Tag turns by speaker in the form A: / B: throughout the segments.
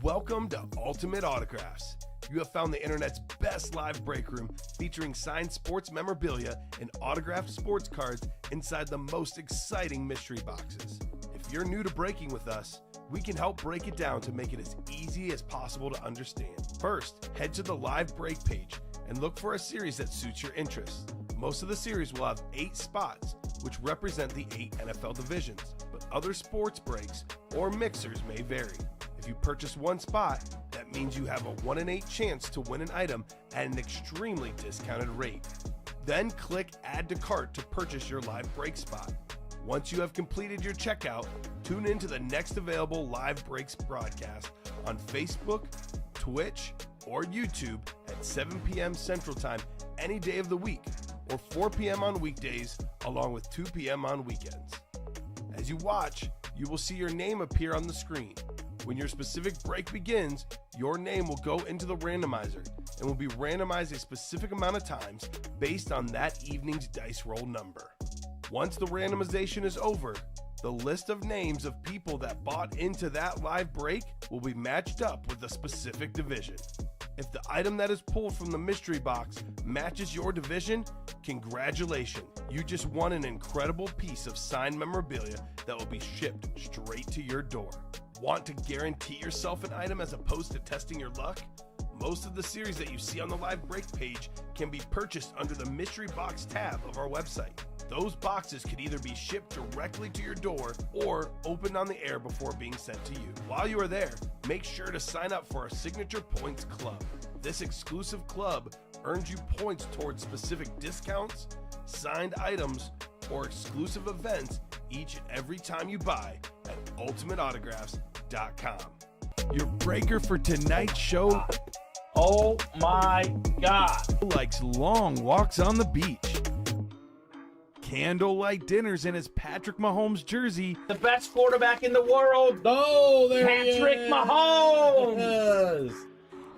A: Welcome to Ultimate Autographs. You have found the internet's best live break room featuring signed sports memorabilia and autographed sports cards inside the most exciting mystery boxes. If you're new to breaking with us, we can help break it down to make it as easy as possible to understand. First, head to the live break page and look for a series that suits your interests. Most of the series will have 8 spots, which represent the 8 NFL divisions, but other sports breaks or mixers may vary. If you purchase one spot, that means you have a 1 in 8 chance to win an item at an extremely discounted rate. Then click Add to Cart to purchase your live break spot. Once you have completed your checkout, tune in to the next available live breaks broadcast on Facebook, Twitch, or YouTube at 7 p.m. Central Time any day of the week, or 4 p.m. on weekdays, along with 2 p.m. on weekends. As you watch, you will see your name appear on the screen. When your specific break begins, your name will go into the randomizer and will be randomized a specific amount of times based on that evening's dice roll number. Once the randomization is over, the list of names of people that bought into that live break will be matched up with a specific division. If the item that is pulled from the mystery box matches your division, congratulations, you just won an incredible piece of signed memorabilia that will be shipped straight to your door. Want to guarantee yourself an item as opposed to testing your luck? Most of the series that you see on the live break page can be purchased under the mystery box tab of our website. Those boxes could either be shipped directly to your door or opened on the air before being sent to you. While you are there, make sure to sign up for our Signature Points Club. This exclusive club earns you points towards specific discounts, signed items, or exclusive events each and every time you buy at ultimateautographs.com. Your breaker for tonight's show,
B: Oh my God.
A: likes long walks on the beach, candlelight dinners in his Patrick Mahomes jersey,
B: The best quarterback in the world,
C: Oh, there
B: Patrick
C: he is.
B: Mahomes.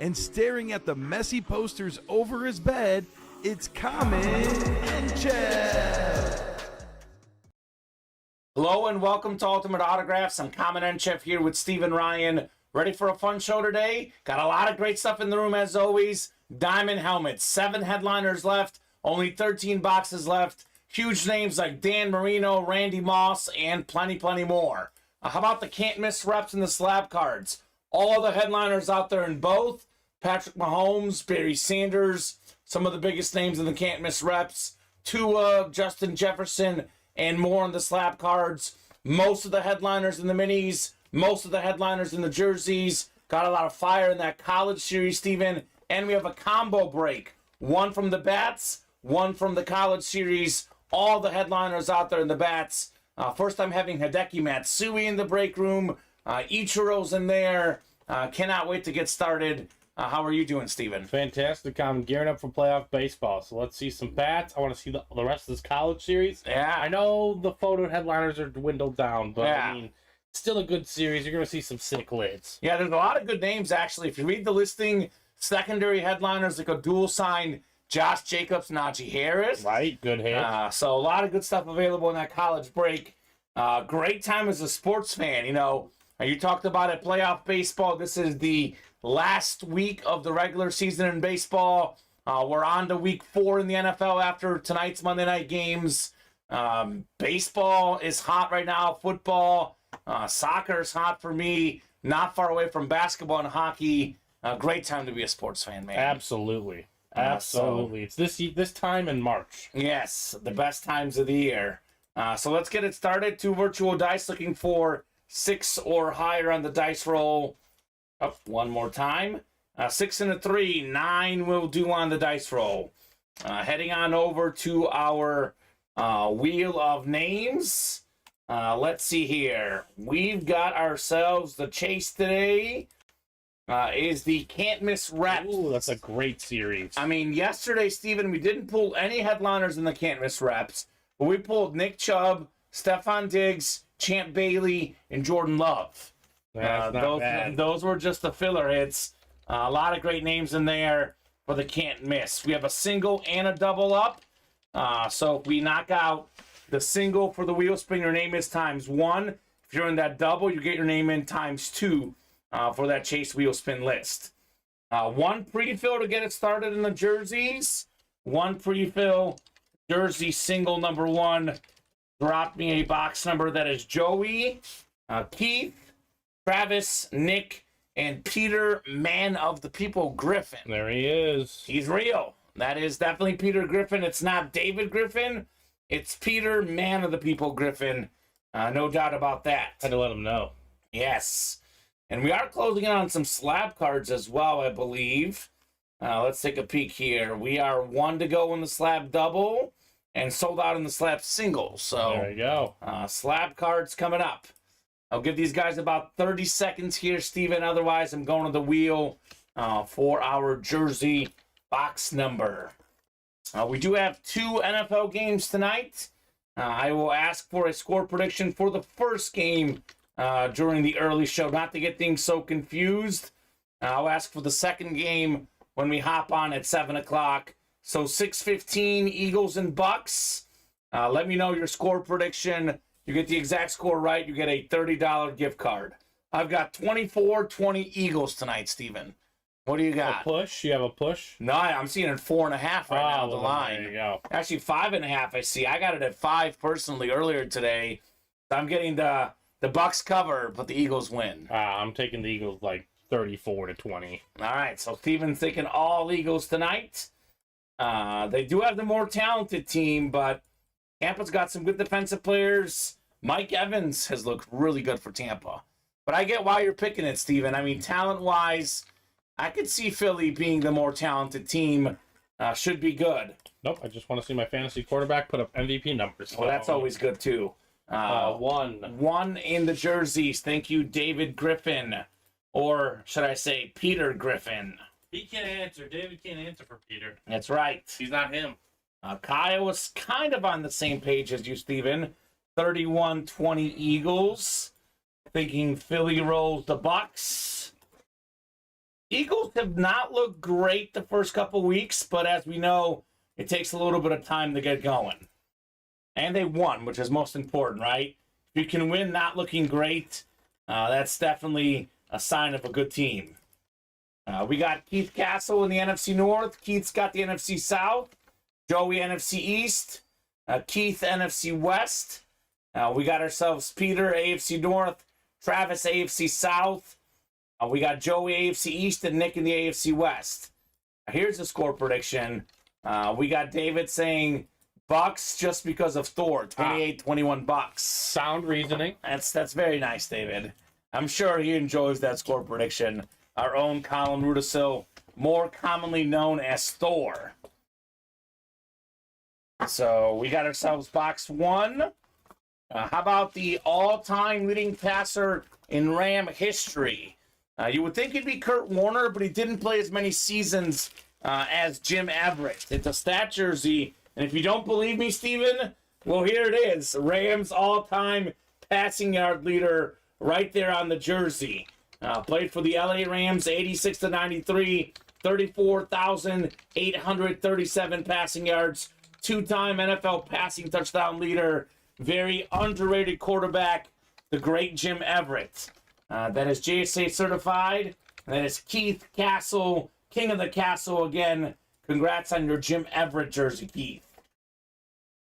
A: and staring at the messy posters over his bed, it's Kamen Entchev.
B: Hello and welcome to Ultimate Autographs. I'm Kamen Entchev here with Steven Ryan. Ready for a fun show today? Got a lot of great stuff in the room as always. Diamond helmets, 7 headliners left, only 13 boxes left. Huge names like Dan Marino, Randy Moss, and plenty more. How about the can't miss reps and the slab cards? All the headliners out there in both. Patrick Mahomes, Barry Sanders, some of the biggest names in the can't miss reps. Tua, Justin Jefferson, and more on the slab cards. Most of the headliners in the minis, most of the headliners in the jerseys. Got a lot of fire in that college series, Steven. And we have a combo break. One from the bats, one from the college series. All the headliners out there in the bats. First time having Hideki Matsui in the break room. Ichiro's in there. Cannot wait to get started. How are you doing, Steven?
C: Fantastic. I'm gearing up for playoff baseball. So let's see some bats. I want to see the rest of this college series.
B: Yeah.
C: I know the photo headliners are dwindled down, but
B: Yeah.
C: I mean, still a good series. You're going to see some sick lids.
B: Yeah, there's a lot of good names, actually. If you read the listing, secondary headliners like a dual sign, Josh Jacobs, Najee Harris.
C: Right? Good hit.
B: So a lot of good stuff available in that college break. Great time as a sports fan. You know, you talked about it, playoff baseball. This is the last week of the regular season in baseball. We're on to week 4 in the NFL after tonight's Monday night games. Baseball is hot right now. Football, soccer is hot for me. Not far away from basketball and hockey. Great time to be a sports fan, man.
C: Absolutely. Absolutely. It's this time in March.
B: Yes, the best times of the year. So let's get it started. 2 virtual dice, looking for 6 or higher on the dice roll. Up one more time. 6 and a 3, 9 will do on the dice roll. Heading on over to our wheel of names. Let's see here. We've got ourselves the chase today. Is the can't miss reps.
C: Ooh, that's a great series.
B: I mean, yesterday, Steven, we didn't pull any headliners in the can't miss reps, but we pulled Nick Chubb, Stephon Diggs, Champ Bailey, and Jordan Love.
C: That's not bad.
B: Those were just the filler hits. A lot of great names in there for the can't miss. We have a single and a double up. So if we knock out the single for the wheel spin, your name is ×1. If you're in that double, you get your name in ×2. for that Chase Wheel Spin list. One pre-fill to get it started in the jerseys. One pre-fill jersey single number 1. Drop me a box number. That is Joey, Keith, Travis, Nick, and Peter, man of the people, Griffin.
C: There he is.
B: He's real. That is definitely Peter Griffin. It's not David Griffin. It's Peter, man of the people, Griffin. No doubt about that.
C: Had to let him know.
B: Yes. And we are closing in on some slab cards as well, I believe. Let's take a peek here. We are 1 to go in the slab double and sold out in the slab single. So
C: There you go.
B: slab cards coming up. I'll give these guys about 30 seconds here, Steven. Otherwise, I'm going to the wheel for our jersey box number. We do have 2 NFL games tonight. I will ask for a score prediction for the first game during the early show, not to get things so confused. I'll ask for the second game when we hop on at 7 o'clock. So 6:15, Eagles and Bucks. Let me know your score prediction. You get the exact score right, you get a $30 gift card. I've got 24-20 Eagles tonight, Steven. What do you got?
C: A push? You have a push?
B: No, I'm seeing it 4.5 right now, the line.
C: There you go.
B: Actually, 5.5, I see. I got it at 5 personally earlier today. So I'm getting the Bucks cover, but the Eagles win.
C: I'm taking the Eagles like 34-20.
B: All right, so Steven's thinking all Eagles tonight. They do have the more talented team, but Tampa's got some good defensive players. Mike Evans has looked really good for Tampa. But I get why you're picking it, Steven. I mean, talent-wise, I could see Philly being the more talented team. Should be good.
C: Nope, I just want to see my fantasy quarterback put up MVP numbers.
B: Well, that's always good, too.
C: 1.
B: 1 in the jerseys. Thank you, David Griffin. Or should I say Peter Griffin?
C: He can't answer. David can't answer for Peter.
B: That's right.
C: He's not him.
B: Kyle was kind of on the same page as you, Steven. 31-20 Eagles. Thinking Philly rolls the Bucks. Eagles have not looked great the first couple weeks, but as we know, it takes a little bit of time to get going. And they won, which is most important, right? If you can win not looking great, that's definitely a sign of a good team. We got Keith Castle in the NFC North. Keith's got the NFC South. Joey, NFC East. Keith, NFC West. We got ourselves Peter, AFC North. Travis, AFC South. We got Joey, AFC East, and Nick in the AFC West. Here's the score prediction. We got David saying Bucks just because of Thor. 28-21 Bucks.
C: Sound reasoning.
B: That's very nice, David. I'm sure he enjoys that score prediction. Our own Colin Rudisil, more commonly known as Thor. So we got ourselves box 1. How about the all-time leading passer in Ram history? You would think it'd be Kurt Warner, but he didn't play as many seasons as Jim Everett. It's a stat jersey, and if you don't believe me, Steven, well, here it is. Rams all-time passing yard leader right there on the jersey. Played for the LA Rams, 86-93, 34,837 passing yards. 2-time NFL passing touchdown leader. Very underrated quarterback, the great Jim Everett. That is JSA certified. And that is Keith Castle, King of the Castle again. Congrats on your Jim Everett jersey, Keith.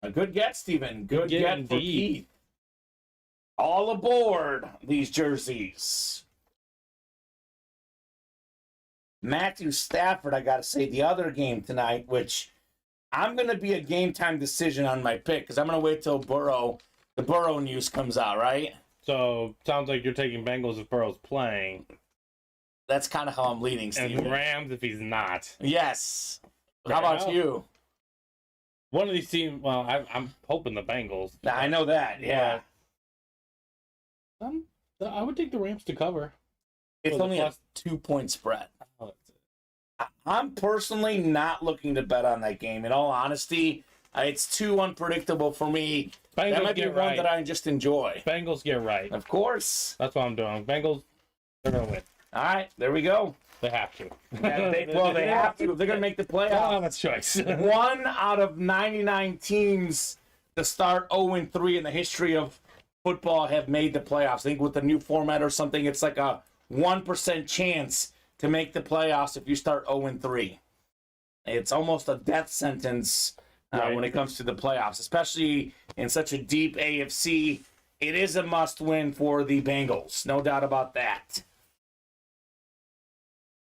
B: A good get, Steven. Good get for Keith. All aboard these jerseys. Matthew Stafford, I got to say, the other game tonight, which I'm going to be a game time decision on my pick because I'm going to wait till the Burrow news comes out, right?
C: So, sounds like you're taking Bengals if Burrow's playing.
B: That's kind of how I'm leaning, Steve.
C: And Rams if he's not.
B: Yes. How about you?
C: One of these teams, well, I'm hoping the Bengals.
B: I know that, yeah.
C: I would take the Rams to cover.
B: It's only a 2-point spread. I'm personally not looking to bet on that game. In all honesty, it's too unpredictable for me.
C: Bengals
B: that might be one that I just enjoy.
C: Bengals get right.
B: Of course.
C: That's what I'm doing. Bengals, they're going to win.
B: All right, there we go.
C: They have to.
B: They have to. If they're going to make the playoffs.
C: Oh, that's choice.
B: 1 out of 99 teams to start 0-3 in the history of football have made the playoffs. I think with the new format or something, it's like a 1% chance to make the playoffs if you start 0-3. It's almost a death sentence when it comes to the playoffs, especially in such a deep AFC. It is a must-win for the Bengals, no doubt about that.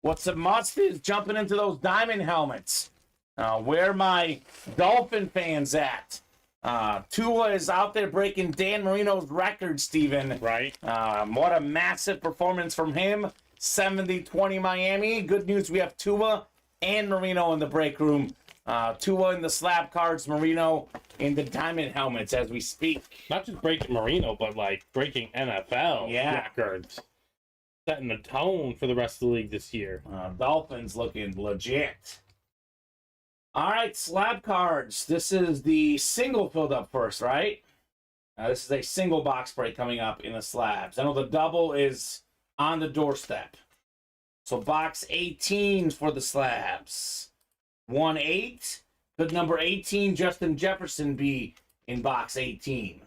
B: What's a must is jumping into those diamond helmets. Where my Dolphin fans at? Tua is out there breaking Dan Marino's record, Steven.
C: Right.
B: What a massive performance from him. 70-20 Miami. Good news, we have Tua and Marino in the break room. Tua in the slab cards, Marino in the diamond helmets as we speak.
C: Not just breaking Marino, but like breaking NFL records. Setting the tone for the rest of the league this year.
B: Dolphins looking legit. All right, slab cards. This is the single filled up first, right? This is a single box break coming up in the slabs. I know the double is on the doorstep. So box 18 for the slabs. 1-8. Could number 18, Justin Jefferson, be in box 18?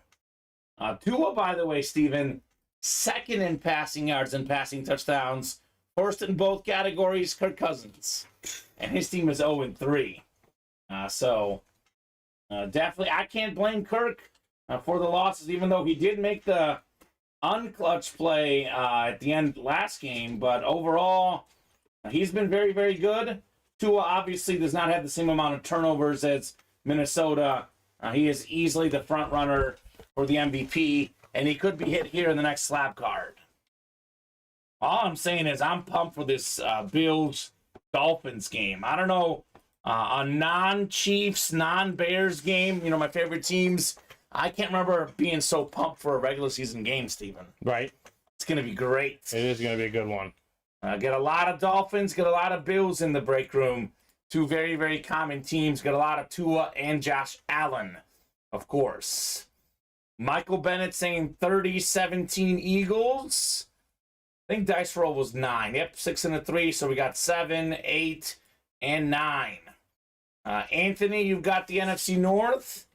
B: Tua, by the way, Steven, second in passing yards and passing touchdowns. First in both categories, Kirk Cousins. And his team is 0-3. Definitely, I can't blame Kirk for the losses, even though he did make the unclutch play at the end last game. But overall, he's been very, very good. Tua obviously does not have the same amount of turnovers as Minnesota. He is easily the front runner for the MVP, and he could be hit here in the next slab card. All I'm saying is I'm pumped for this Bills-Dolphins game. I don't know, a non-Chiefs, non-Bears game, you know, my favorite teams. I can't remember being so pumped for a regular season game, Steven.
C: Right.
B: It's going to be great.
C: It is going to be a good one.
B: Get a lot of Dolphins, get a lot of Bills in the break room. Two very, very common teams. Get a lot of Tua and Josh Allen, of course. Michael Bennett saying 30-17 Eagles. I think dice roll was 9. Yep, 6 and a 3. So we got 7, 8, and 9. Anthony, you've got the NFC North.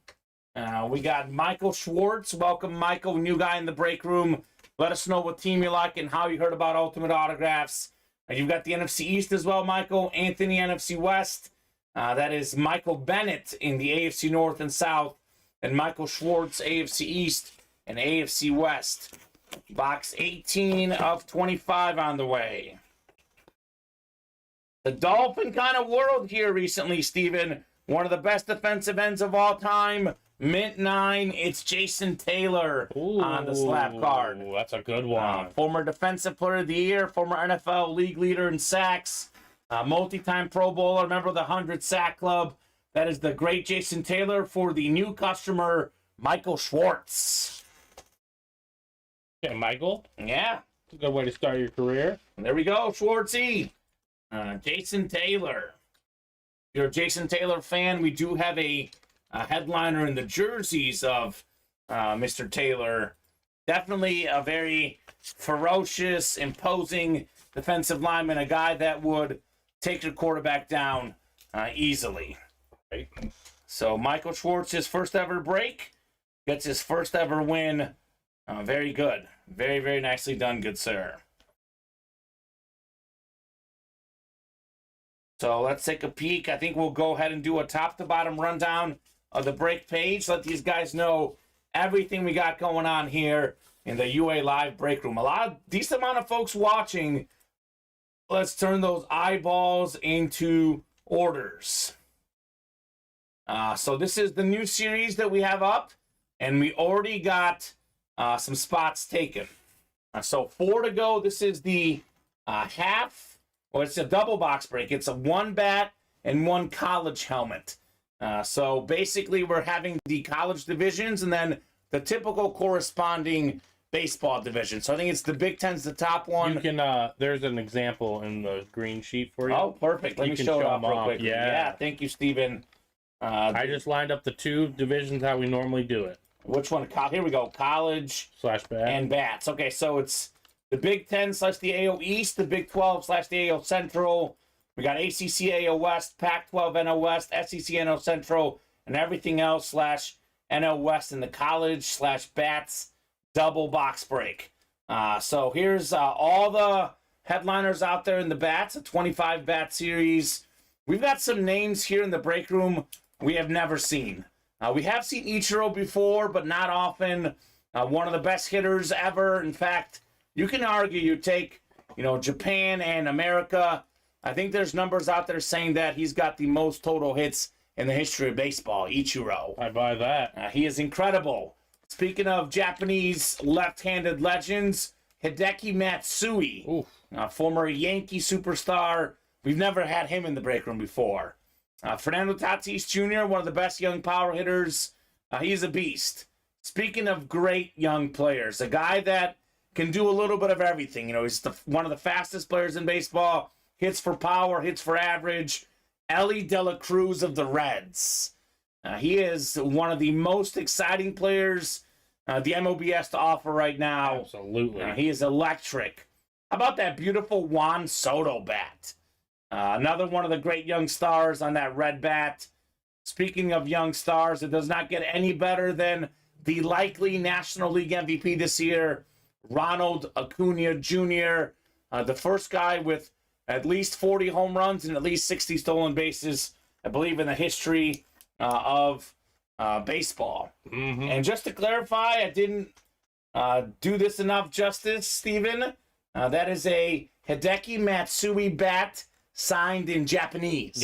B: We got Michael Schwartz. Welcome, Michael, new guy in the break room. Let us know what team you like and how you heard about Ultimate Autographs. You've got the NFC East as well, Michael. Anthony, NFC West. That is Michael Bennett in the AFC North and South. And Michael Schwartz, AFC East and AFC West. Box 18 of 25 on the way. The Dolphin kind of world here recently, Steven. One of the best defensive ends of all time. Mint 9, it's Jason Taylor on the slab card.
C: That's a good one.
B: Former Defensive Player of the Year, former NFL league leader in sacks, multi-time Pro Bowler, member of the 100 Sack Club. That is the great Jason Taylor for the new customer, Michael Schwartz.
C: Okay, Michael.
B: Yeah.
C: It's a good way to start your career.
B: There we go, Schwartzy. Jason Taylor. If you're a Jason Taylor fan, we do have a headliner in the jerseys of Mr. Taylor. Definitely a very ferocious, imposing defensive lineman, a guy that would take your quarterback down easily. Right. So Michael Schwartz, his first ever break, gets his first ever win. Very good. Very, very nicely done, good sir. So let's take a peek. I think we'll go ahead and do a top-to-bottom rundown of the break page. Let these guys know everything we got going on here in the UA Live break room. Decent amount of folks watching. Let's turn those eyeballs into orders. So this is the new series that we have up, and we already got some spots taken. So 4 to go. This is the half, or it's a double box break. It's a 1 bat and 1 college helmet. So basically, we're having the college divisions and then the typical corresponding baseball division. So I think it's the Big Ten's the top one.
C: You can. There's an example in the green sheet for you.
B: Oh, perfect. Let me show it off real quick. Yeah, thank you, Steven.
C: I just lined up the 2 divisions how we normally do it.
B: Which one? Here we go. College
C: / bat
B: and bats. Okay, so it's the Big Ten / the AO East, the Big 12 / the AO Central. We got ACC AO West, Pac-12 NO West, SEC NO Central, and everything else / NO West in the college / bats double box break. So here's all the headliners out there in the bats, a 25 bat series. We've got some names here in the break room we have never seen. We have seen Ichiro before, but not often. One of the best hitters ever. In fact, you can argue you take, Japan and America. I think there's numbers out there saying that he's got the most total hits in the history of baseball, Ichiro.
C: I buy that.
B: He is incredible. Speaking of Japanese left-handed legends, Hideki Matsui, former Yankee superstar. We've never had him in the break room before. Fernando Tatis Jr., one of the best young power hitters. He's a beast. Speaking of great young players, a guy that can do a little bit of everything. He's one of the fastest players in baseball. Hits for power, hits for average. Ellie De La Cruz of the Reds. He is one of the most exciting players the MLB has to offer right now.
C: Absolutely.
B: He is electric. How about that beautiful Juan Soto bat? Another one of the great young stars on that red bat. Speaking of young stars, it does not get any better than the likely National League MVP this year, Ronald Acuna Jr., the first guy with at least 40 home runs and at least 60 stolen bases, I believe, in the history of baseball.
C: Mm-hmm.
B: And just to clarify, I didn't do this enough justice, Steven. That is a Hideki Matsui bat signed in Japanese.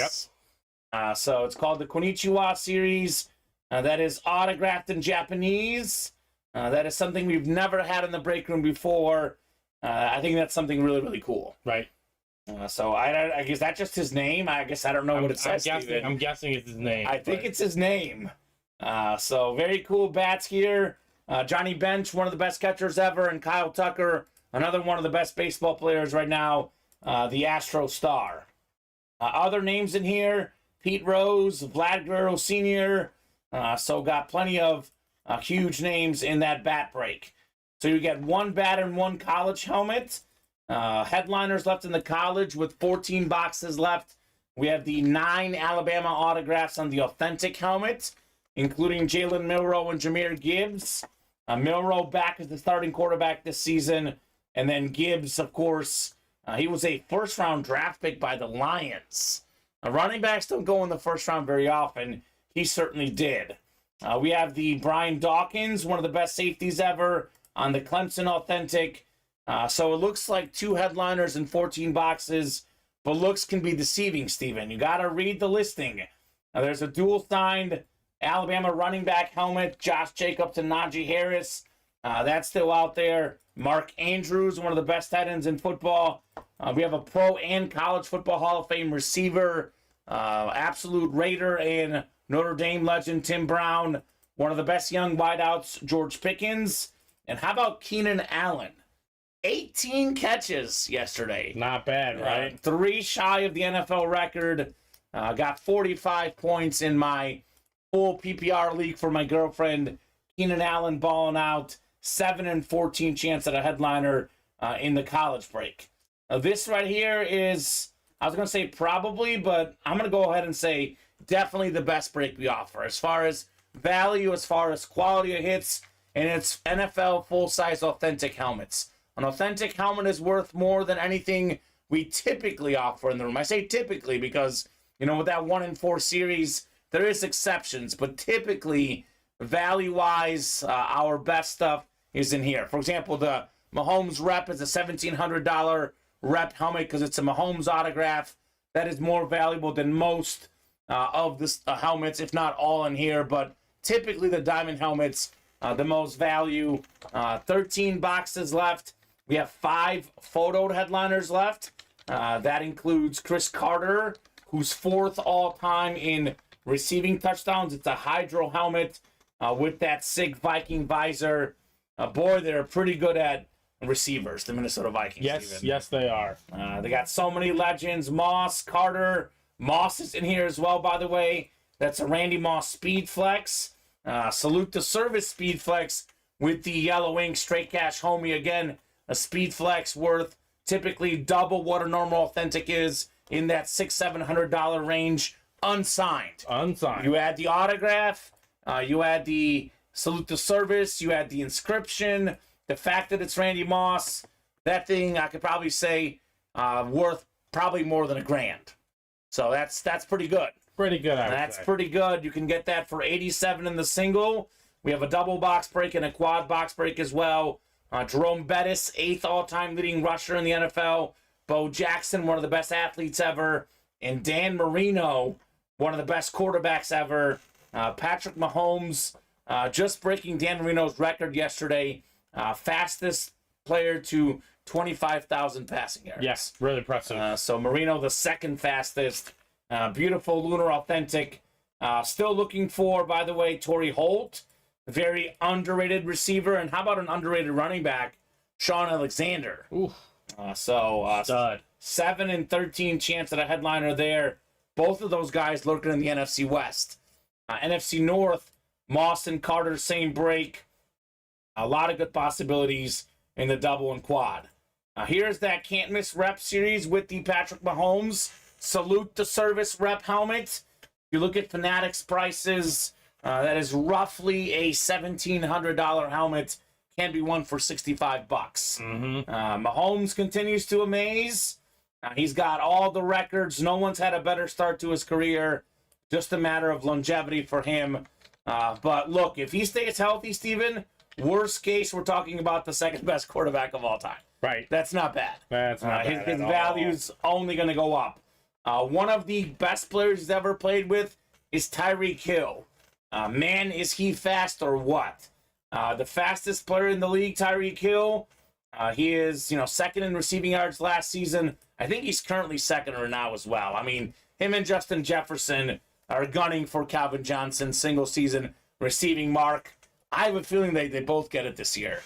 C: Yep.
B: So it's called the Konnichiwa series. That is autographed in Japanese. That is something we've never had in the break room before. I think that's something really, really cool.
C: Right.
B: So I guess that's just his name. I guess I don't know what it says.
C: I'm guessing it's his name.
B: I think it's his name. So very cool bats here. Johnny Bench, one of the best catchers ever, and Kyle Tucker, another one of the best baseball players right now, the Astro star. Other names in here, Pete Rose, Vlad Guerrero Sr., so got plenty of huge names in that bat break. So you get one bat and one college helmet. Headliners left in the college with 14 boxes left. We have the 9 Alabama autographs on the authentic helmet, including Jalen Milroe and Jahmyr Gibbs. Milroe back as the starting quarterback this season. And then Gibbs, of course, he was a first-round draft pick by the Lions. Running backs don't go in the first round very often. He certainly did. We have the Brian Dawkins, one of the best safeties ever, on the Clemson authentic. So it looks like 2 headliners and 14 boxes, but looks can be deceiving, Steven. You got to read the listing. There's a dual-signed Alabama running back helmet, Josh Jacobs and Najee Harris. That's still out there. Mark Andrews, one of the best tight ends in football. We have a pro and college football Hall of Fame receiver, absolute Raider and Notre Dame legend Tim Brown, one of the best young wideouts, George Pickens. And how about Keenan Allen? 18 catches yesterday.
C: Not bad, right?
B: 3 shy of the NFL record. Got 45 points in my full PPR league for my girlfriend. Keenan Allen balling out. 7 and 14 chance at a headliner in the college break. This right here is, I was going to say probably, but I'm going to go ahead and say definitely the best break we offer. As far as value, as far as quality of hits, and it's NFL full-size authentic helmets. An authentic helmet is worth more than anything we typically offer in the room. I say typically because, with that 1 in 4 series, there is exceptions, but typically, value-wise, our best stuff is in here. For example, the Mahomes rep is a $1,700 rep helmet because it's a Mahomes autograph. That is more valuable than most of the helmets, if not all in here, but typically the diamond helmets, the most value. 13 boxes left. We have 5 photoed headliners left. That includes Chris Carter, who's 4th all-time in receiving touchdowns. It's a hydro helmet with that SIG Viking visor. Boy, they're pretty good at receivers, the Minnesota Vikings.
C: Yes, they are.
B: They got so many legends. Moss, Carter. Moss is in here as well, by the way. That's a Randy Moss Speed Flex. Salute to Service Speed Flex with the yellow ink straight cash homie. Again, a Speed Flex worth typically double what a normal authentic is in that $600-700 range, unsigned. You add the autograph, you add the Salute to Service, you add the inscription, The fact that it's Randy Moss, that thing I could probably say worth probably more than $1,000. So that's pretty good.
C: Pretty good,
B: That's pretty good. You can get that for $87 in the single. We have a double box break and a quad box break as well. Jerome Bettis, 8th all-time leading rusher in the NFL. Bo Jackson, one of the best athletes ever. And Dan Marino, one of the best quarterbacks ever. Patrick Mahomes, just breaking Dan Marino's record yesterday. Fastest player to 25,000 passing yards.
C: Yes, really impressive.
B: So Marino, the second fastest. Beautiful Lunar Authentic. Still looking for, by the way, Torrey Holt. Very underrated receiver. And how about an underrated running back, Sean Alexander?
C: Oof.
B: Stud. 7 and 13 chance at a headliner there. Both of those guys lurking in the NFC West. NFC North, Moss and Carter, same break. A lot of good possibilities in the double and quad. Here's that can't miss rep series with the Patrick Mahomes Salute the Service rep helmet. If you look at Fanatics prices, that is roughly a $1,700 helmet. Can be won for $65. Mahomes continues to amaze. He's got all the records. No one's had a better start to his career. Just a matter of longevity for him. But look, if he stays healthy, Steven, worst case, we're talking about the second best quarterback of all time.
C: Right.
B: That's not bad.
C: That's not bad.
B: His value's only going to go up. One of the best players he's ever played with is Tyreek Hill. Man, is he fast or what? The fastest player in the league, Tyreek Hill. He is, second in receiving yards last season. I think he's currently second or now as well. I mean, him and Justin Jefferson are gunning for Calvin Johnson's single season receiving mark. I have a feeling they both get it this year.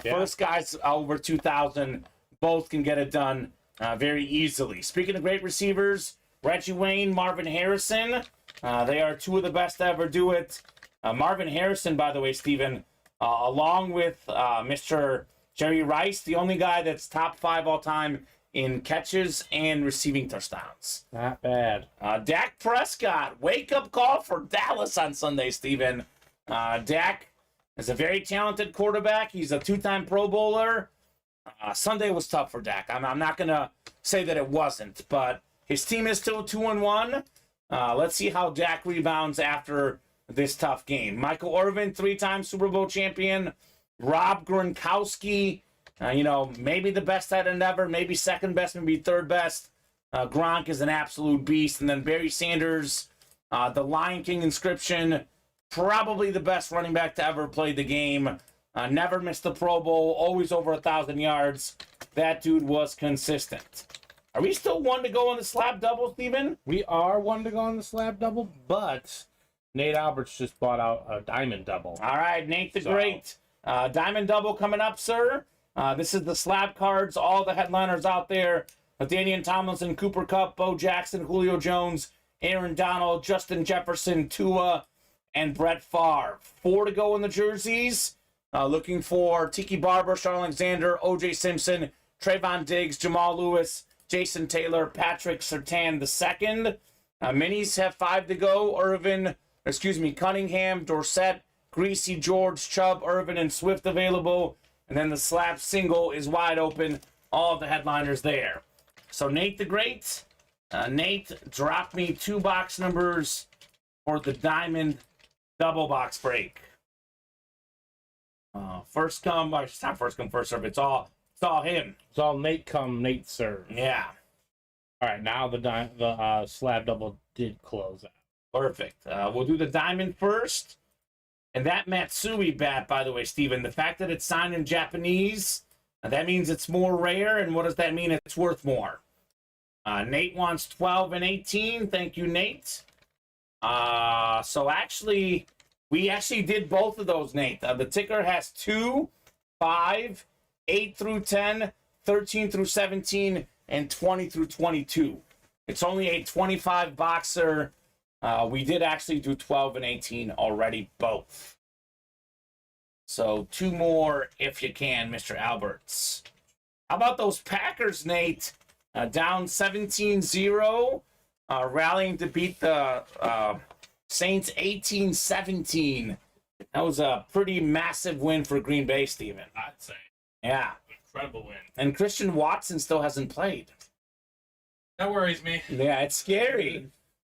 B: First guys over 2,000, both can get it done very easily. Speaking of great receivers, Reggie Wayne, Marvin Harrison, they are two of the best to ever do it. Marvin Harrison, by the way, Steven, along with Mr. Jerry Rice, the only guy that's top 5 all time in catches and receiving touchdowns.
C: Not bad.
B: Dak Prescott, wake-up call for Dallas on Sunday, Steven. Dak is a very talented quarterback. He's a 2-time Pro Bowler. Sunday was tough for Dak. I'm not going to say that it wasn't, but his team is still 2-1. Let's see how Dak rebounds after this tough game. Michael Irvin, 3-time Super Bowl champion. Rob Gronkowski, maybe the best tight end ever, maybe second best, maybe third best. Gronk is an absolute beast. And then Barry Sanders, the Lion King inscription, probably the best running back to ever play the game. Never missed the Pro Bowl, always over 1,000 yards. That dude was consistent. Are we still 1 to go on the slab double, Steven?
C: We are 1 to go on the slab double, but Nate Alberts just bought out a diamond double.
B: All right, Nate the Great. Diamond double coming up, sir. This is the slab cards, all the headliners out there. Danian Tomlinson, Cooper Kupp, Bo Jackson, Julio Jones, Aaron Donald, Justin Jefferson, Tua, and Brett Favre. 4 to go in the jerseys. Looking for Tiki Barber, Sean Alexander, O.J. Simpson, Trayvon Diggs, Jamal Lewis, Jason Taylor, Patrick Surtain II. Minis have 5 to go. Cunningham, Dorsett, Greasy, George, Chubb, Irvin, and Swift available. And then the slab single is wide open. All of the headliners there. So Nate the Great. Nate dropped me 2 box numbers for the diamond double box break. First come, it's not first come, first serve. It's all him.
C: It's all Nate come, Nate serve.
B: Yeah.
C: All right, now the slab double did close out.
B: Perfect. We'll do the diamond first. And that Matsui bat, by the way, Steven, the fact that it's signed in Japanese, that means it's more rare. And what does that mean? It's worth more. Nate wants 12 and 18. Thank you, Nate. So actually, we actually did both of those, Nate. The ticker has 2, 5, 8 through 10, 13 through 17, and 20 through 22. It's only a 25 boxer. We did actually do 12 and 18 already, both. So 2 more if you can, Mr. Alberts. How about those Packers, Nate? Down 17-0, rallying to beat the Saints 18-17. That was a pretty massive win for Green Bay, Steven.
C: I'd say.
B: Yeah.
C: Incredible win.
B: And Christian Watson still hasn't played.
C: That worries me.
B: Yeah, it's scary.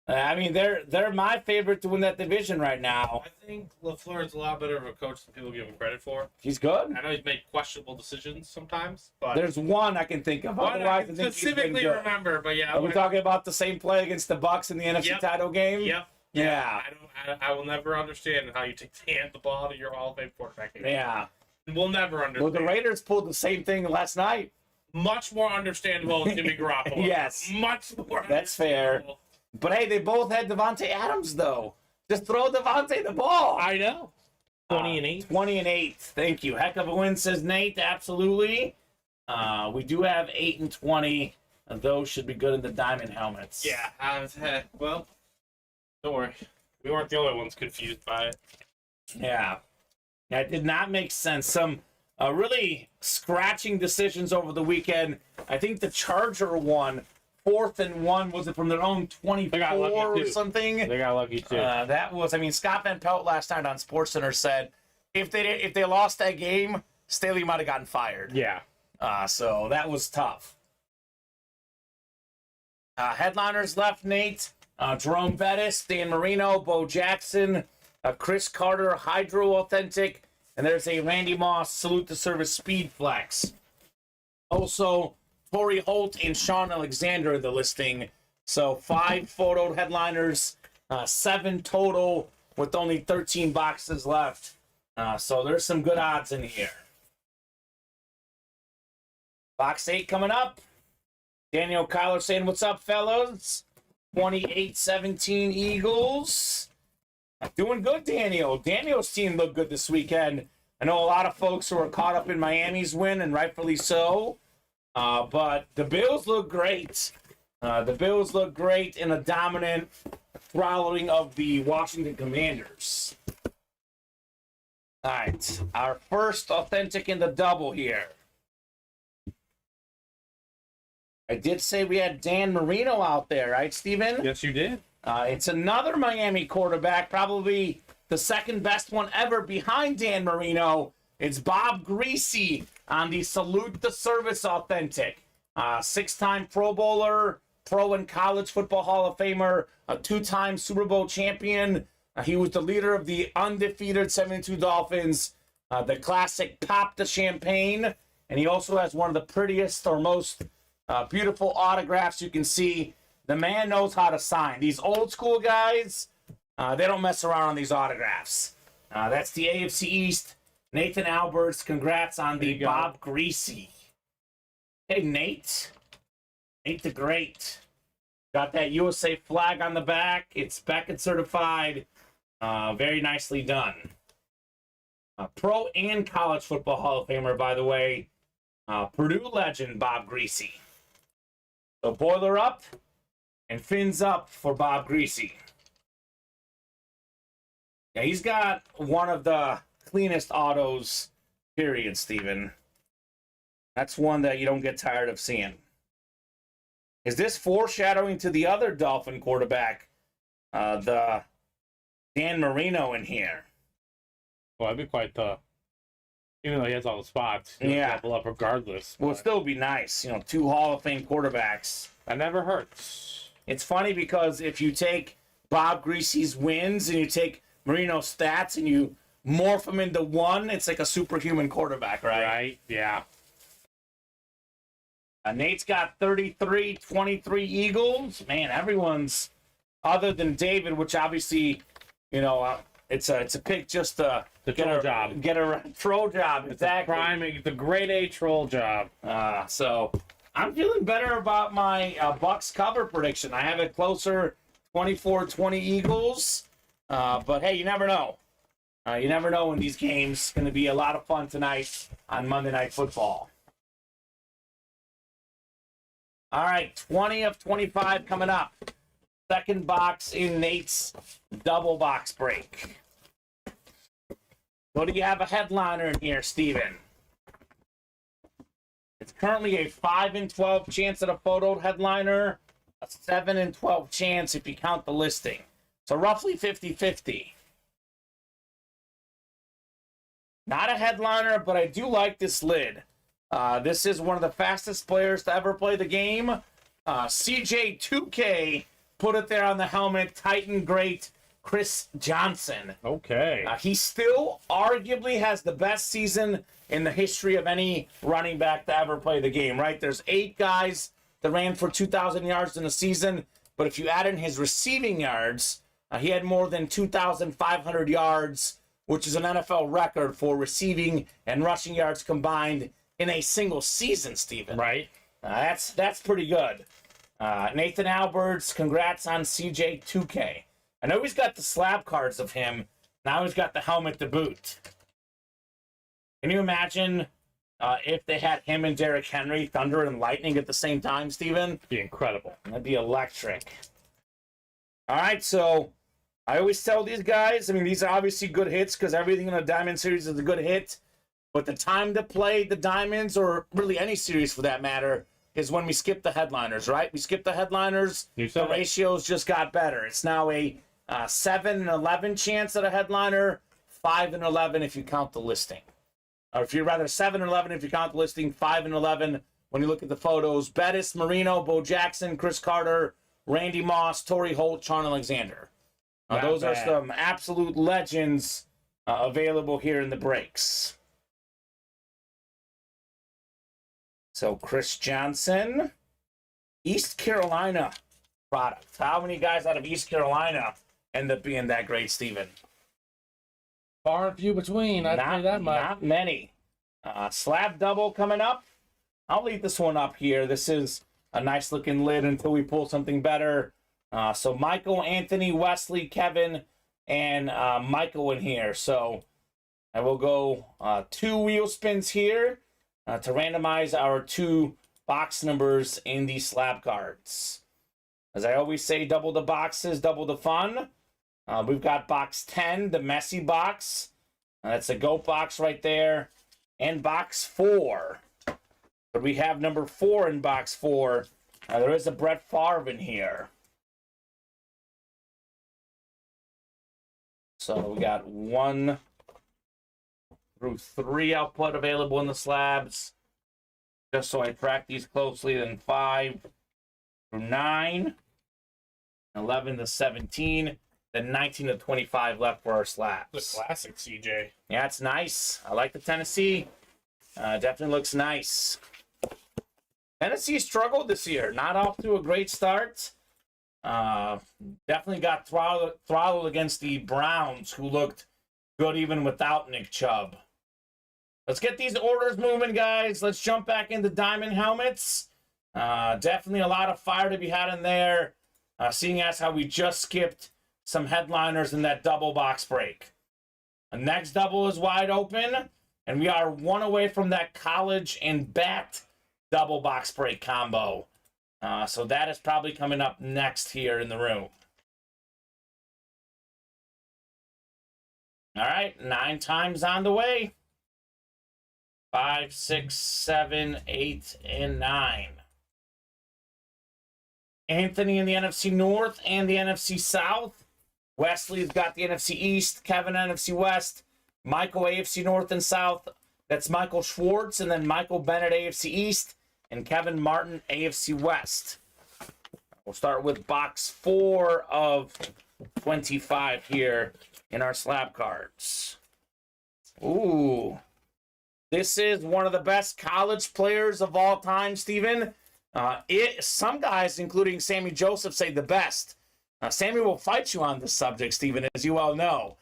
B: I mean, they're my favorite to win that division right now.
C: I think LaFleur is a lot better of a coach than people give him credit for.
B: He's good.
C: I know he's made questionable decisions sometimes, but
B: There's one I can think of.
C: one
B: Otherwise,
C: I
B: I think he's been
C: specifically
B: good.
C: remember. But yeah,
B: Are we talking about the same play against the Bucks in the NFC
C: Yep.
B: title game?
C: Yep.
B: Yeah.
C: I will never understand how you take the ball out of your Hall of Fame quarterback.
B: Yeah.
C: We'll never understand.
B: Well, the Raiders pulled the same thing last night.
C: Much more understandable than Jimmy Garoppolo.
B: Yes.
C: Much more.
B: That's fair. But hey, they both had Devontae Adams, though. Just throw Devontae the ball.
C: I know. 20-8.
B: 20-8. Thank you. Heck of a win, says Nate. Absolutely. We do have 8-20. And those should be good in the diamond helmets.
C: Yeah. Well, don't worry. We weren't the only ones confused by it.
B: Yeah. That did not make sense. Some really scratching decisions over the weekend. I think the Charger won 4th and 1. Was it from their own 24 or something?
C: They got lucky too.
B: That was, I mean, Scott Van Pelt last night on SportsCenter said if they lost that game, Staley might have gotten fired.
C: Yeah.
B: So that was tough. Headliners left, Nate. Jerome Bettis, Dan Marino, Bo Jackson, Chris Carter, Hydro Authentic, and there's a Randy Moss Salute to Service Speed Flex. Also, Torrey Holt and Sean Alexander in the listing. So 5 photo headliners, 7 total with only 13 boxes left. So there's some good odds in here. Box 8 coming up. Daniel Kyler saying, what's up, fellas? 28-17 Eagles. Doing good, Daniel. Daniel's team looked good this weekend. I know a lot of folks who are caught up in Miami's win, and rightfully so. But the Bills look great. The Bills look great in a dominant throttling of the Washington Commanders. All right, our first authentic in the double here. I did say we had Dan Marino out there, right, Steven?
C: Yes, you did.
B: It's another Miami quarterback, probably the second best one ever behind Dan Marino. It's Bob Greasy on the Salute the Service Authentic. 6-time Pro Bowler, Pro and College Football Hall of Famer, a 2-time Super Bowl champion. He was the leader of the undefeated 72 Dolphins, the classic Pop the Champagne, and he also has one of the prettiest or most beautiful autographs you can see. The man knows how to sign. These old school guys, they don't mess around on these autographs. That's the AFC East. Nathan Alberts, congrats on the Bob Greasy. Hey, Nate. Nate the Great. Got that USA flag on the back. It's Beckett certified. Very nicely done. Pro and College Football Hall of Famer, by the way. Purdue legend, Bob Greasy. So boiler up and fins up for Bob Greasy. Yeah, he's got one of the cleanest autos, period, Steven. That's one that you don't get tired of seeing. Is this foreshadowing to the other Dolphin quarterback, the Dan Marino in here?
C: Well, that'd be quite tough. Even though he has all the spots, he'll double up regardless.
B: Well, it'd still be nice. 2 Hall of Fame quarterbacks.
C: That never hurts.
B: It's funny because if you take Bob Greasy's wins and you take Marino's stats and you morph them into one, it's like a superhuman quarterback, right?
C: Right, yeah.
B: Nate's got 33, 23 Eagles. Man, everyone's, other than David, which obviously, it's a pick just to get a job. Get a troll job, exactly.
C: It's a grade A troll job.
B: So I'm feeling better about my Bucks cover prediction. I have it closer, 24-20 Eagles. But hey, you never know. You never know in these games. It's going to be a lot of fun tonight on Monday Night Football. All right, 20 of 25 coming up. Second box in Nate's double box break. So do you have a headliner in here, Steven? It's currently a 5-12 chance at a photo headliner, a 7-12 chance if you count the listing. So roughly 50-50. Not a headliner, but I do like this lid. This is one of the fastest players to ever play the game. CJ2K put it there on the helmet. Titan great Chris Johnson.
C: Okay.
B: He still arguably has the best season in the history of any running back to ever play the game, right? There's 8 guys that ran for 2,000 yards in a season, but if you add in his receiving yards, he had more than 2,500 yards, which is an NFL record for receiving and rushing yards combined in a single season, Steven.
C: Right.
B: That's pretty good. Nathan Alberts, congrats on CJ2K. I know he's got the slab cards of him. Now he's got the helmet to boot. Can you imagine if they had him and Derrick Henry, Thunder and Lightning at the same time, Steven?
C: Be incredible.
B: That'd be electric. All right, so I always tell these guys, I mean, these are obviously good hits because everything in the Diamond Series is a good hit. But the time to play the Diamonds, or really any series for that matter, is when we skip the headliners, right? We skip the headliners, the ratios just got better. It's now a 7 and 11 chance at a headliner, 5 and 11 if you count the listing. Or if you're rather 7 and 11 if you count the listing, 5 and 11 when you look at the photos. Bettis, Marino, Bo Jackson, Chris Carter, Randy Moss, Torrey Holt, Sean Alexander. Those are some absolute legends available here in the breaks. So Chris Johnson, East Carolina product. How many guys out of East Carolina end up being that great, Steven?
C: Far and few between. I'd say that much.
B: Not many. Slab double coming up. I'll leave this one up here. This is a nice looking lid until we pull something better. So Michael, Anthony, Wesley, Kevin, and Michael in here. So I will go 2 wheel spins here to randomize our 2 box numbers in these slab cards. As I always say, double the boxes, double the fun. We've got box 10, the messy box. That's a GOAT box right there. And box 4. But we have number 4 in box 4. There is a Brett Favre in here. So we got 1 through 3 output available in the slabs. Just so I track these closely, then 5 through 9, 11 to 17, then 19 to 25 left for our slabs.
C: The classic CJ.
B: Yeah, it's nice. I like the Tennessee. Definitely looks nice. Tennessee struggled this year. Not off to a great start. Definitely got throttled against the Browns, who looked good even without Nick Chubb. Let's get these orders moving, guys. Let's jump back into diamond helmets. Definitely a lot of fire to be had in there, seeing as how we just skipped some headliners in that double box break. The next double is wide open, and we are 1 away from that college and bat double box break combo. So that is probably coming up next here in the room. All right, 9 times on the way. 5, 6, 7, 8, and 9. Anthony in the NFC North and the NFC South. Wesley's got the NFC East. Kevin, NFC West. Michael, AFC North and South. That's Michael Schwartz. And then Michael Bennett, AFC East. And Kevin Martin, AFC West. We'll start with box 4 of 25 here in our slab cards. Ooh. This is one of the best college players of all time, Steven. Some guys, including Sammy Joseph, say the best. Sammy will fight you on this subject, Steven, as you well know.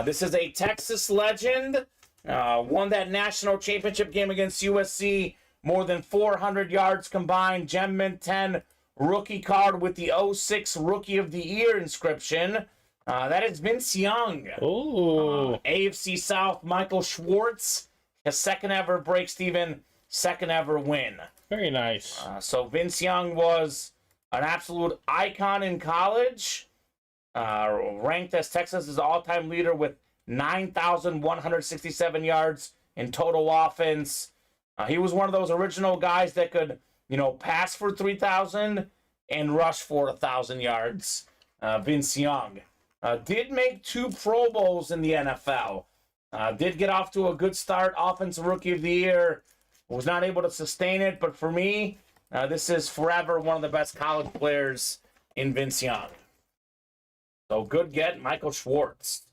B: This is a Texas legend. Won that national championship game against USC. More than 400 yards combined. Gem Mint 10 rookie card with the 06 Rookie of the Year inscription. That is Vince Young.
C: Ooh.
B: AFC South, Michael Schwartz. His second ever break, Steven. Second ever win.
C: Very nice.
B: So Vince Young was an absolute icon in college. Ranked as Texas's all-time leader with 9,167 yards in total offense. He was one of those original guys that could, pass for 3,000 and rush for 1,000 yards. Vince Young did make 2 Pro Bowls in the NFL. Did get off to a good start. Offensive Rookie of the Year. Was not able to sustain it, but for me, this is forever one of the best college players in Vince Young. So good get, Michael Schwartz.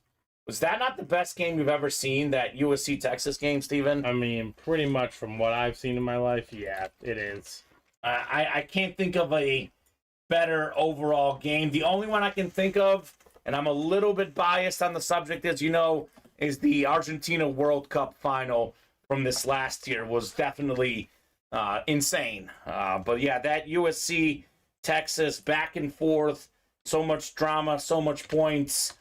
B: Was that not the best game you've ever seen, that USC-Texas game, Steven?
C: I mean, pretty much from what I've seen in my life, yeah, it is.
B: I can't think of a better overall game. The only one I can think of, and I'm a little bit biased on the subject, as you know, is the Argentina World Cup final from this last year. Was definitely insane. But yeah, that USC-Texas back and forth, so much drama, so much points.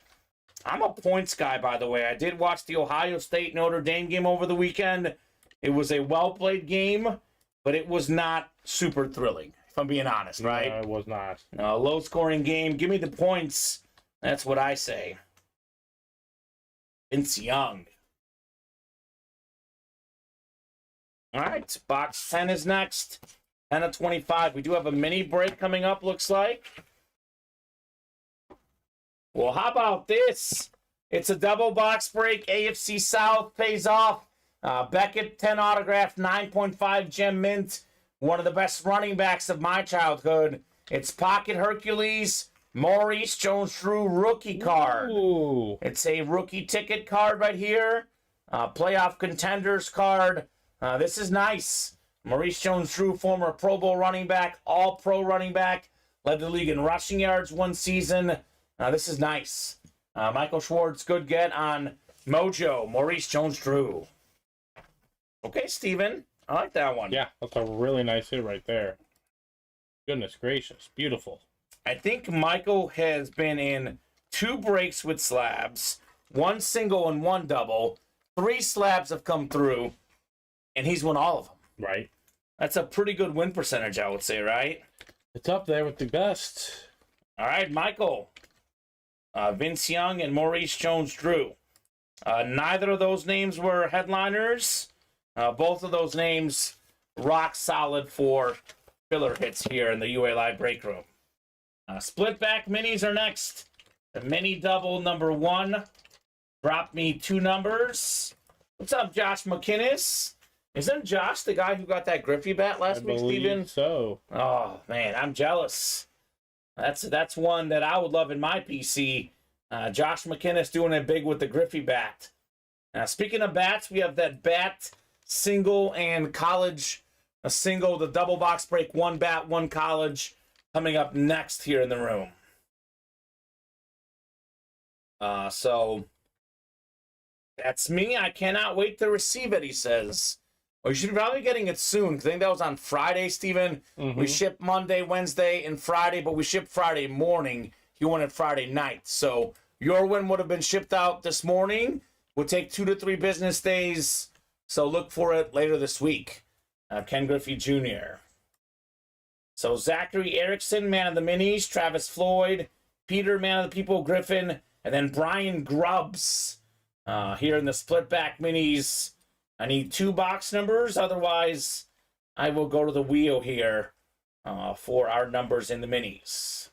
B: I'm a points guy, by the way. I did watch the Ohio State Notre Dame game over the weekend. It was a well-played game, but it was not super thrilling, if I'm being honest, right?
C: No, it was not.
B: Low-scoring game. Give me the points. That's what I say. Vince Young. All right, box 10 is next. 10 of 25. We do have a mini break coming up, looks like. Well, how about this? It's a double box break. AFC South pays off. Beckett, 10 autograph, 9.5 gem mint. One of the best running backs of my childhood. It's Pocket Hercules, Maurice Jones-Drew rookie card.
C: Ooh.
B: It's a rookie ticket card right here. Playoff contenders card. This is nice. Maurice Jones-Drew, former Pro Bowl running back, all-pro running back. Led the league in rushing yards one season. This is nice. Michael Schwartz, good get on Mojo. Maurice Jones-Drew. Okay, Steven. I like that one.
C: Yeah, that's a really nice hit right there. Goodness gracious. Beautiful.
B: I think Michael has been in 2 breaks with slabs, 1 single and 1 double. 3 slabs have come through, and he's won all of them.
C: Right.
B: That's a pretty good win percentage, I would say, right?
C: It's up there with the best.
B: All right, Michael. Vince Young and Maurice Jones-Drew. Neither of those names were headliners. Both of those names rock solid for filler hits here in the UA Live break room. Split back minis are next. The mini double number 1. Drop me 2 numbers. What's up, Josh McInnes? Isn't Josh the guy who got that Griffey bat last week, Steven?
C: So.
B: Oh, man, I'm jealous. That's one that I would love in my PC. Josh McInnes doing it big with the Griffey bat. Speaking of bats, we have that bat single and college, a single, the double box break, 1 bat, 1 college, coming up next here in the room. So that's me. I cannot wait to receive it, he says. Well, you should be probably getting it soon, because I think that was on Friday, Steven.
C: Mm-hmm.
B: We ship Monday, Wednesday, and Friday, but we ship Friday morning. You want it Friday night. So your win would have been shipped out this morning. Would take 2 to 3 business days. So look for it later this week. Ken Griffey Jr. So Zachary Erickson, man of the minis. Travis Floyd. Peter, man of the people, Griffin. And then Brian Grubbs here in the split back minis. I need 2 box numbers. Otherwise, I will go to the wheel here for our numbers in the minis.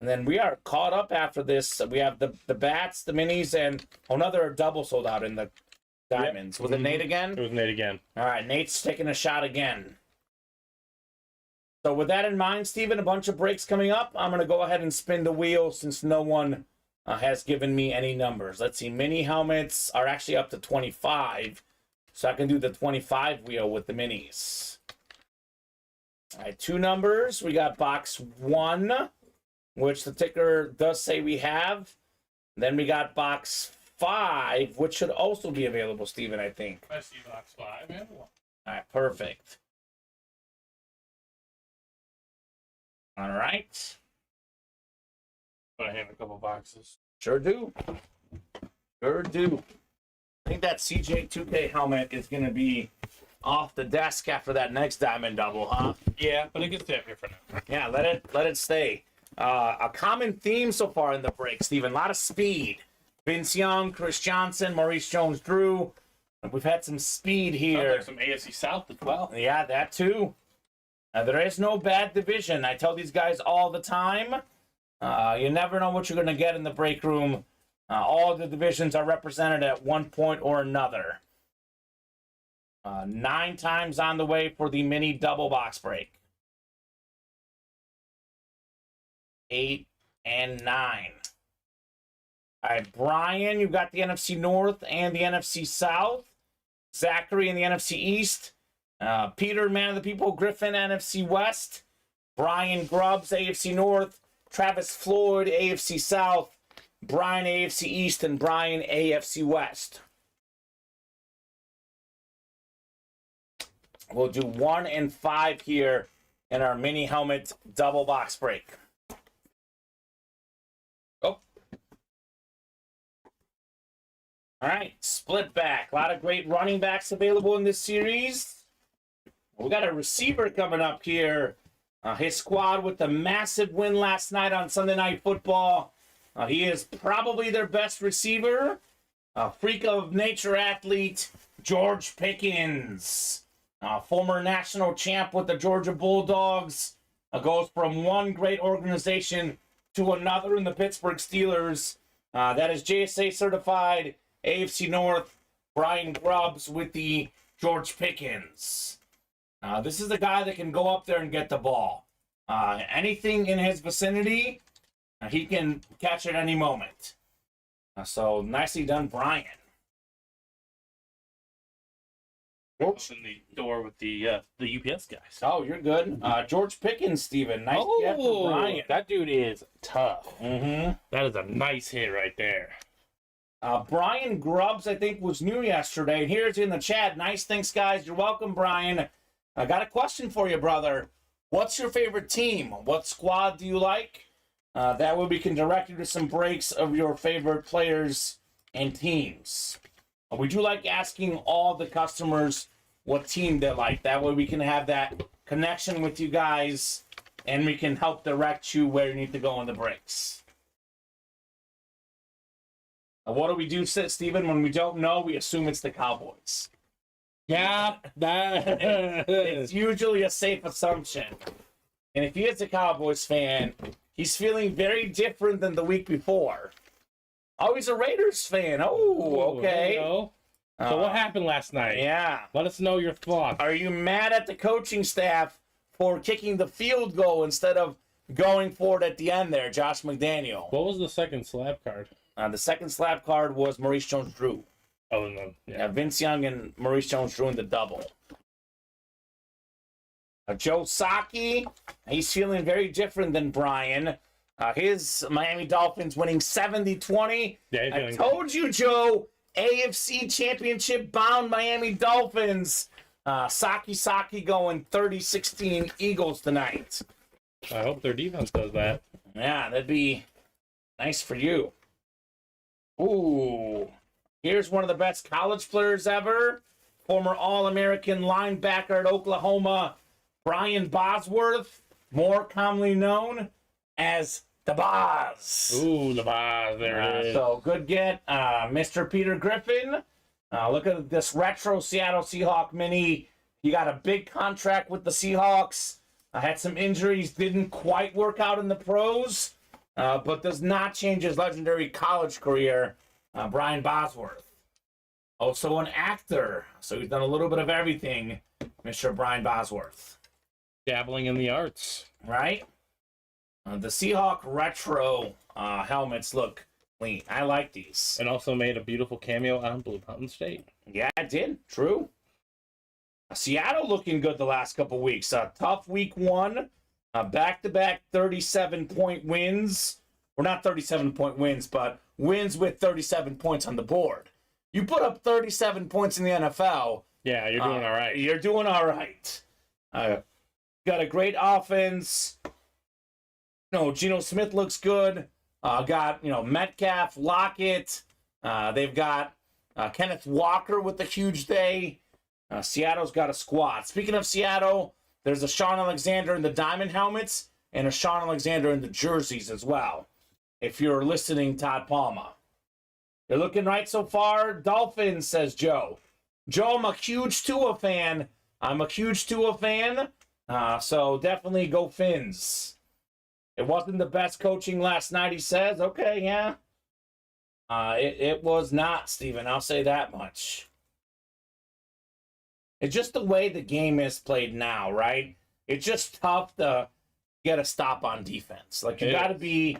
B: And then we are caught up after this. We have the bats, the minis, and another double sold out in the diamonds. Yep. Was it Nate again?
C: It was Nate again.
B: All right, Nate's taking a shot again. So with that in mind, Steven, a bunch of breaks coming up. I'm going to go ahead and spin the wheel since no one has given me any numbers. Let's see. Mini helmets are actually up to 25. So I can do the 25 wheel with the minis. All right, 2 numbers. We got box 1, which the ticker does say we have. Then we got box 5, which should also be available, Steven, I think.
C: I see box 5 and 1.
B: All right, perfect. All right.
C: I have a couple boxes.
B: Sure do. Sure do. I think that CJ2K helmet is going to be off the desk after that next diamond double, huh?
C: Yeah, but it gets there here for now.
B: Yeah, let it stay. A common theme so far in the break, Steven. A lot of speed. Vince Young, Chris Johnson, Maurice Jones-Drew. We've had some speed here.
C: There's some AFC South as well.
B: Yeah, that too. There is no bad division. I tell these guys all the time. You never know what you're going to get in the break room. All the divisions are represented at one point or another. 9 times on the way for the mini double box break. 8 and 9. All right, Brian, you've got the NFC North and the NFC South. Zachary in the NFC East. Peter, man of the people, Griffin, NFC West. Brian Grubbs, AFC North. Travis Floyd, AFC South. Brian, AFC East, and Brian, AFC West. We'll do 1 and 5 here in our mini helmet double box break. Oh. All right, split back. A lot of great running backs available in this series. We got a receiver coming up here. His squad with the massive win last night on Sunday Night Football. He is probably their best receiver. Freak of nature athlete, George Pickens. Former national champ with the Georgia Bulldogs. Goes from one great organization to another in the Pittsburgh Steelers. That is JSA certified AFC North Brian Grubbs with the George Pickens. This is the guy that can go up there and get the ball. Anything in his vicinity, he can catch at any moment. So nicely done, Brian.
C: Open the door with the UPS guys.
B: Oh, you're good. George Pickens, Steven. Nice get for Brian.
C: That dude is tough.
B: Mm-hmm.
C: That is a nice hit right there.
B: Brian Grubbs, I think, was new yesterday. And here's in the chat. Nice, thanks, guys. You're welcome, Brian. I got a question for you, brother. What's your favorite team? What squad do you like? That way we can direct you to some breaks of your favorite players and teams. We do like asking all the customers what team they like. That way we can have that connection with you guys and we can help direct you where you need to go on the breaks. What do we do, Steven? When we don't know, we assume it's the Cowboys.
C: Yeah,
B: It's usually a safe assumption. And if he is a Cowboys fan, he's feeling very different than the week before. Oh, he's a Raiders fan. Oh, okay.
C: So what happened last night?
B: Yeah.
C: Let us know your thoughts.
B: Are you mad at the coaching staff for kicking the field goal instead of going for it at the end there, Josh McDaniel?
C: What was the second slab card?
B: The second slap card was Maurice Jones-Drew.
C: Oh, no.
B: Yeah, Vince Young and Maurice Jones-Drew in the double. Joe Saki, he's feeling very different than Brian. His Miami Dolphins winning 70-20.
C: Yeah,
B: I told you, Joe, AFC Championship bound Miami Dolphins. Saki going 30-16 Eagles tonight.
C: I hope their defense does that.
B: Yeah, that'd be nice for you. Ooh, here's one of the best college players ever. Former All-American linebacker at Oklahoma, Brian Bosworth, more commonly known as the Boz.
C: Ooh, the Boz, there it is.
B: So good get, Mr. Peter Griffin. Look at this retro Seattle Seahawk mini. He got a big contract with the Seahawks. Had some injuries, didn't quite work out in the pros, but does not change his legendary college career. Brian Bosworth. Also an actor, so he's done a little bit of everything, Mr. Brian Bosworth.
C: Dabbling in the arts.
B: Right? The Seahawk retro helmets look clean. I like these.
C: And also made a beautiful cameo on Blue Mountain State.
B: Yeah, it did. True. Seattle looking good the last couple weeks. Tough week 1. Back-to-back 37-point wins. Or not 37-point wins, but wins with 37 points on the board. You put up 37 points in the NFL.
C: Yeah, you're doing all right.
B: You're doing all right. Got a great offense. Geno Smith looks good. Got, Metcalf, Lockett. They've got Kenneth Walker with a huge day. Seattle's got a squad. Speaking of Seattle, there's a Sean Alexander in the diamond helmets and a Sean Alexander in the jerseys as well. If you're listening, Todd Palma. They're looking right so far. Dolphins, says Joe. Joe, I'm a huge Tua fan. So definitely go Fins. It wasn't the best coaching last night, he says. Okay, yeah. It was not, Steven. I'll say that much. It's just the way the game is played now, right? It's just tough to get a stop on defense. Like, you got to be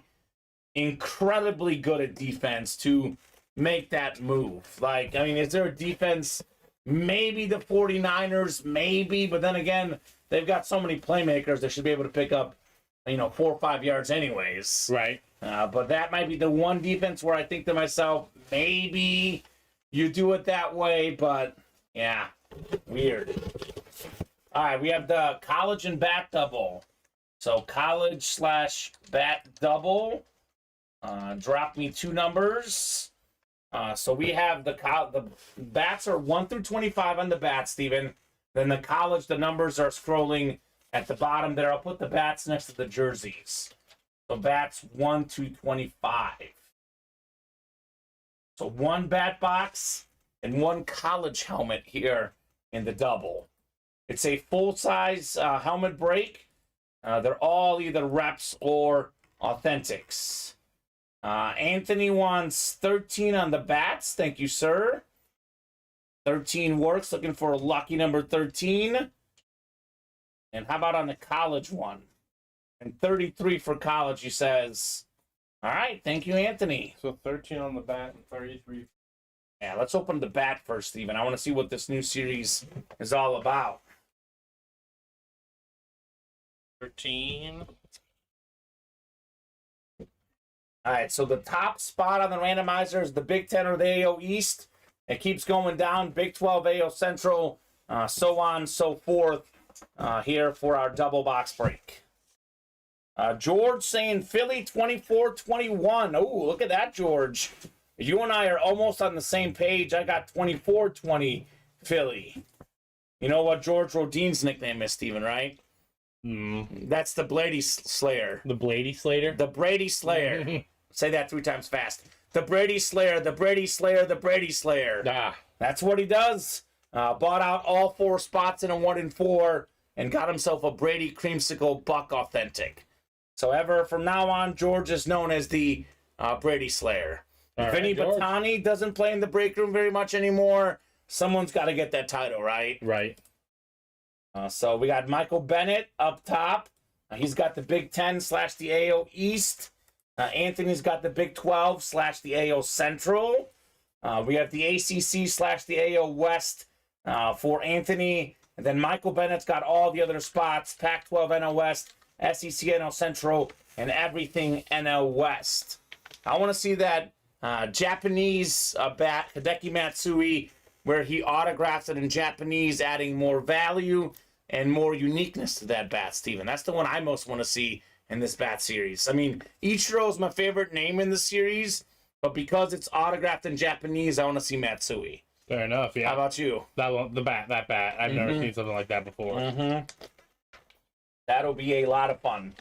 B: incredibly good at defense to make that move. Like, I mean, is there a defense? Maybe the 49ers, maybe. But then again, they've got so many playmakers, they should be able to pick up, 4 or 5 yards anyways.
C: Right.
B: But that might be the one defense where I think to myself, maybe you do it that way, but yeah, weird. All right, we have the college and bat double. So college/bat double. Drop me 2 numbers. So we have the bats are 1 through 25 on the bats, Steven. Then the college, the numbers are scrolling at the bottom there. I'll put the bats next to the jerseys. So bats 1 to 25. So 1 bat box and 1 college helmet here in the double. It's a full-size helmet break. They're all either reps or authentics. Anthony wants 13 on the bats. Thank you, sir. 13 works. Looking for a lucky number 13. And how about on the college one? And 33 for college, he says. All right. Thank you, Anthony.
C: So 13 on the bat and 33.
B: Yeah, let's open the bat first, Steven. I want to see what this new series is all about.
C: 13.
B: All right, so the top spot on the randomizer is the Big Ten or the AO East. It keeps going down, Big 12, AO Central, so on, so forth, here for our double box break. George saying Philly 24-21. Oh, look at that, George. You and I are almost on the same page. I got 24-20 Philly. You know what George Rodine's nickname is, Steven, right? That's the Brady Slayer.
C: The Brady Slayer?
B: The Brady Slayer. Say that 3 times fast. The Brady Slayer, the Brady Slayer, the Brady Slayer.
C: Ah.
B: That's what he does. Bought out all 4 spots in a 1 and 4 and got himself a Brady Creamsicle Buck Authentic. So ever from now on, George is known as the Brady Slayer. If Vinny Batani doesn't play in the break room very much anymore, someone's got to get that title, right?
C: Right.
B: So we got Michael Bennett up top. He's got the Big 10/ the AO East. Anthony's got the Big 12/ the AO Central. We have the ACC/ the AO West for Anthony. And then Michael Bennett's got all the other spots, Pac-12 NL West, SEC NL Central, and everything NL West. I want to see that Japanese bat, Hideki Matsui, where he autographs it in Japanese, adding more value and more uniqueness to that bat, Steven. That's the one I most want to see in this bat series. I mean, Ichiro is my favorite name in the series, but because it's autographed in Japanese, I want to see Matsui.
C: Fair enough, yeah.
B: How about you?
C: That one, that bat. I've never seen something like that before.
B: That'll be a lot of fun.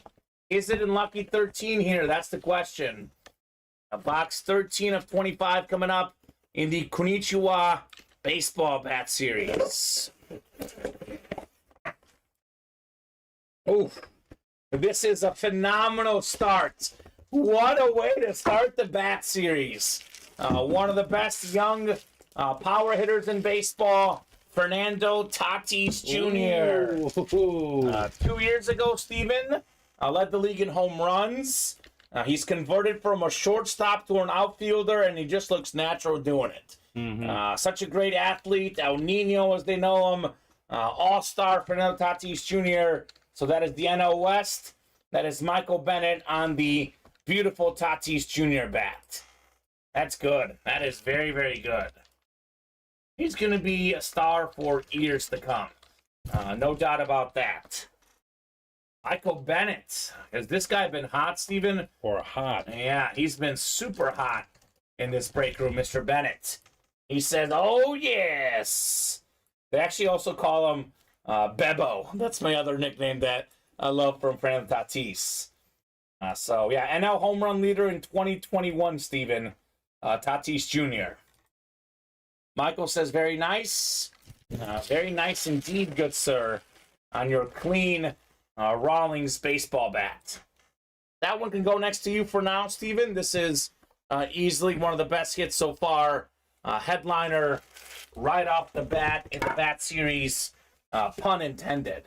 B: Is it in Lucky 13 here? That's the question. A box 13 of 25 coming up in the Konnichiwa Baseball Bat Series. Oof. This is a phenomenal start. What a way to start the Bat Series. One of the best young power hitters in baseball, Fernando Tatis Jr. 2 years ago, Steven, led the league in home runs. He's converted from a shortstop to an outfielder, and he just looks natural doing it. Such a great athlete, El Nino as they know him, all-star Fernando Tatis Jr. So that is the NL West. That is Michael Bennett on the beautiful Tatis Jr. bat. That's good. That is very, very good. He's going to be a star for years to come. No doubt about that. Michael Bennett. Has this guy been hot, Steven?
C: Or hot.
B: Yeah, he's been super hot in this break room, Mr. Bennett. He says, oh, yes. They actually also call him Bebo. That's my other nickname that I love from Fernando Tatis. So, yeah, NL home run leader in 2021, Steven. Tatis Jr. Michael says, very nice. Very nice indeed, good sir, on your clean Rawlings baseball bat. That one can go next to you for now, Steven. This is Easily one of the best hits so far. Headliner right off the bat in the bat series. Pun intended.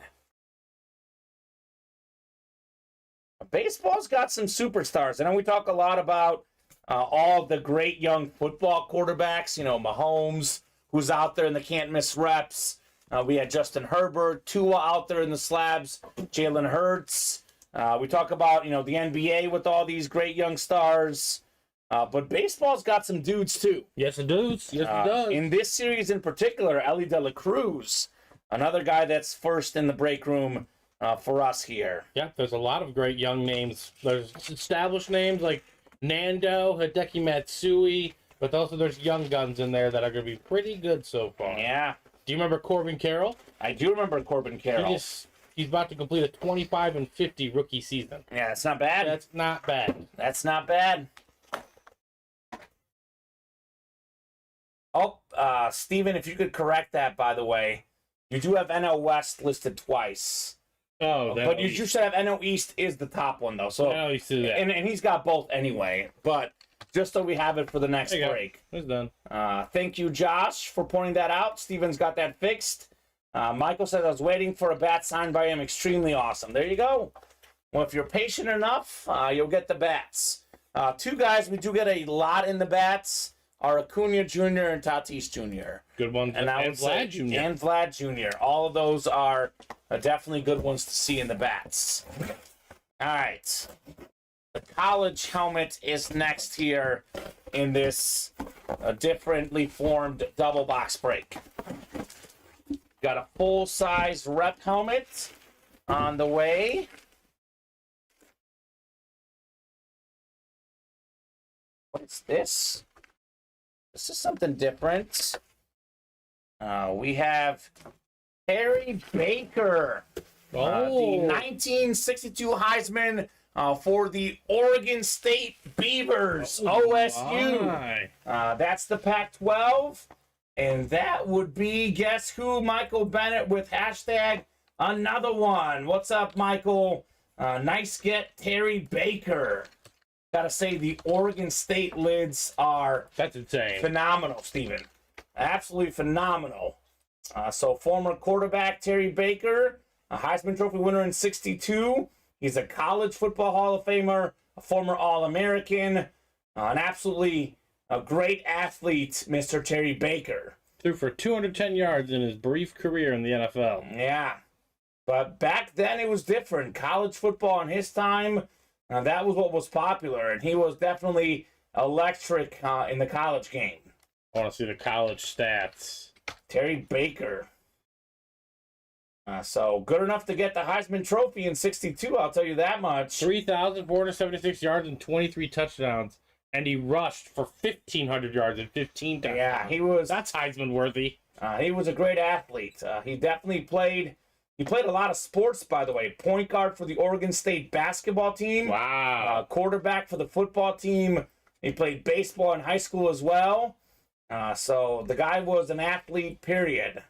B: Baseball's got some superstars. I know we talk a lot about all the great young football quarterbacks. Mahomes, who's out there in the can't miss reps. We had Justin Herbert, Tua out there in the slabs, Jalen Hurts. We talk about, the NBA with all these great young stars. But baseball's got some dudes, too.
C: Yes, it does. Yes, it does.
B: In this series in particular, Ellie De La Cruz, another guy that's first in the break room for us here.
C: Yeah, there's a lot of great young names. There's established names like Nando, Hideki Matsui, but also there's young guns in there that are going to be pretty good so far.
B: Yeah.
C: Do you remember Corbin Carroll?
B: I do remember Corbin Carroll.
C: He's about to complete a 25-50 rookie season.
B: Yeah, that's not bad.
C: That's not bad.
B: That's not bad. Oh, Steven, if you could correct that, by the way. You do have NL West listed twice.
C: Oh,
B: but you should have NL East is the top one, though. So,
C: NL East is that.
B: And he's got both anyway. But just so we have it for the next break.
C: It's done.
B: Thank you, Josh, for pointing that out. Steven's got that fixed. Michael said I was waiting for a bat signed by him. Extremely awesome. There you go. Well, if you're patient enough, you'll get the bats. Two guys we do get a lot in the bats are Acuna Jr. and Tatis Jr.
C: Good ones.
B: And
C: Vlad Jr.
B: And Vlad Jr. All of those are definitely good ones to see in the bats. All right. The college helmet is next here in this differently formed double box break. Got a full-size rep helmet on the way. What's this? This is something different. We have Terry Baker, the 1962 Heisman for the Oregon State Beavers, OSU. That's the Pac-12. And that would be, guess who, Michael Bennett with hashtag another one. What's up, Michael? Nice get, Terry Baker. Gotta say, the Oregon State lids are
C: That's insane.
B: Phenomenal, Steven. Absolutely phenomenal. So former quarterback Terry Baker, a Heisman Trophy winner in 62. He's a college football Hall of Famer, a former All-American, an absolutely a great athlete, Mr. Terry Baker.
C: Threw for 210 yards in his brief career in the NFL.
B: Yeah. But back then it was different. College football in his time, that was what was popular, and he was definitely electric in the college game.
C: I want to see the college stats.
B: Terry Baker. So good enough to get the Heisman Trophy in 62, I'll tell you that much.
C: 3,476 yards and 23 touchdowns. And he rushed for 1,500 yards and 15 touchdowns.
B: Yeah, he was.
C: That's Heisman worthy.
B: He was a great athlete. He definitely played. He played a lot of sports, by the way. Point guard for the Oregon State basketball team.
C: Wow.
B: Quarterback for the football team. He played baseball in high school as well. So the guy was an athlete, period.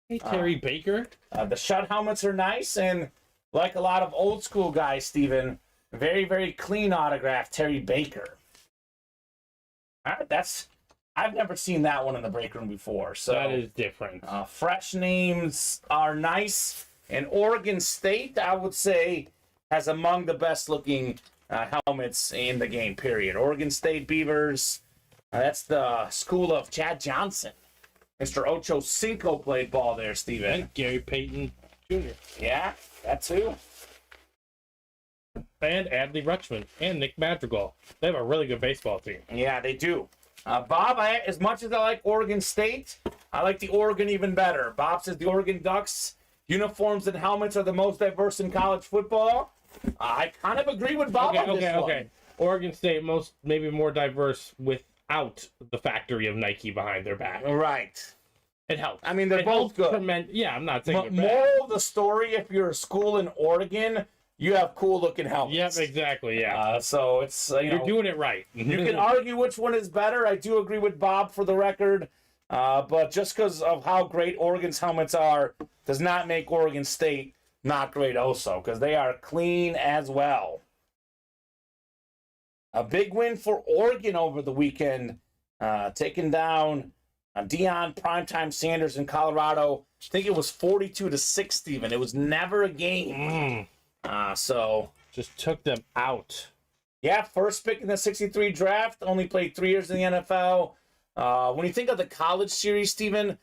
C: Hey, Terry Baker.
B: The shut helmets are nice, and like a lot of old school guys, Steven, very, very clean autograph, Terry Baker. All right, I've never seen that one in the break room before. So
C: that is different.
B: Fresh names are nice. And Oregon State, I would say, has among the best looking helmets in the game, period. Oregon State Beavers, that's the school of Chad Johnson. Mr. Ocho Cinco played ball there, Steven.
C: And Gary Payton Jr.
B: Yeah, that too.
C: And Adley Rutschman and Nick Madrigal. They have a really good baseball team.
B: Yeah, they do. Bob, as much as I like Oregon State, I like the Oregon even better. Bob says the Oregon Ducks uniforms and helmets are the most diverse in college football. I kind of agree with Bob on this one.
C: Okay. Oregon State maybe more diverse without the factory of Nike behind their back.
B: Right.
C: It helps.
B: I mean, they're both good.
C: I'm not saying they're bad.
B: Moral of the story, if you're a school in Oregon, you have cool-looking helmets.
C: Yep, exactly, yeah.
B: So it's,
C: you're doing it right.
B: You can argue which one is better. I do agree with Bob for the record. But just because of how great Oregon's helmets are does not make Oregon State not great also, because they are clean as well. A big win for Oregon over the weekend, taking down Deion Primetime Sanders in Colorado. I think it was 42-6, Steven. It was never a game. So
C: just took them out.
B: Yeah, first pick in the 63 draft. Only played 3 years in the NFL. When you think of the college series, Steven,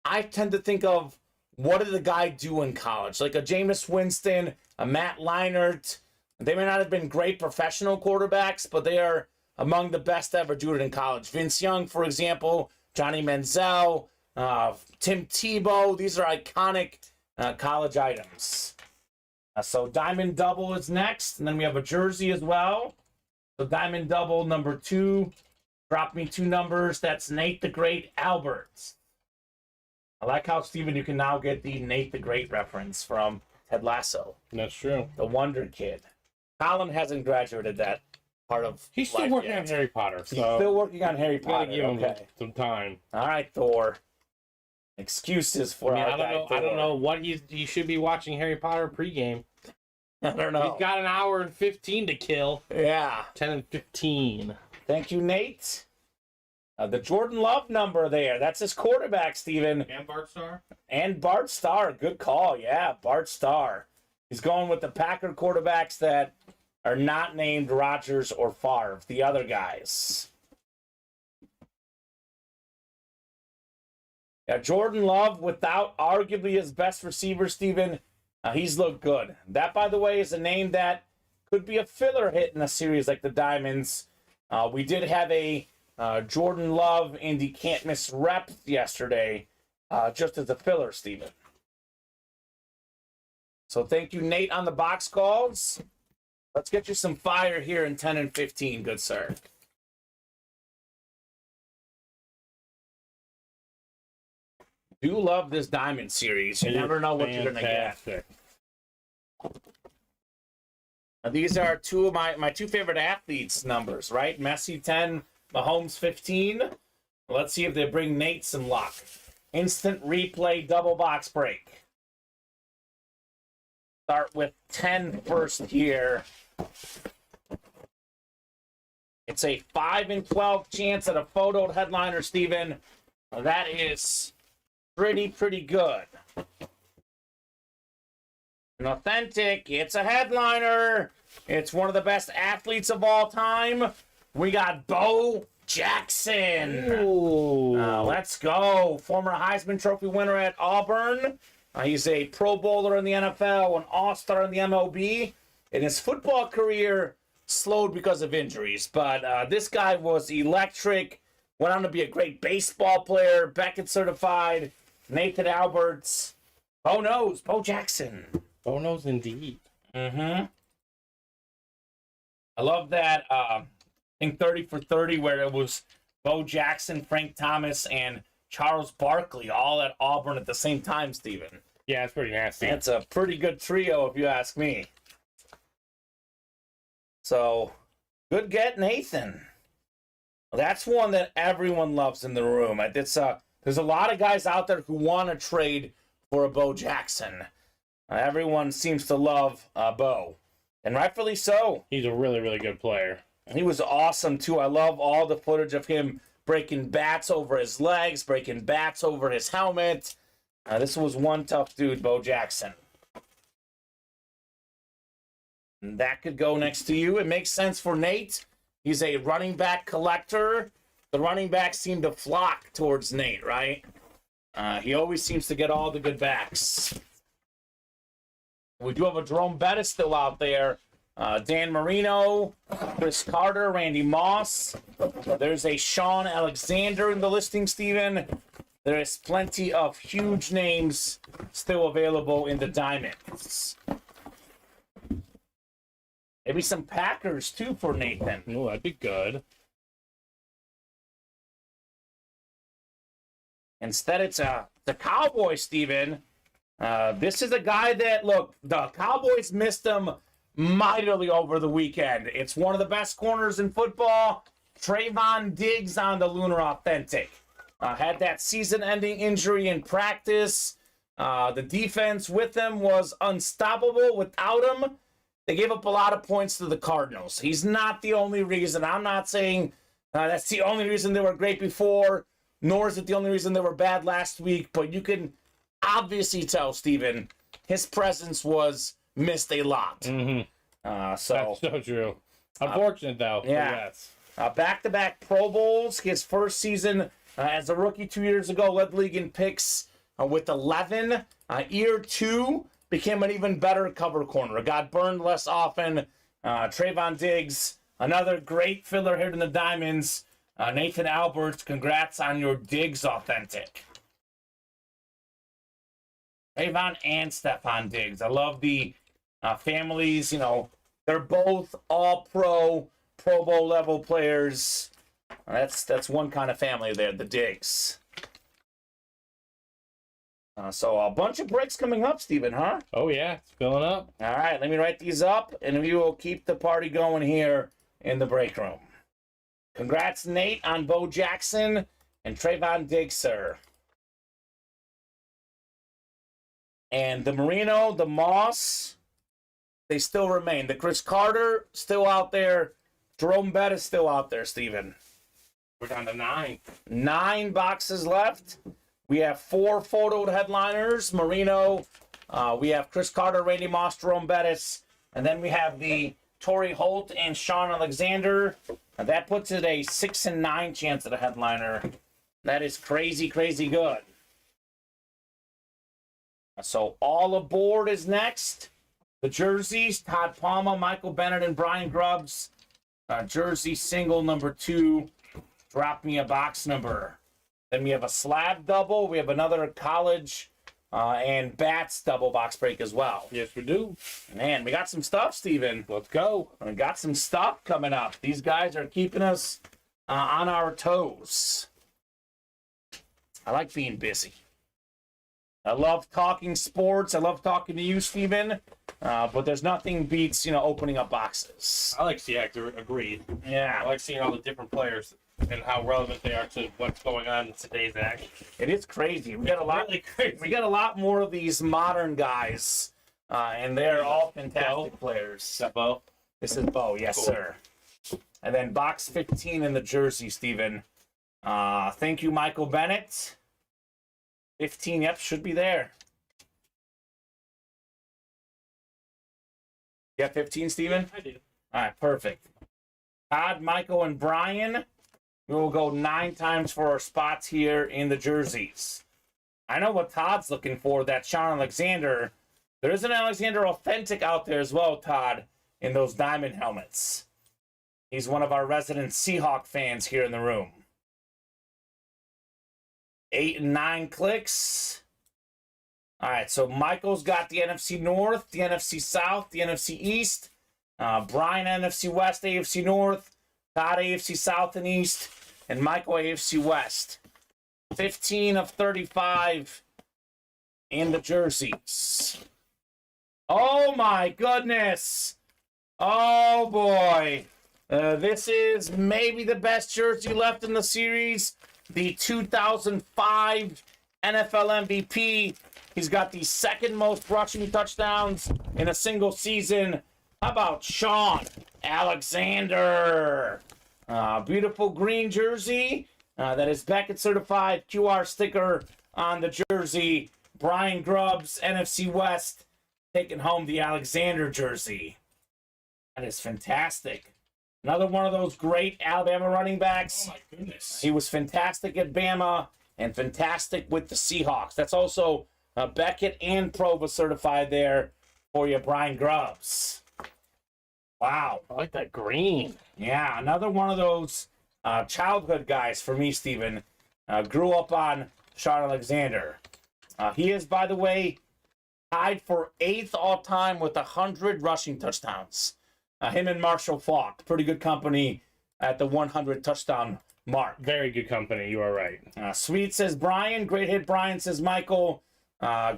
B: I tend to think of what did the guy do in college? Like a Jameis Winston, a Matt Leinart. They may not have been great professional quarterbacks, but they are among the best to ever do it in college. Vince Young, for example, Johnny Manziel, Tim Tebow. These are iconic college items. So Diamond Double is next, and then we have a jersey as well. So Diamond Double number 2. Drop me 2 numbers. That's Nate the Great Alberts. I like how, Steven, you can now get the Nate the Great reference from Ted Lasso.
C: That's true.
B: The Wonder Kid. Colin hasn't graduated that part of
C: He's still working on Harry Potter. So
B: he's still working on Harry Potter.
C: Give him some time.
B: All right, Thor. Excuses for our guy, Thor.
C: I don't know what he should be watching Harry Potter pregame.
B: I don't know.
C: He's got an hour and 15 to kill.
B: Yeah.
C: 10 and 15.
B: Thank you, Nate. The Jordan Love number there. That's his quarterback, Steven.
C: And Bart Starr.
B: And Bart Starr. Good call. Yeah, Bart Starr. He's going with the Packer quarterbacks that are not named Rodgers or Favre, the other guys. Yeah, Jordan Love, without arguably his best receiver, Steven, he's looked good. That, by the way, is a name that could be a filler hit in a series like the Diamonds. We did have a Jordan Love in the can't miss rep yesterday, just as a filler, Steven. So thank you, Nate, on the box calls. Let's get you some fire here in 10 and 15, good sir. Do love this Diamond series. You never know what you're going to get. Now, these are two of my 2 favorite athletes' numbers, right? Messi 10, Mahomes 15. Let's see if they bring Nate some luck. Instant replay, double box break. Start with 10 first here. It's a 5 in 12 chance at a photoed headliner, Steven. That is pretty good. An authentic. It's a headliner. It's one of the best athletes of all time. We got Bo Jackson. Let's go. Former Heisman Trophy winner at Auburn. He's a Pro Bowler in the NFL, an All-Star in the MLB. And his football career slowed because of injuries. But this guy was electric. Went on to be a great baseball player. Beckett certified. Nathan Alberts. Bo knows. Bo Jackson.
C: Bo knows indeed.
B: I love that. I think 30 for 30 where it was Bo Jackson, Frank Thomas, and Charles Barkley all at Auburn at the same time, Steven.
C: Yeah, it's pretty nasty.
B: That's a pretty good trio if you ask me. So, good get, Nathan. That's one that everyone loves in the room. There's a lot of guys out there who want to trade for a Bo Jackson. Everyone seems to love Bo. And rightfully so.
C: He's a really good player.
B: He was awesome, too. I love all the footage of him breaking bats over his legs, breaking bats over his helmet. This was one tough dude, Bo Jackson. And that could go next to you. It makes sense for Nate. He's a running back collector. The running backs seem to flock towards Nate, right? He always seems to get all the good backs. We do have a Jerome Bettis still out there. Dan Marino, Chris Carter, Randy Moss. There's a Sean Alexander in the listing, Steven. There is plenty of huge names still available in the Diamonds. Maybe some Packers, too, for Nathan.
C: Oh, that'd be good.
B: Instead, it's the Cowboys, Steven. This is a guy that, look, the Cowboys missed him mightily over the weekend. It's one of the best corners in football. Trayvon Diggs on the Lunar Authentic. Had that season-ending injury in practice. The defense with him was unstoppable without him. they gave up a lot of points to the Cardinals. He's not the only reason. I'm not saying that's the only reason they were great before, nor is it the only reason they were bad last week. But you can obviously tell, Steven, his presence was missed a lot.
C: Mm-hmm.
B: So
C: That's so true. Unfortunate, though.
B: yeah.
C: Yes.
B: Back-to-back Pro Bowls. His first season as a rookie 2 years ago, led the league in picks with 11. Year 2, became an even better cover corner. Got burned less often. Trayvon Diggs, another great filler here in the Diamonds. Nathan Alberts, congrats on your Diggs authentic. Trayvon and Stephon Diggs. I love the families. You know, they're both all-pro, Pro Bowl level players. That's one kind of family there, the Diggs. So a bunch of breaks coming up, Steven, huh?
C: Oh, yeah. It's filling up.
B: All right, let me write these up, and we will keep the party going here in the break room. Congrats, Nate, on Bo Jackson and Trayvon Diggs, sir. And the Marino, the Moss, they still remain. The Chris Carter, still out there. Jerome Bettis, still out there, Steven.
C: We're down to 9.
B: 9 boxes left. We have 4 photoed headliners. Marino, we have Chris Carter, Randy Moss, Jerome Bettis, and then we have the Torrey Holt and Sean Alexander. And that puts it a 6 and 9 chance at a headliner. That is crazy, crazy good. So all aboard is next. The jerseys, Todd Palma, Michael Bennett, and Brian Grubbs. Jersey single number 2. Drop me a box number. Then we have a slab double. We have another college and bats double box break as well.
C: Yes, we do.
B: Man, we got some stuff, Steven.
C: Let's go.
B: We got some stuff coming up. These guys are keeping us on our toes. I like being busy. I love talking sports. I love talking to you, Steven. But there's nothing beats, opening up boxes.
C: I like seeing, agreed.
B: Yeah.
C: I like seeing all the different players and how relevant they are to what's going on in today's action.
B: It is crazy. We got a lot.
C: Really crazy.
B: We got a lot more of these modern guys, and they're all fantastic players.
C: Is that Bo?
B: This is Bo, yes,
C: Cool.
B: sir. And then box 15 in the jersey, Steven. Thank you, Michael Bennett. 15, yep, should be there. Yeah, 15, Steven?
C: I do.
B: All right, perfect. Todd, Michael, and Brian. We will go 9 times for our spots here in the jerseys. I know what Todd's looking for, that Sean Alexander. There is an Alexander authentic out there as well, Todd, in those diamond helmets. He's one of our resident Seahawk fans here in the room. 8 and 9 clicks. All right, so Michael's got the NFC North, the NFC South, the NFC East. Brian, NFC West, AFC North. Todd, AFC South and East. And Michael, AFC West. 15 of 35 in the jerseys. Oh, my goodness. Oh, boy. This is maybe the best jersey left in the series. The 2005 NFL MVP. He's got the second most rushing touchdowns in a single season. How about Sean Alexander? Beautiful green jersey. That is Beckett certified. QR sticker on the jersey. Brian Grubbs, NFC West, taking home the Alexander jersey. That is fantastic. Another one of those great Alabama running backs.
C: Oh, my goodness.
B: He was fantastic at Bama and fantastic with the Seahawks. That's also Beckett and Prova certified there for you, Brian Grubbs. Wow.
C: I like that green.
B: Yeah, another one of those childhood guys for me, Steven. Grew up on Sean Alexander. He is, by the way, tied for 8th all-time with 100 rushing touchdowns. Him and Marshall Faulk, pretty good company at the 100 touchdown mark.
C: Very good company. You are right.
B: Sweet says Brian. Great hit, Brian, says Michael.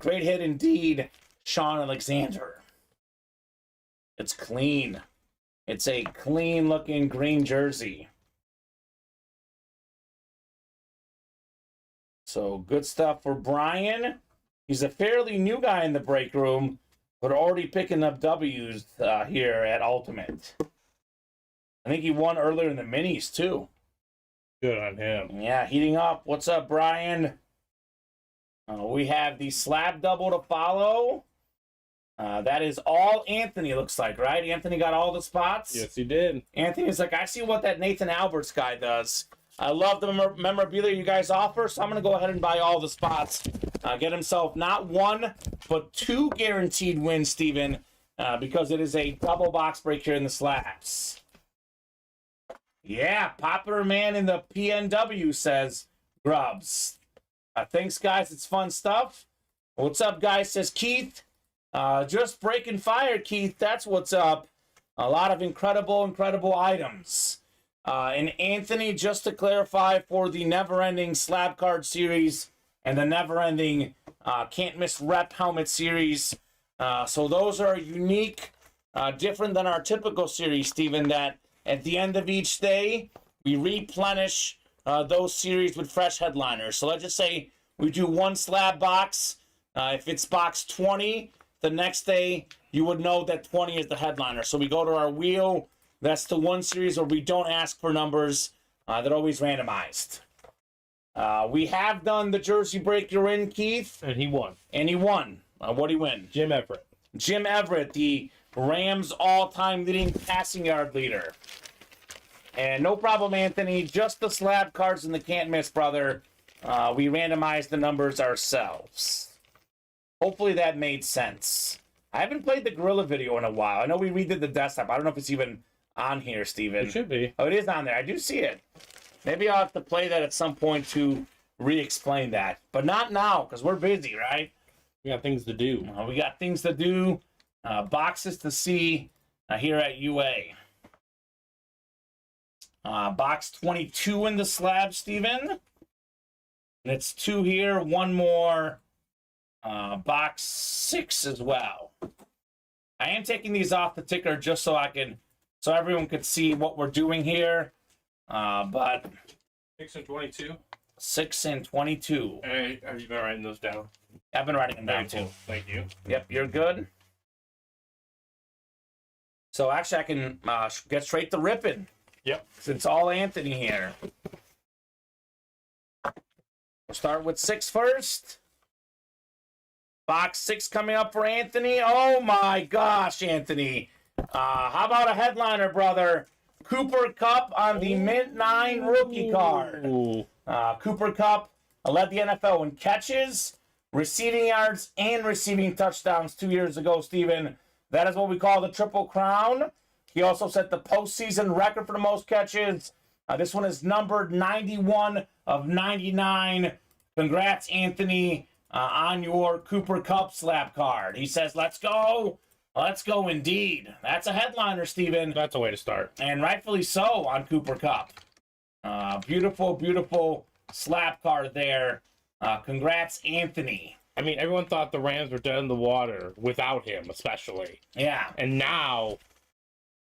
B: Great hit indeed, Sean Alexander. It's clean. It's a clean-looking green jersey. So good stuff for Brian. He's a fairly new guy in the break room. but already picking up W's here at Ultimate. I think he won earlier in the minis, too.
C: Good on him.
B: Yeah, heating up. What's up, Brian? We have the slab double to follow. That is all Anthony, looks like, right? Anthony got all the spots?
C: Yes, he did.
B: Anthony's like, I see what that Nathan Alberts guy does. I love the memorabilia you guys offer, so I'm going to go ahead and buy all the spots. Get himself not 1, but 2 guaranteed wins, Steven, because it is a double box break here in the slabs. Yeah, Popular Man in the PNW says, Grubs. Thanks, guys. It's fun stuff. What's up, guys? Says Keith. Just breaking fire, Keith. That's what's up. A lot of incredible items. And Anthony, just to clarify, for the never-ending slab card series and the never-ending can't miss rep helmet series. So those are unique, different than our typical series, Steven, that at the end of each day, we replenish those series with fresh headliners. So let's just say we do 1 slab box. If it's box 20, the next day you would know that 20 is the headliner. So we go to our wheel. That's the one series where we don't ask for numbers. They're always randomized. We have done the jersey break you're in, Keith.
C: And he won.
B: What'd he win?
C: Jim Everett.
B: Jim Everett, the Rams all-time leading passing yard leader. And no problem, Anthony. Just the slab cards and the can't miss, brother. We randomized the numbers ourselves. Hopefully that made sense. I haven't played the Gorilla video in a while. I know we redid the desktop. I don't know if it's even on here, Steven.
C: It should be.
B: Oh, it is on there. I do see it. Maybe I'll have to play that at some point to re-explain that. But not now, because we're busy, right?
C: We got things to do.
B: We got things to do. Boxes to see here at UA. Box 22 in the slab, Steven. And it's 2 here, 1 more. Box 6 as well. I am taking these off the ticker just so everyone could see what we're doing here. But
C: 6 and 22.
B: 6 and 22.
C: Hey, have you been writing those down?
B: I've been writing them down too.
C: Thank you.
B: Yep, you're good. So actually, I can get straight to ripping.
C: Yep.
B: Since all Anthony here. We'll start with 6 first. Box 6 coming up for Anthony. Oh my gosh, Anthony. How about a headliner, brother? Cooper Kupp on the Mint 9 rookie card. Cooper Kupp led the NFL in catches, receiving yards, and receiving touchdowns 2 years ago, Steven. That is what we call the Triple Crown. He also set the postseason record for the most catches. This one is numbered 91 of 99. Congrats, Anthony, on your Cooper Kupp slab card. He says, let's go. Let's go indeed. That's a headliner, Steven.
C: That's a way to start.
B: And rightfully so on Cooper Kupp. Beautiful, beautiful slab card there. Congrats, Anthony.
C: I mean, everyone thought the Rams were dead in the water without him, especially.
B: Yeah.
C: And now,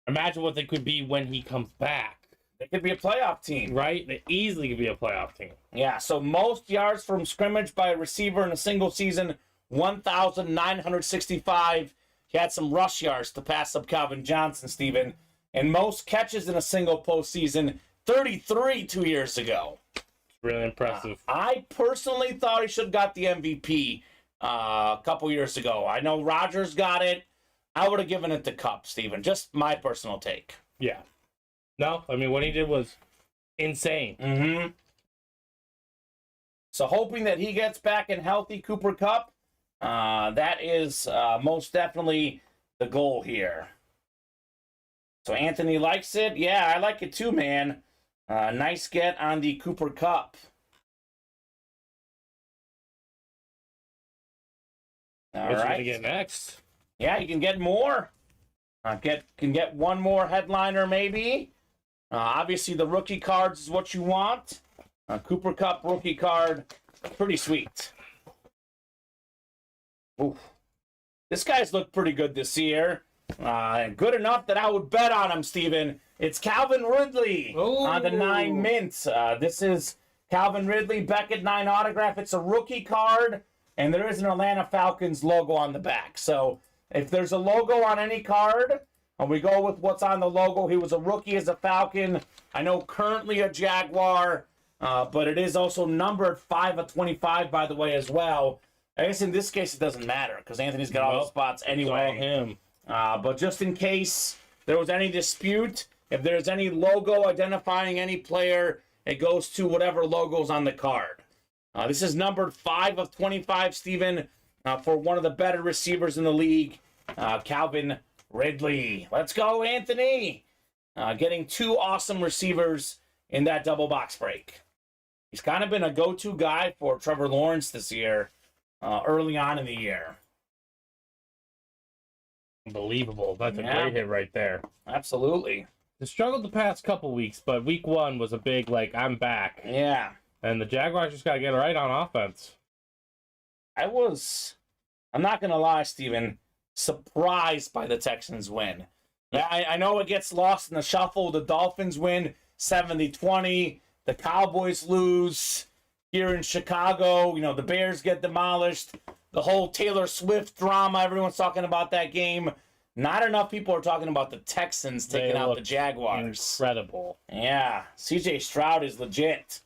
C: imagine what they could be when he comes back.
B: They could be a playoff team.
C: Right? They easily could be a playoff team.
B: Yeah, so most yards from scrimmage by a receiver in a single season, 1,965. He had some rush yards to pass up Calvin Johnson, Steven. And most catches in a single postseason, 33 2 years ago.
C: Really impressive.
B: I personally thought he should have got the MVP a couple years ago. I know Rodgers got it. I would have given it to Kupp, Steven. Just my personal take.
C: Yeah. No, I mean, what he did was insane.
B: Mm-hmm. So hoping that he gets back in healthy, Cooper Kupp. That is most definitely the goal here. So Anthony likes it. Yeah, I like it too, man. Nice get on the Cooper Kupp. All
C: What's he
B: right.
C: gonna get next?
B: Yeah, you can get more. Can get one more headliner maybe. Obviously, the rookie cards is what you want. Cooper Kupp rookie card, pretty sweet. Ooh. This guy's looked pretty good this year. Good enough that I would bet on him, Steven. It's Calvin Ridley on the 9 mints. This is Calvin Ridley, Beckett 9 autograph. It's a rookie card, and there is an Atlanta Falcons logo on the back. So if there's a logo on any card, and we go with what's on the logo, he was a rookie as a Falcon. I know currently a Jaguar, but it is also numbered 5 of 25, by the way, as well. I guess in this case it doesn't matter because Anthony's got all the spots anyway.
C: It's all him.
B: But just in case there was any dispute, if there's any logo identifying any player, it goes to whatever logo's on the card. This is numbered 5 of 25, Steven, for one of the better receivers in the league, Calvin Ridley. Let's go, Anthony. Getting 2 awesome receivers in that double box break. He's kind of been a go-to guy for Trevor Lawrence this year, early on in the year.
C: Unbelievable. That's a great hit right there.
B: Absolutely.
C: He struggled the past couple weeks, but week 1 was a big, like, I'm back.
B: Yeah.
C: And the Jaguars just got to get it right on offense.
B: I'm not going to lie, Steven, surprised by the Texans win. I know it gets lost in the shuffle. The Dolphins win 70-20. The Cowboys lose here in Chicago. You know, the Bears get demolished. The whole Taylor Swift drama, everyone's talking about that game. Not enough people are talking about the Texans taking out the Jaguars.
C: Incredible.
B: Yeah, CJ Stroud is legit.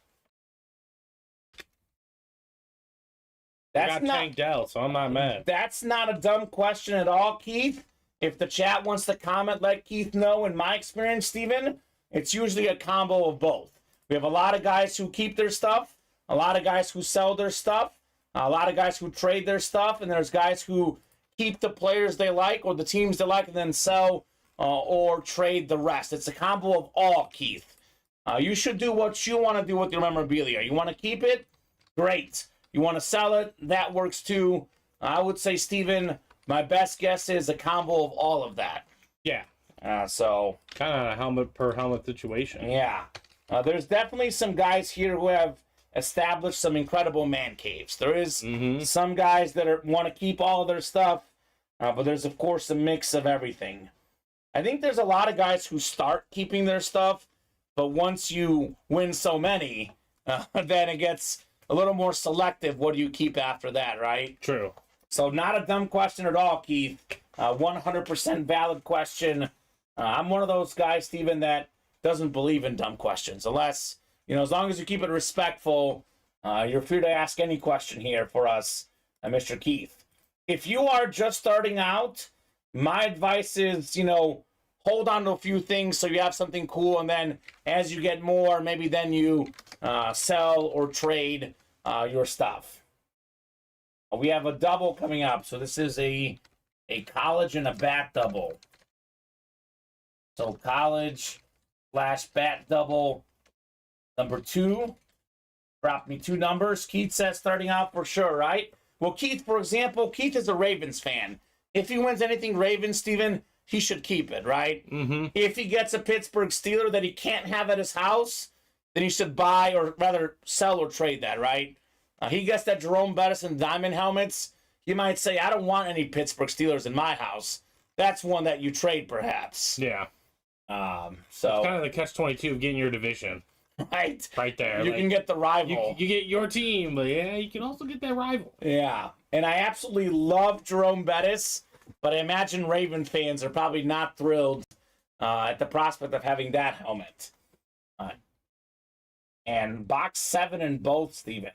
C: That's not Tank Dell, so I'm not mad.
B: That's not a dumb question at all, Keith. If the chat wants to comment, let Keith know. In my experience, Steven, it's usually a combo of both. We have a lot of guys who keep their stuff, a lot of guys who sell their stuff, a lot of guys who trade their stuff, and there's guys who keep the players they like or the teams they like and then sell or trade the rest. It's a combo of all, Keith. You should do what you want to do with your memorabilia. You want to keep it? Great. You want to sell it? That works too. I would say, Steven, my best guess is a combo of all of that.
C: Yeah.
B: So
C: kind of a helmet per helmet situation.
B: Yeah. There's definitely some guys here who have established some incredible man caves. There is some guys that want to keep all of their stuff, but there's, of course, a mix of everything. I think there's a lot of guys who start keeping their stuff, but once you win so many, then it gets a little more selective. What do you keep after that, right?
C: True.
B: So not a dumb question at all, Keith. 100% valid question. I'm one of those guys, Steven, that doesn't believe in dumb questions. Unless, as long as you keep it respectful, you're free to ask any question here for us, Mr. Keith. If you are just starting out, my advice is, hold on to a few things so you have something cool, and then as you get more, maybe then you sell or trade your stuff. We have a double coming up, so this is a college and a bat double. So college / bat double number 2. Drop me 2 numbers. Keith says starting out for sure, right? Well, Keith, for example, Keith is a Ravens fan. If he wins anything Ravens, Steven, he should keep it, right?
C: Mm-hmm.
B: If he gets a Pittsburgh Steeler that he can't have at his house, then he should buy or rather sell or trade that, right? He gets that Jerome Bettis and diamond helmets. You might say, I don't want any Pittsburgh Steelers in my house. That's one that you trade, perhaps.
C: Yeah.
B: So
C: it's kind of the catch-22 of getting your division.
B: Right.
C: Right there.
B: You can get the rival.
C: You get your team, but yeah, you can also get that rival.
B: Yeah. And I absolutely love Jerome Bettis, but I imagine Raven fans are probably not thrilled at the prospect of having that helmet. And box 7 in both, Steven.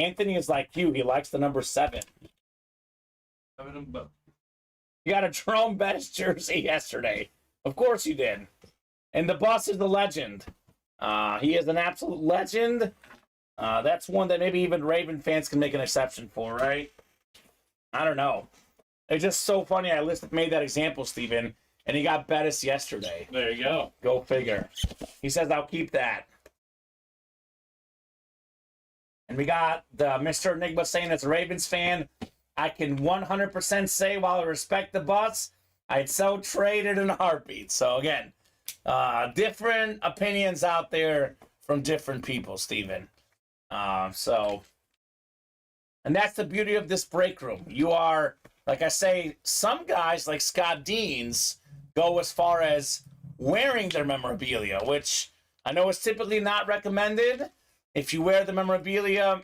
B: Anthony is like you. He likes the number 7. You got a Jerome Bettis jersey yesterday. Of course you did. And the bus is the legend. He is an absolute legend. That's one that maybe even Raven fans can make an exception for, right? I don't know. It's just so funny. I made that example, Steven, and he got Bettis yesterday.
C: There you go.
B: Go figure. He says, I'll keep that. And we got Mr. Enigma saying, as a Ravens fan, I can 100% say, while I respect the bus, I'd so trade it in a heartbeat. So, again, different opinions out there from different people, Steven. And that's the beauty of this break room. You are, like I say, some guys like Scott Deans go as far as wearing their memorabilia, which I know is typically not recommended. If you wear the memorabilia,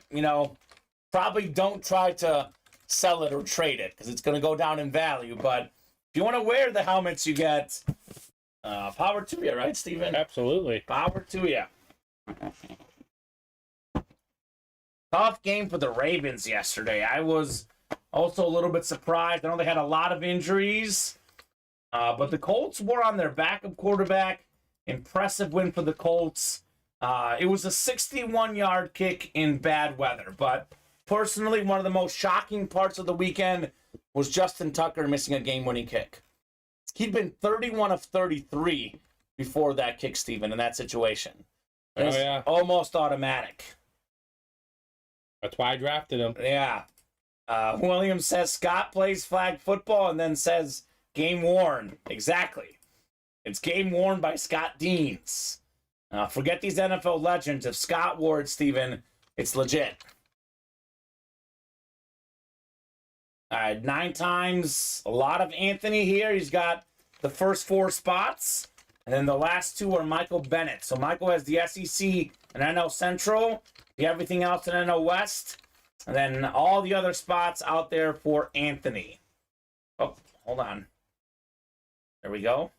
B: probably don't try to sell it or trade it because it's going to go down in value. But if you want to wear the helmets, you get power to you, right, Steven?
C: Absolutely.
B: Power to you. Tough game for the Ravens yesterday. I was also a little bit surprised. I know they had a lot of injuries, but the Colts were on their backup quarterback. Impressive win for the Colts. It was a 61-yard kick in bad weather, but personally, one of the most shocking parts of the weekend was Justin Tucker missing a game-winning kick. He'd been 31 of 33 before that kick, Steven, in that situation.
C: Oh, yeah.
B: Almost automatic.
C: That's why I drafted him.
B: Yeah. Williams says Scott plays flag football and then says game worn. Exactly. It's game worn by Scott Deans. Forget these NFL legends. If Scott wore it, Steven, it's legit. All right, 9 times. A lot of Anthony here. He's got the first 4 spots. And then the last 2 are Michael Bennett. So Michael has the SEC and NL Central. Everything else in NL West. And then all the other spots out there for Anthony. Oh, hold on. There we go.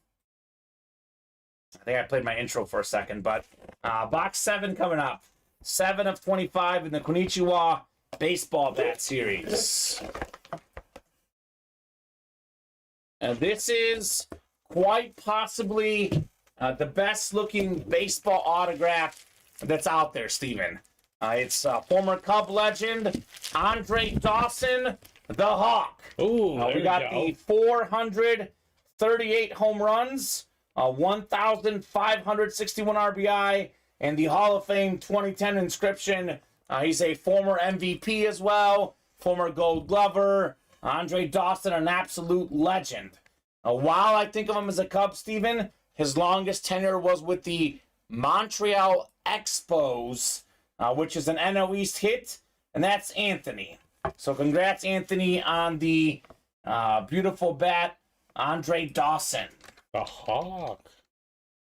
B: I think I played my intro for a second, but box 7 coming up. 7 of 25 in the Konnichiwa Baseball Bat Series. And this is quite possibly the best-looking baseball autograph that's out there, Steven. It's former Cub legend Andre Dawson, the Hawk.
C: Ooh,
B: we got the 438 home runs, 1,561 RBI, and the Hall of Fame 2010 inscription. He's a former MVP as well, former Gold Glover. Andre Dawson, an absolute legend. While I think of him as a Cub, Steven, his longest tenure was with the Montreal Expos, which is an NL East hit, and that's Anthony. So congrats, Anthony, on the beautiful bat, Andre Dawson.
C: The Hawk.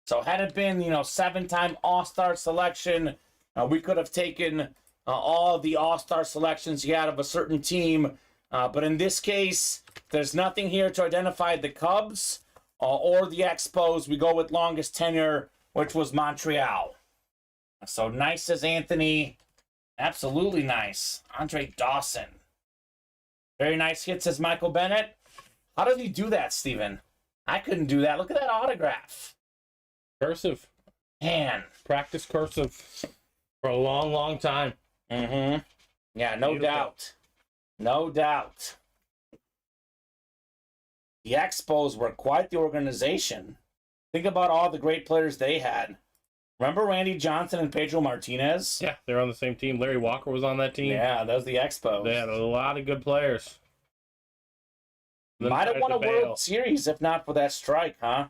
B: So had it been, 7-time All-Star selection, we could have taken all the All-Star selections you had of a certain team. But in this case, there's nothing here to identify the Cubs or the Expos. We go with longest tenure, which was Montreal. So nice as Anthony. Absolutely nice. Andre Dawson. Very nice hit, says Michael Bennett. How did he do that, Steven? I couldn't do that. Look at that autograph.
C: Cursive.
B: Man.
C: Practice cursive for a long, long time.
B: Mm-hmm. Yeah, no doubt. No doubt. The Expos were quite the organization. Think about all the great players they had. Remember Randy Johnson and Pedro Martinez?
C: Yeah, they're on the same team. Larry Walker was on that team.
B: Yeah, that was the Expos.
C: They had a lot of good players.
B: Might have won a World Series if not for that strike, huh?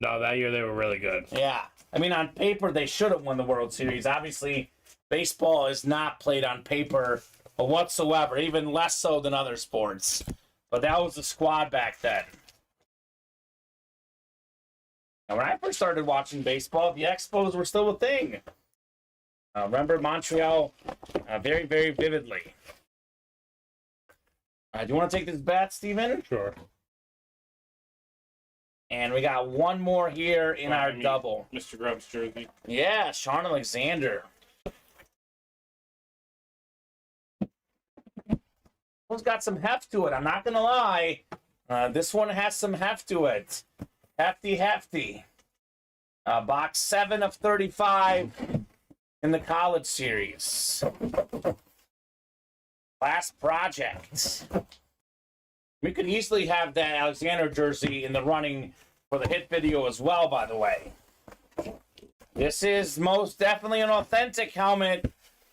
C: No, that year they were really good.
B: Yeah. I mean, on paper, they should have won the World Series. Obviously, baseball is not played on paper whatsoever, even less so than other sports. But that was the squad back then. Now, when I first started watching baseball, the Expos were still a thing. Remember Montreal very, very vividly. Do you want to take this bat, Steven?
C: Sure.
B: And we got one more here in our double.
C: Mr. Grubb's jersey.
B: Yeah, Sean Alexander. One's got some heft to it. I'm not going to lie. This one has some heft to it. Hefty. Box 7 of 35 in the college series. Last project. We could easily have that Alexander jersey in the running for the hit video as well, by the way. This is most definitely an authentic helmet.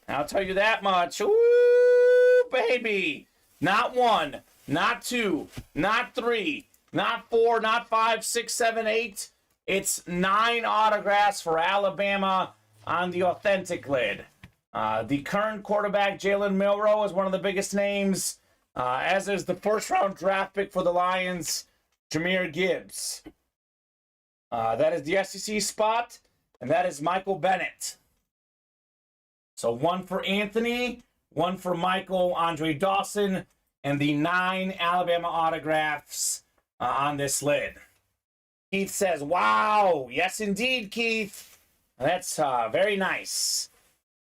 B: I'll tell you that much. Ooh, baby. Not 1, not 2, not 3, not 4, not 5, 6, 7, 8. It's 9 autographs for Alabama on the authentic lid. The current quarterback, Jalen Milroe, is one of the biggest names, as is the first-round draft pick for the Lions, Jahmyr Gibbs. That is the SEC spot, and that is Michael Bennett. So 1 for Anthony, 1 for Michael, Andre Dawson, and the 9 Alabama autographs on this lid. Keith says, wow. Yes, indeed, Keith. That's very nice.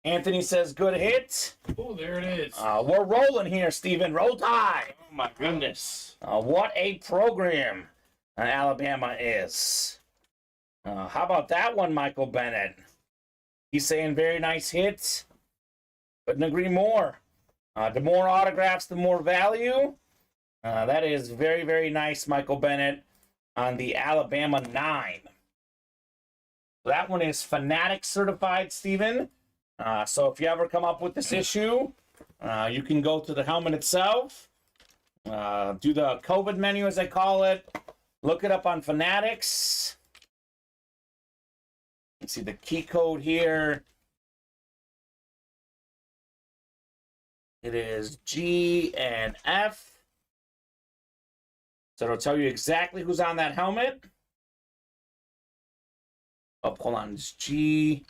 B: Anthony says, good hit.
C: Oh, there it is.
B: We're rolling here, Steven. Roll Tide.
C: Oh, my goodness.
B: What a program Alabama is. How about that one, Michael Bennett? He's saying very nice hit. Couldn't agree more. The more autographs, the more value. That is very, very nice, Michael Bennett, on the Alabama 9. That one is Fanatic certified, Steven. So if you ever come up with this issue, you can go to the helmet itself, do the COVID menu, as they call it, look it up on Fanatics. You can see the key code here. It is G and F. So it'll tell you exactly who's on that helmet. Oh, hold on. It's G,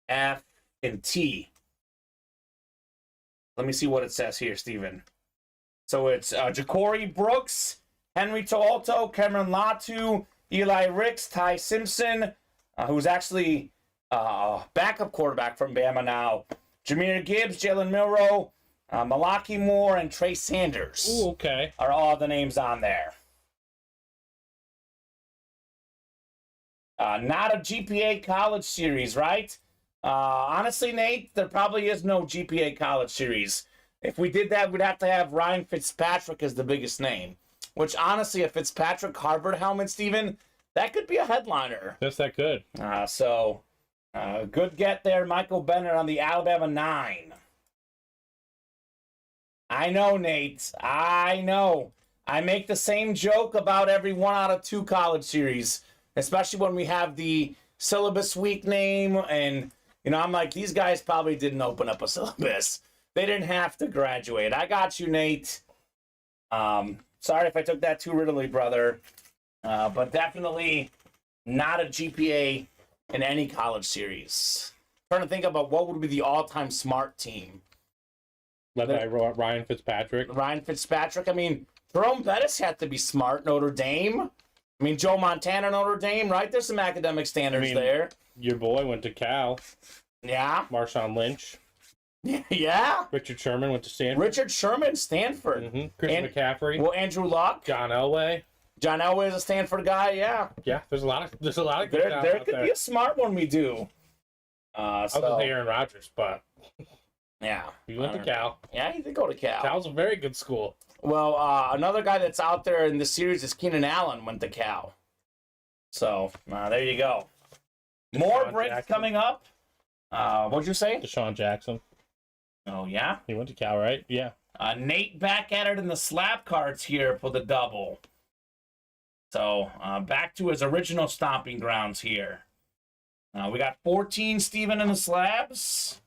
B: F, and T. Let me see what it says here, Steven. So it's Ja'Cory Brooks, Henry To'alto, Cameron Latu, Eli Ricks, Ty Simpson, who's actually backup quarterback from Bama now, Jahmyr Gibbs, Jalen Milroe, Malaki Moore, and Trey Sanders.
C: Ooh, okay.
B: Are all the names on there. Not a GPA college series, right? Honestly, Nate, there probably is no GPA college series. If we did that, we'd have to have Ryan Fitzpatrick as the biggest name. Which, honestly, a Fitzpatrick Harvard helmet, Steven, that could be a headliner.
C: Yes, that could.
B: Good get there, Michael Bennett on the Alabama 9. I know, Nate. I know. I make the same joke about every 1 out of 2 college series, especially when we have the syllabus week name. And, you know, I'm like, these guys probably didn't open up a syllabus. They didn't have to graduate. I got you, Nate. Sorry if I took that too readily, brother. But definitely not a GPA in any college series. Trying to think about what would be the all-time smart team.
C: Led by Ryan Fitzpatrick.
B: Ryan Fitzpatrick. I mean, Jerome Bettis had to be smart. Notre Dame. I mean, Joe Montana, Notre Dame, right? There's some academic standards there.
C: Your boy went to Cal.
B: Yeah.
C: Marshawn Lynch.
B: Yeah.
C: Richard Sherman went to Stanford.
B: Richard Sherman, Stanford.
C: Mm-hmm. Christian McCaffrey.
B: Well, Andrew Luck.
C: John Elway.
B: John Elway is a Stanford guy. Yeah.
C: Yeah. There's a lot of good
B: there could be a smart one we do.
C: I was with Aaron Rodgers, but
B: yeah,
C: he went to Cal.
B: Yeah, he did go to Cal.
C: Cal's a very good school.
B: Well, another guy that's out there in this series is Keenan Allen, went to Cal. So there you go. More breaks coming up. What'd you say?
C: Deshaun Jackson.
B: Oh, yeah?
C: He went to Cal, right? Yeah.
B: Nate back at it in the slab cards here for the double. So, back to his original stomping grounds here. We got 14, Steven, in the slabs.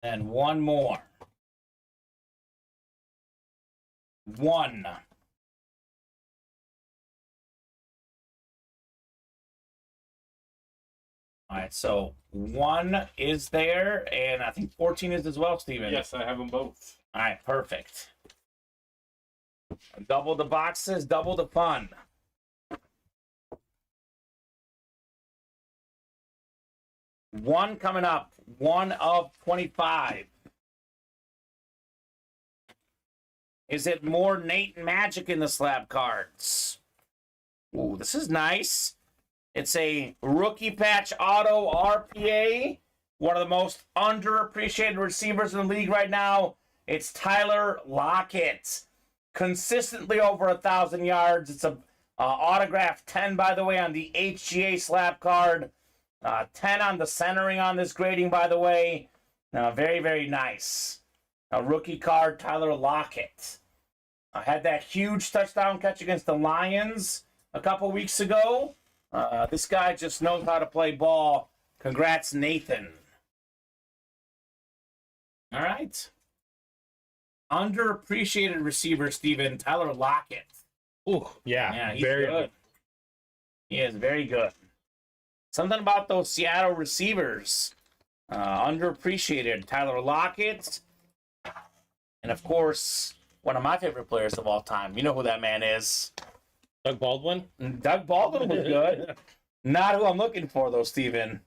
B: And one more. 1. All right, so 1 is there, and I think 14 is as well, Steven.
C: Yes, I have them both.
B: All right, perfect. Double the boxes, double the fun. One coming up, 1 of 25. Is it more Nate Magic in the slab cards? Ooh, this is nice. It's a rookie patch auto RPA. One of the most underappreciated receivers in the league right now. It's Tyler Lockett. Consistently over 1,000 yards. It's a autograph 10, by the way, on the HGA slab card. 10 on the centering on this grading, by the way. Very, very nice. A rookie card, Tyler Lockett. Had that huge touchdown catch against the Lions a couple weeks ago. This guy just knows how to play ball. Congrats, Nathan. All right. Underappreciated receiver, Steven, Tyler Lockett.
C: Ooh, yeah,
B: he's
C: very
B: good. He is very good. Something about those Seattle receivers. Underappreciated Tyler Lockett. And of course, one of my favorite players of all time. You know who that man is.
C: Doug Baldwin?
B: Doug Baldwin was good. Not who I'm looking for, though, Steven.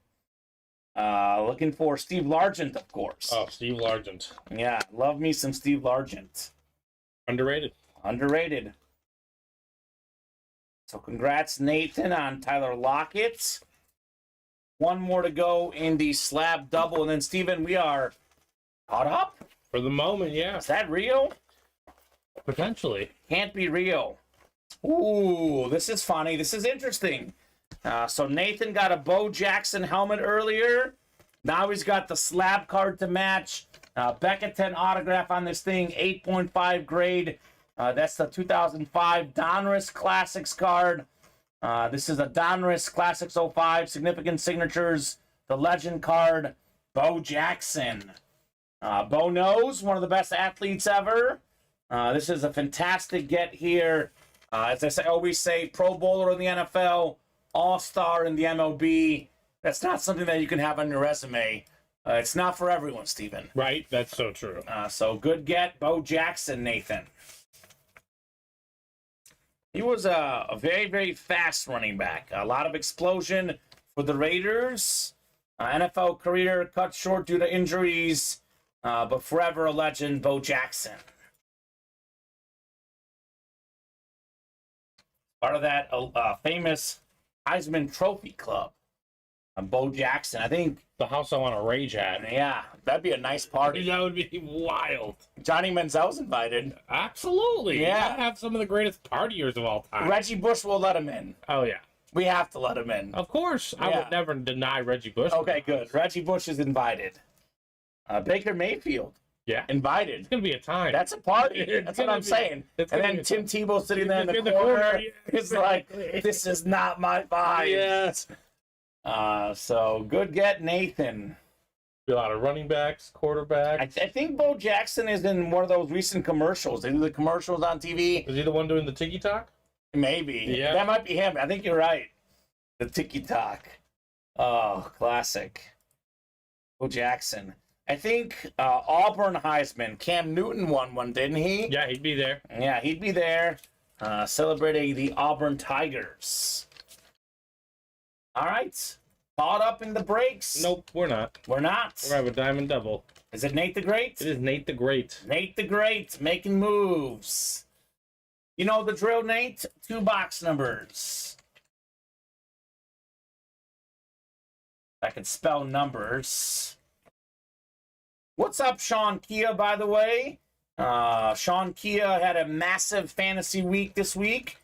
B: Looking for Steve Largent, of course.
C: Oh, Steve Largent.
B: Yeah, love me some Steve Largent.
C: Underrated.
B: Underrated. So congrats, Nathan, on Tyler Lockett. One more to go in the slab double. And then, Steven, we are caught up.
C: For the moment, yeah.
B: Is that Rio?
C: Potentially.
B: Can't be Rio. Ooh, this is funny. This is interesting. So Nathan got a Bo Jackson helmet earlier. Now he's got the slab card to match. Beckett 10 autograph on this thing, 8.5 grade. That's the 2005 Donruss Classics card. This is a Donruss Classics 05, significant signatures, the legend card, Bo Jackson. Bo knows, one of the best athletes ever. This is a fantastic get here. As I always say, Pro Bowler in the NFL, All-Star in the MLB. That's not something that you can have on your resume. It's not for everyone, Steven.
C: Right, that's so true.
B: So good get, Bo Jackson, Nathan. He was a very, very fast running back. A lot of explosion for the Raiders. NFL career cut short due to injuries, but forever a legend, Bo Jackson. Part of that famous Heisman Trophy Club. Bo Jackson, I think.
C: The house I want to rage at.
B: Yeah, that'd be a nice party.
C: That would be wild.
B: Johnny Manziel's invited.
C: Absolutely.
B: Yeah.
C: I have some of the greatest partiers of all time.
B: Reggie Bush will let him in.
C: Oh, yeah.
B: We have to let him in.
C: Of course. I
B: Yeah.
C: would never deny Reggie Bush.
B: Okay, good. Reggie Bush is invited. Baker Mayfield.
C: Yeah.
B: Invited.
C: It's going to be a time.
B: That's a party.
C: It's
B: That's what
C: gonna
B: I'm
C: be-
B: saying.
C: it's
B: And
C: gonna
B: then
C: be
B: Tim Tebow sitting there in
C: In
B: the
C: the
B: corner.
C: corner, yeah.
B: It's like, this is not my vibe.
C: Yes.
B: So good get, Nathan.
C: Be a lot of running backs, quarterbacks.
B: I think Bo Jackson is in one of those recent commercials. They do the commercials on TV.
C: Is he the one doing the tiki talk?
B: Maybe.
C: Yeah.
B: That might be him. I think you're right. The tiki-talk. Oh, classic. Bo Jackson. I think Auburn Heisman. Cam Newton won one, didn't he?
C: Yeah, he'd be there.
B: Yeah, he'd be there celebrating the Auburn Tigers. All right. Caught up in the breaks.
C: Nope, we're not.
B: We're not.
C: We're having a diamond double.
B: Is it Nate the Great?
C: It is Nate the Great.
B: Nate the Great making moves. You know the drill, Nate? 2 box numbers. I can spell numbers. What's up, Sean Kia, by the way? Sean Kia had a massive fantasy week this week.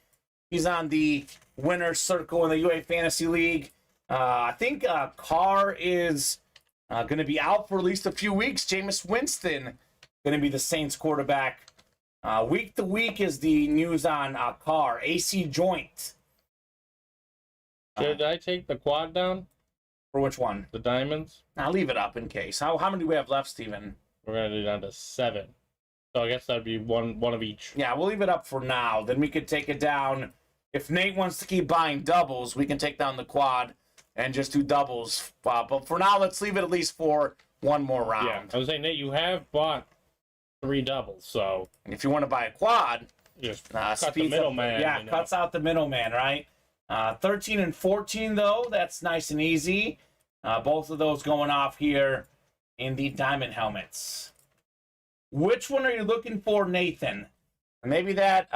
B: He's on the winner's circle in the UA Fantasy League. I think Carr is going to be out for at least a few weeks. Jameis Winston going to be the Saints quarterback. Week to week is the news on Carr. AC joint.
C: Should I take the quad down?
B: For which one?
C: The diamonds?
B: I'll leave it up in case. How many do we have left, Steven?
C: We're going to do down to 7. So I guess that'd be one of each.
B: Yeah, we'll leave it up for now. Then we could take it down. If Nate wants to keep buying doubles, we can take down the quad and just do doubles. But for now, let's leave it at least for one more round.
C: Yeah, I was saying, Nate, you have bought 3 doubles, so
B: If you want to buy a quad,
C: just cut the
B: speeds up-
C: middleman.
B: Yeah,
C: you know.
B: cuts out the middleman, right? 13 and 14, though, that's nice and easy. Both of those going off here in the diamond helmets. Which one are you looking for, Nathan? Maybe that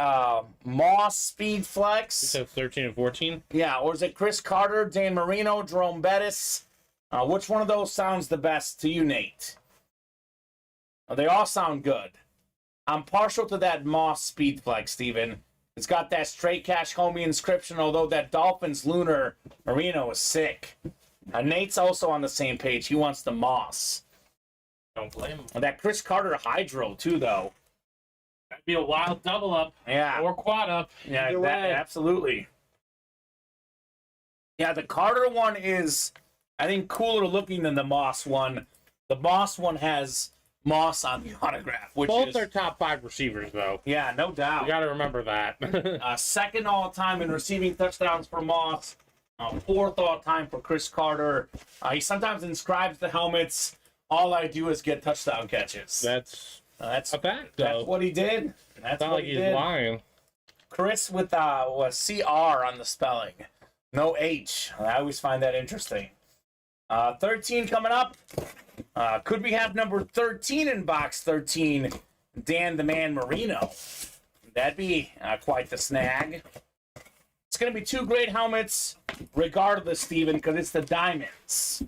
B: Moss Speed
C: You
B: Flex?
C: said 13 and 14?
B: Yeah, or is it Chris Carter, Dan Marino, Jerome Bettis? Which one of those sounds the best to you, Nate? They all sound good. I'm partial to that Moss Speed Flex, Steven. It's got that straight cash homie inscription, although that Dolphins Lunar Marino is sick. Nate's also on the same page. He wants the Moss.
C: Don't blame him.
B: And that Chris Carter Hydro, too, though.
C: That'd be a wild double up.
B: Yeah.
C: Or quad up.
B: Yeah,
C: Either
B: that,
C: way.
B: absolutely. Yeah, the Carter one is, I think, cooler looking than the Moss one. The Moss one has Moss on the autograph, which
C: Both
B: is...
C: are top 5 receivers, though.
B: Yeah, no doubt.
C: You got to remember that.
B: Second all-time in receiving touchdowns for Moss. Fourth all-time for Chris Carter. He sometimes inscribes the helmets. All I do is get touchdown catches.
C: That's
B: a
C: fact, though.
B: That's what he did. That's
C: It's not
B: what
C: like
B: he
C: he's
B: did.
C: lying.
B: Chris with was CR on the spelling. No H. I always find that interesting. 13 coming up. Could we have number 13 in box 13? Dan the Man Marino. That'd be quite the snag. It's going to be two great helmets, regardless, Steven, because it's the Diamonds.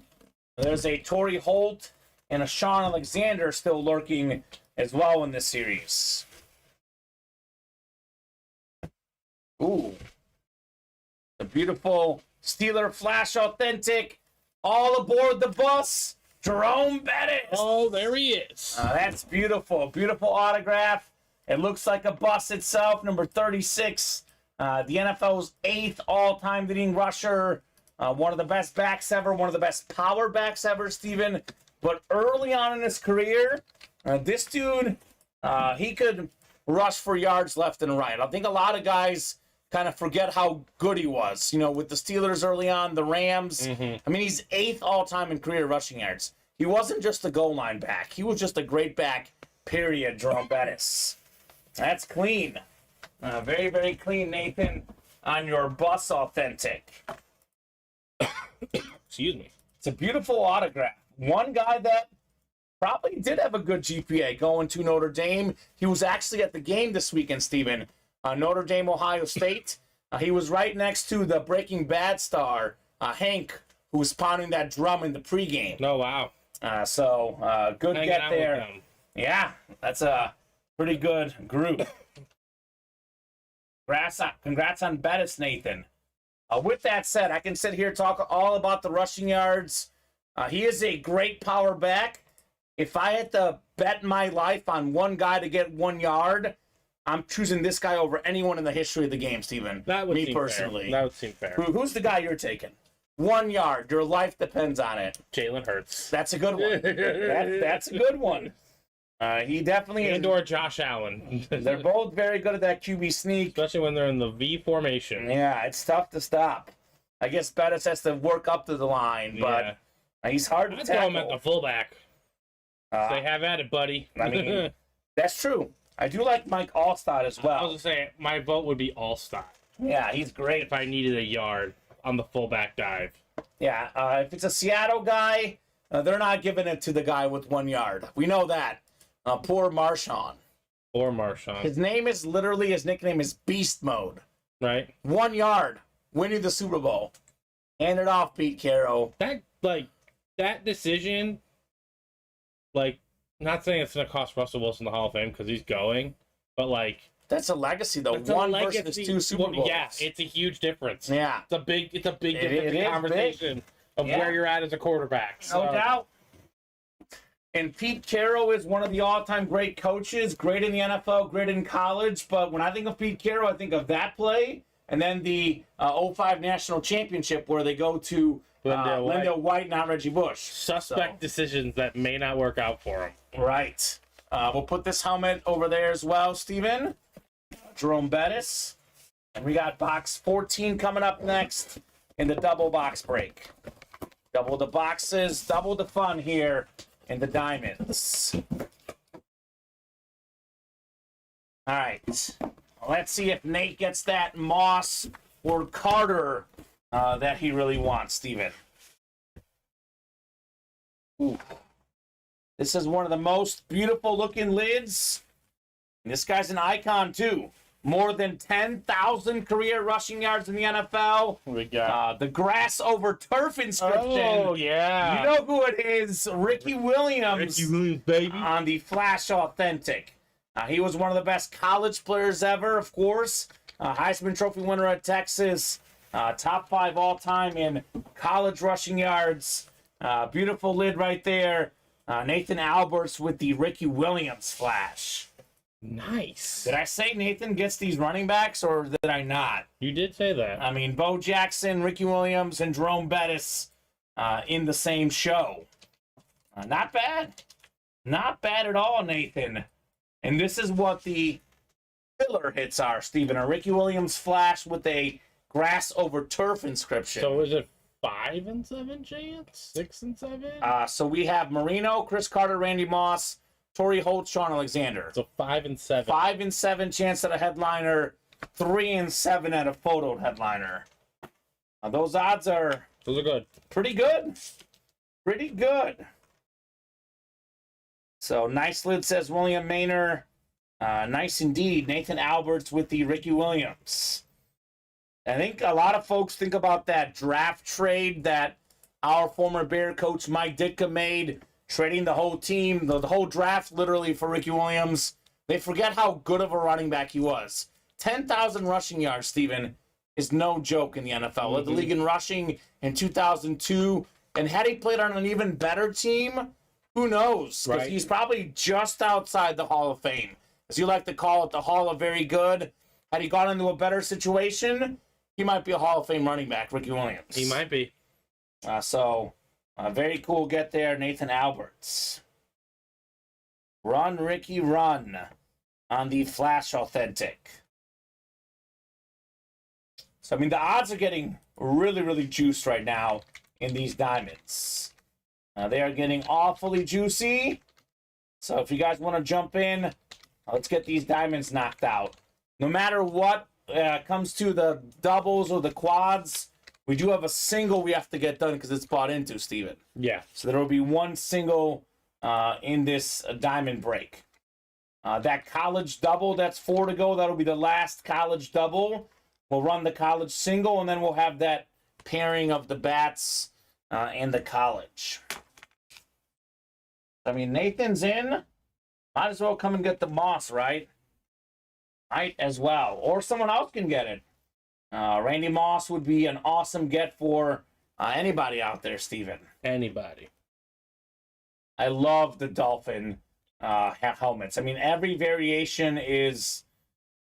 B: There's a Torrey Holt and a Sean Alexander still lurking as well in this series. Ooh. The beautiful Steeler Flash Authentic. All aboard the bus. Jerome Bettis.
C: Oh, there he is.
B: That's beautiful. Beautiful autograph. It looks like a bus itself. Number 36. The NFL's 8th all-time leading rusher. One of the best backs ever. One of the best power backs ever, Steven. But early on in his career, this dude, he could rush for yards left and right. I think a lot of guys kind of forget how good he was. You know, with the Steelers early on, the Rams. I mean, he's 8th all-time in career rushing yards. He wasn't just a goal line back. He was just a great back, period, Jerome Bettis. That's clean. Very, very clean, Nathan, on your bus authentic.
C: Excuse me.
B: It's a beautiful autograph. One guy that probably did have a good GPA going to Notre Dame. He was actually at the game this weekend, Steven. Notre Dame, Ohio State. He was right next to the Breaking Bad star, Hank, who was pounding that drum in the pregame.
C: Oh, wow.
B: Good
C: Hanging
B: get
C: out
B: there.
C: with them.
B: Yeah, that's a pretty good group. Congrats on Bettis, Nathan. With that said, I can sit here and talk all about the rushing yards. He is a great power back. If I had to bet my life on one guy to get 1 yard, I'm choosing this guy over anyone in the history of the game, Steven.
C: That would
B: Me
C: seem
B: personally.
C: Fair. That would seem fair.
B: Who's the guy you're taking? 1 yard. Your life depends on it.
C: Jalen Hurts.
B: That's a good one. That's a good one. He definitely is.
C: And/or Josh Allen.
B: They're both very good at that QB sneak.
C: Especially when they're in the V formation.
B: Yeah, it's tough to stop. I guess Bettis has to work up to the line, but he's hard to
C: I'd
B: tackle.
C: throw him at the fullback. Say, have at it, buddy.
B: I mean, that's true. I do like Mike Allstott as well.
C: I was going to say, my vote would be Allstott.
B: Yeah, he's great.
C: If I needed a yard on the fullback dive.
B: Yeah, if it's a Seattle guy, they're not giving it to the guy with 1 yard. We know that. Poor Marshawn.
C: Or Marshawn.
B: His nickname is Beast Mode.
C: Right?
B: 1 yard, winning the Super Bowl. Hand it off, Pete Carroll.
C: That decision, not saying it's going to cost Russell Wilson the Hall of Fame because he's going, but
B: that's a legacy though.
C: It's
B: One
C: a
B: versus
C: legacy.
B: 2 Super Bowls.
C: Yeah, it's a huge difference.
B: Yeah.
C: It's a big difference in
B: is
C: conversation of where you're at as a quarterback.
B: No doubt. And Pete Carroll is one of the all-time great coaches, great in the NFL, great in college. But when I think of Pete Carroll, I think of that play and then the 05 National Championship where they go to Lindell White, not Reggie Bush.
C: Suspect decisions that may not work out for him.
B: Right. We'll put this helmet over there as well, Steven. Jerome Bettis. And we got box 14 coming up next in the double box break. Double the boxes, double the fun here in the Diamonds. All right. Let's see if Nate gets that Moss or Carter that he really wants, Steven. Ooh. This is one of the most beautiful looking lids. And this guy's an icon too. More than 10,000 career rushing yards in the NFL.
C: We got
B: the grass over turf inscription.
C: Oh, yeah.
B: You know who it is. Ricky Williams.
C: Ricky Williams, baby.
B: On the Flash Authentic. He was one of the best college players ever, of course. Heisman Trophy winner at Texas. Top 5 all-time in college rushing yards. Beautiful lid right there. Nathan Alberts with the Ricky Williams Flash.
C: Nice.
B: Did I say Nathan gets these running backs, or did I not?
C: You did say that.
B: I mean, Bo Jackson, Ricky Williams, and Jerome Bettis in the same show. Not bad. Not bad at all, Nathan. And this is what the filler hits are, Steven. A Ricky Williams Flash with a grass over turf inscription.
C: So is it 5 and 7 chance? 6 and 7?
B: So we have Marino, Chris Carter, Randy Moss, Torrey Holt, Sean Alexander.
C: So 5 and 7.
B: 5 and 7 chance at a headliner, 3 and 7 at a photoed headliner. Those odds are
C: good.
B: pretty good. Pretty good. So nice lid, says William Maynor. Nice indeed. Nathan Alberts with the Ricky Williams. I think a lot of folks think about that draft trade that our former Bear coach Mike Ditka made, trading the whole team, the whole draft literally for Ricky Williams. They forget how good of a running back he was. 10,000 rushing yards, Steven, is no joke in the NFL. Led the league in rushing in 2002. And had he played on an even better team, who knows? Because he's probably just outside the Hall of Fame. As you like to call it, the Hall of Very Good. Had he gone into a better situation, he might be a Hall of Fame running back, Ricky Williams.
C: He might be.
B: Very cool get there, Nathan Alberts. Run, Ricky, run on the Flash Authentic. So, I mean, the odds are getting really, really juiced right now in these diamonds. They are getting awfully juicy. So if you guys want to jump in, let's get these diamonds knocked out. No matter what comes to the doubles or the quads, we do have a single we have to get done because it's bought into, Steven.
C: Yeah.
B: So there will be one single in this diamond break. That college double, that's 4 to go. That'll be the last college double. We'll run the college single, and then we'll have that pairing of the bats and the college. I mean, Nathan's in. Might as well come and get the Moss, right? Might as well. Or someone else can get it. Randy Moss would be an awesome get for anybody out there, Steven.
C: Anybody.
B: I love the Dolphin helmets. I mean, every variation is...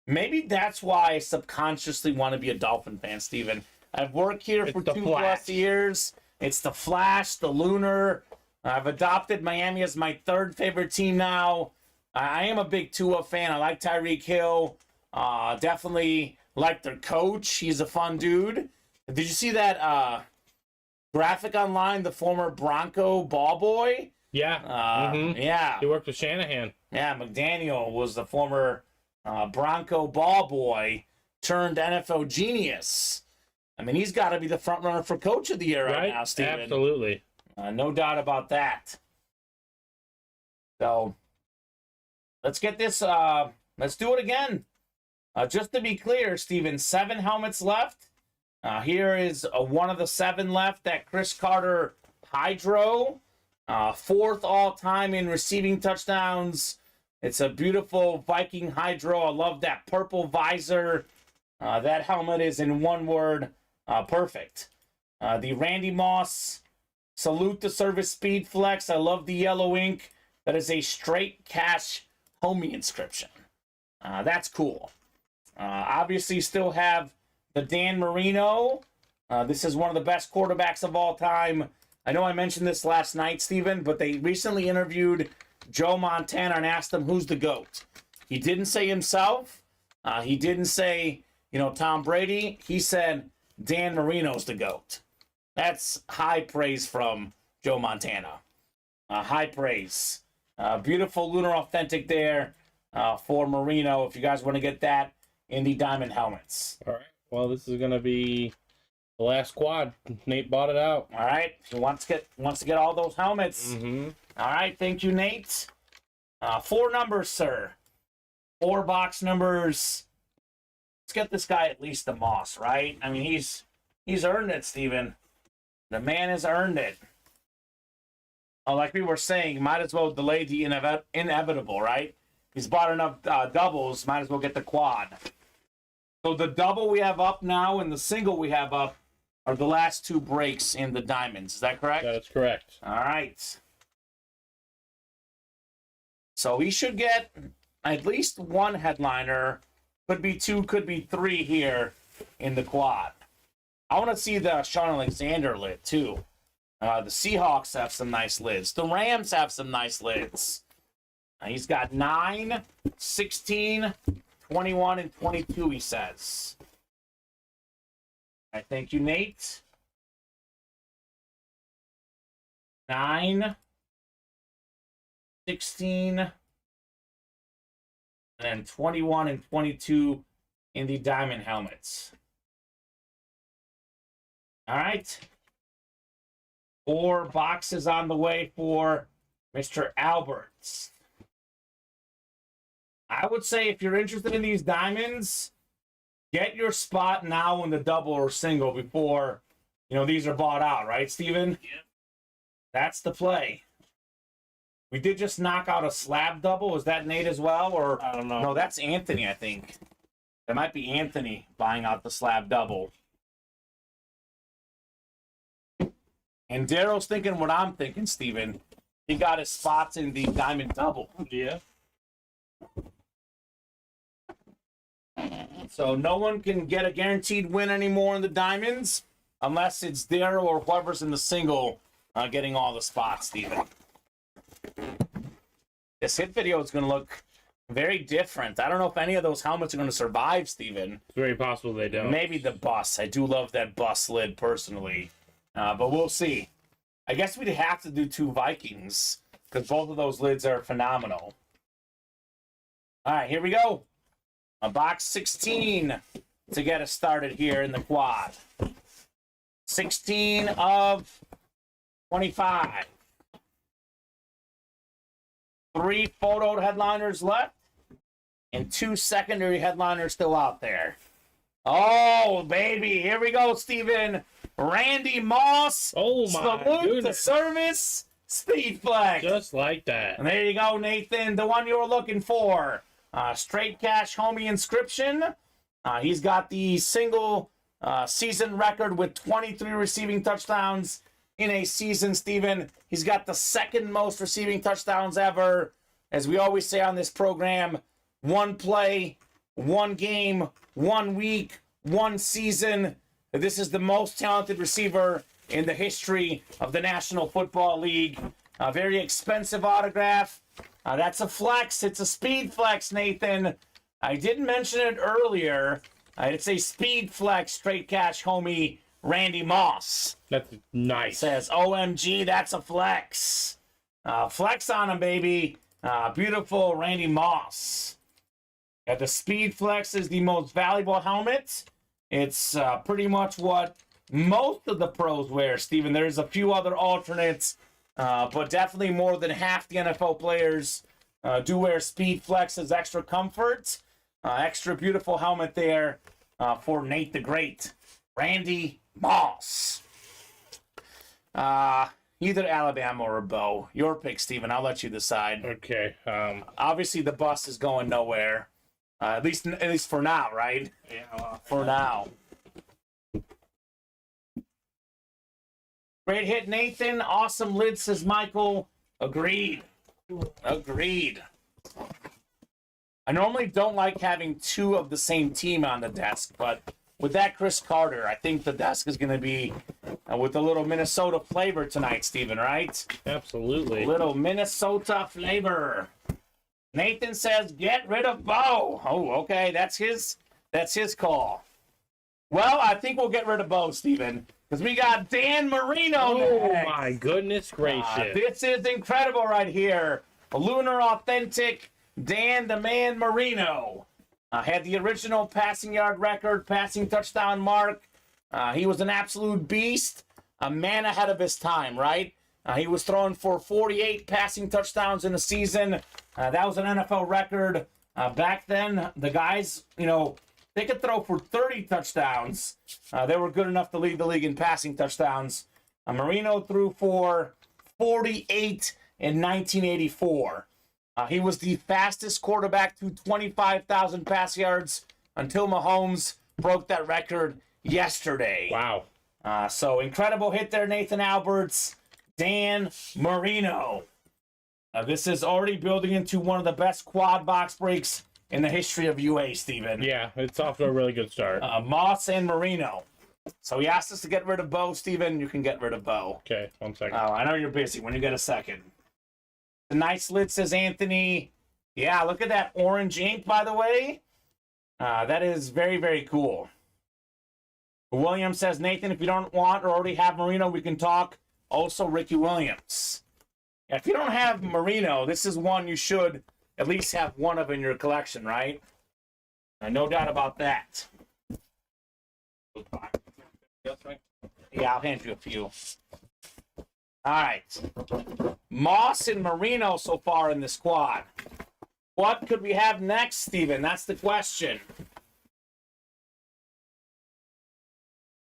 B: Maybe that's why I subconsciously want to be a Dolphin fan, Steven. I've worked here for 2+ years. It's the Flash, the Lunar. I've adopted Miami as my 3rd favorite team now. I am a big Tua fan. I like Tyreek Hill. Definitely like their coach. He's a fun dude. Did you see that graphic online, the former Bronco ball boy?
C: Yeah.
B: Yeah.
C: He worked with Shanahan.
B: Yeah, McDaniel was the former Bronco ball boy turned NFL genius. I mean, he's got to be the front runner for coach of the year right now, Steven.
C: Absolutely.
B: No doubt about that. So, let's get this, let's do it again. Just to be clear, Steven, 7 helmets left. Here is one of the 7 left, that Chris Carter Hydro. 4th all-time in receiving touchdowns. It's a beautiful Viking Hydro. I love that purple visor. That helmet is, in one word, perfect. The Randy Moss Salute the Service Speed Flex. I love the yellow ink. That is a straight cash homie inscription. That's cool. Obviously, still have the Dan Marino. This is one of the best quarterbacks of all time. I know I mentioned this last night, Steven, but they recently interviewed Joe Montana and asked him who's the GOAT. He didn't say himself. He didn't say, Tom Brady. He said Dan Marino's the GOAT. That's high praise from Joe Montana. High praise. Beautiful Lunar Authentic there for Marino, if you guys want to get that in the diamond helmets.
C: All right. Well, this is going to be the last quad. Nate bought it out.
B: All right. He wants to get all those helmets.
C: Mm-hmm.
B: All right. Thank you, Nate. 4 numbers, sir. 4 box numbers. Let's get this guy at least the Moss, right? I mean, he's earned it, Steven. The man has earned it. Oh, like we were saying, might as well delay the inevitable, right? He's bought enough doubles, might as well get the quad. So the double we have up now and the single we have up are the last 2 breaks in the diamonds. Is that correct?
C: That is correct.
B: All right. So he should get at least 1 headliner. Could be 2, could be 3 here in the quad. I want to see the Sean Alexander lid, too. The Seahawks have some nice lids. The Rams have some nice lids. He's got 9, 16, 21, and 22, he says. right, thank you, Nate. 9, 16, and then 21 and 22 in the diamond helmets. All right. 4 boxes on the way for Mr. Alberts. I would say if you're interested in these diamonds, get your spot now in the double or single before, these are bought out, right, Steven?
C: Yep.
B: That's the play. We did just knock out a slab double. Is that Nate as well? Or
C: I don't know.
B: No, that's Anthony, I think. That might be Anthony buying out the slab double. And Daryl's thinking what I'm thinking, Steven. He got his spots in the diamond double.
C: Yeah.
B: So no one can get a guaranteed win anymore in the diamonds unless it's Daryl or whoever's in the single getting all the spots, Steven. This hit video is going to look very different. I don't know if any of those helmets are going to survive, Steven.
C: It's very possible they don't.
B: Maybe the bus. I do love that bus lid personally. But we'll see. I guess we'd have to do 2 Vikings because both of those lids are phenomenal. All right, here we go. A box 16 to get us started here in the quad. 16 of 25. 3 photoed headliners left and 2 secondary headliners still out there. Oh, baby. Here we go, Steven. Randy Moss.
C: Oh, my
B: Salute
C: goodness.
B: to service. Speed flex.
C: Just like that.
B: And there you go, Nathan. The one you were looking for. Straight cash homie inscription. He's got the single season record with 23 receiving touchdowns in a season, Steven. He's got the 2nd most receiving touchdowns ever. As we always say on this program, 1 play, 1 game, 1 week, 1 season. This is the most talented receiver in the history of the National Football League. A very expensive autograph. That's a flex. It's a speed flex, Nathan. I didn't mention it earlier. It's a speed flex, straight cash homie, Randy Moss.
C: That's nice.
B: Says, OMG, that's a flex. Flex on him, baby. Beautiful Randy Moss. Yeah, the speed flex is the most valuable helmet. It's pretty much what most of the pros wear, Steven. There's a few other alternates, but definitely more than half the NFL players do wear speed flex as extra comfort. Extra beautiful helmet there for Nate the Great. Randy Moss. Either Alabama or Bo. Your pick, Steven. I'll let you decide.
C: Okay.
B: Obviously, the bus is going nowhere. At least for now, right?
C: Yeah.
B: For now. Great hit, Nathan. Awesome lid, says Michael. Agreed. Agreed. I normally don't like having 2 of the same team on the desk, but with that Chris Carter, I think the desk is going to be with a little Minnesota flavor tonight, Steven, right?
C: Absolutely.
B: A little Minnesota flavor. Nathan says, get rid of Bo. Oh, okay. That's his call. Well, I think we'll get rid of Bo, Steven, because we got Dan Marino
C: Oh,
B: next.
C: my goodness gracious.
B: This is incredible right here. A Lunar Authentic Dan the Man Marino. Had the original passing yard record, passing touchdown mark. He was an absolute beast, a man ahead of his time, right? He was throwing for 48 passing touchdowns in a season. That was an NFL record. Back then, the guys, they could throw for 30 touchdowns. They were good enough to lead the league in passing touchdowns. Marino threw for 48 in 1984. He was the fastest quarterback to 25,000 pass yards until Mahomes broke that record yesterday.
C: Wow.
B: So incredible hit there, Nathan Alberts. Dan Marino. This is already building into one of the best quad box breaks in the history of UA, Steven.
C: Yeah, it's off to a really good start.
B: Moss and Marino. So he asked us to get rid of Bo, Steven. You can get rid of Bo.
C: Okay, 1 second.
B: I know you're busy. When you get a second. The nice lid, says Anthony. Yeah, look at that orange ink, by the way. That is very, very cool. Williams says, Nathan, if you don't want or already have Marino, we can talk. Also, Ricky Williams. If you don't have Marino, this is one you should at least have one of in your collection, right? No doubt about that. Yeah, I'll hand you a few. All right. Moss and Marino so far in the squad. What could we have next, Steven? That's the question.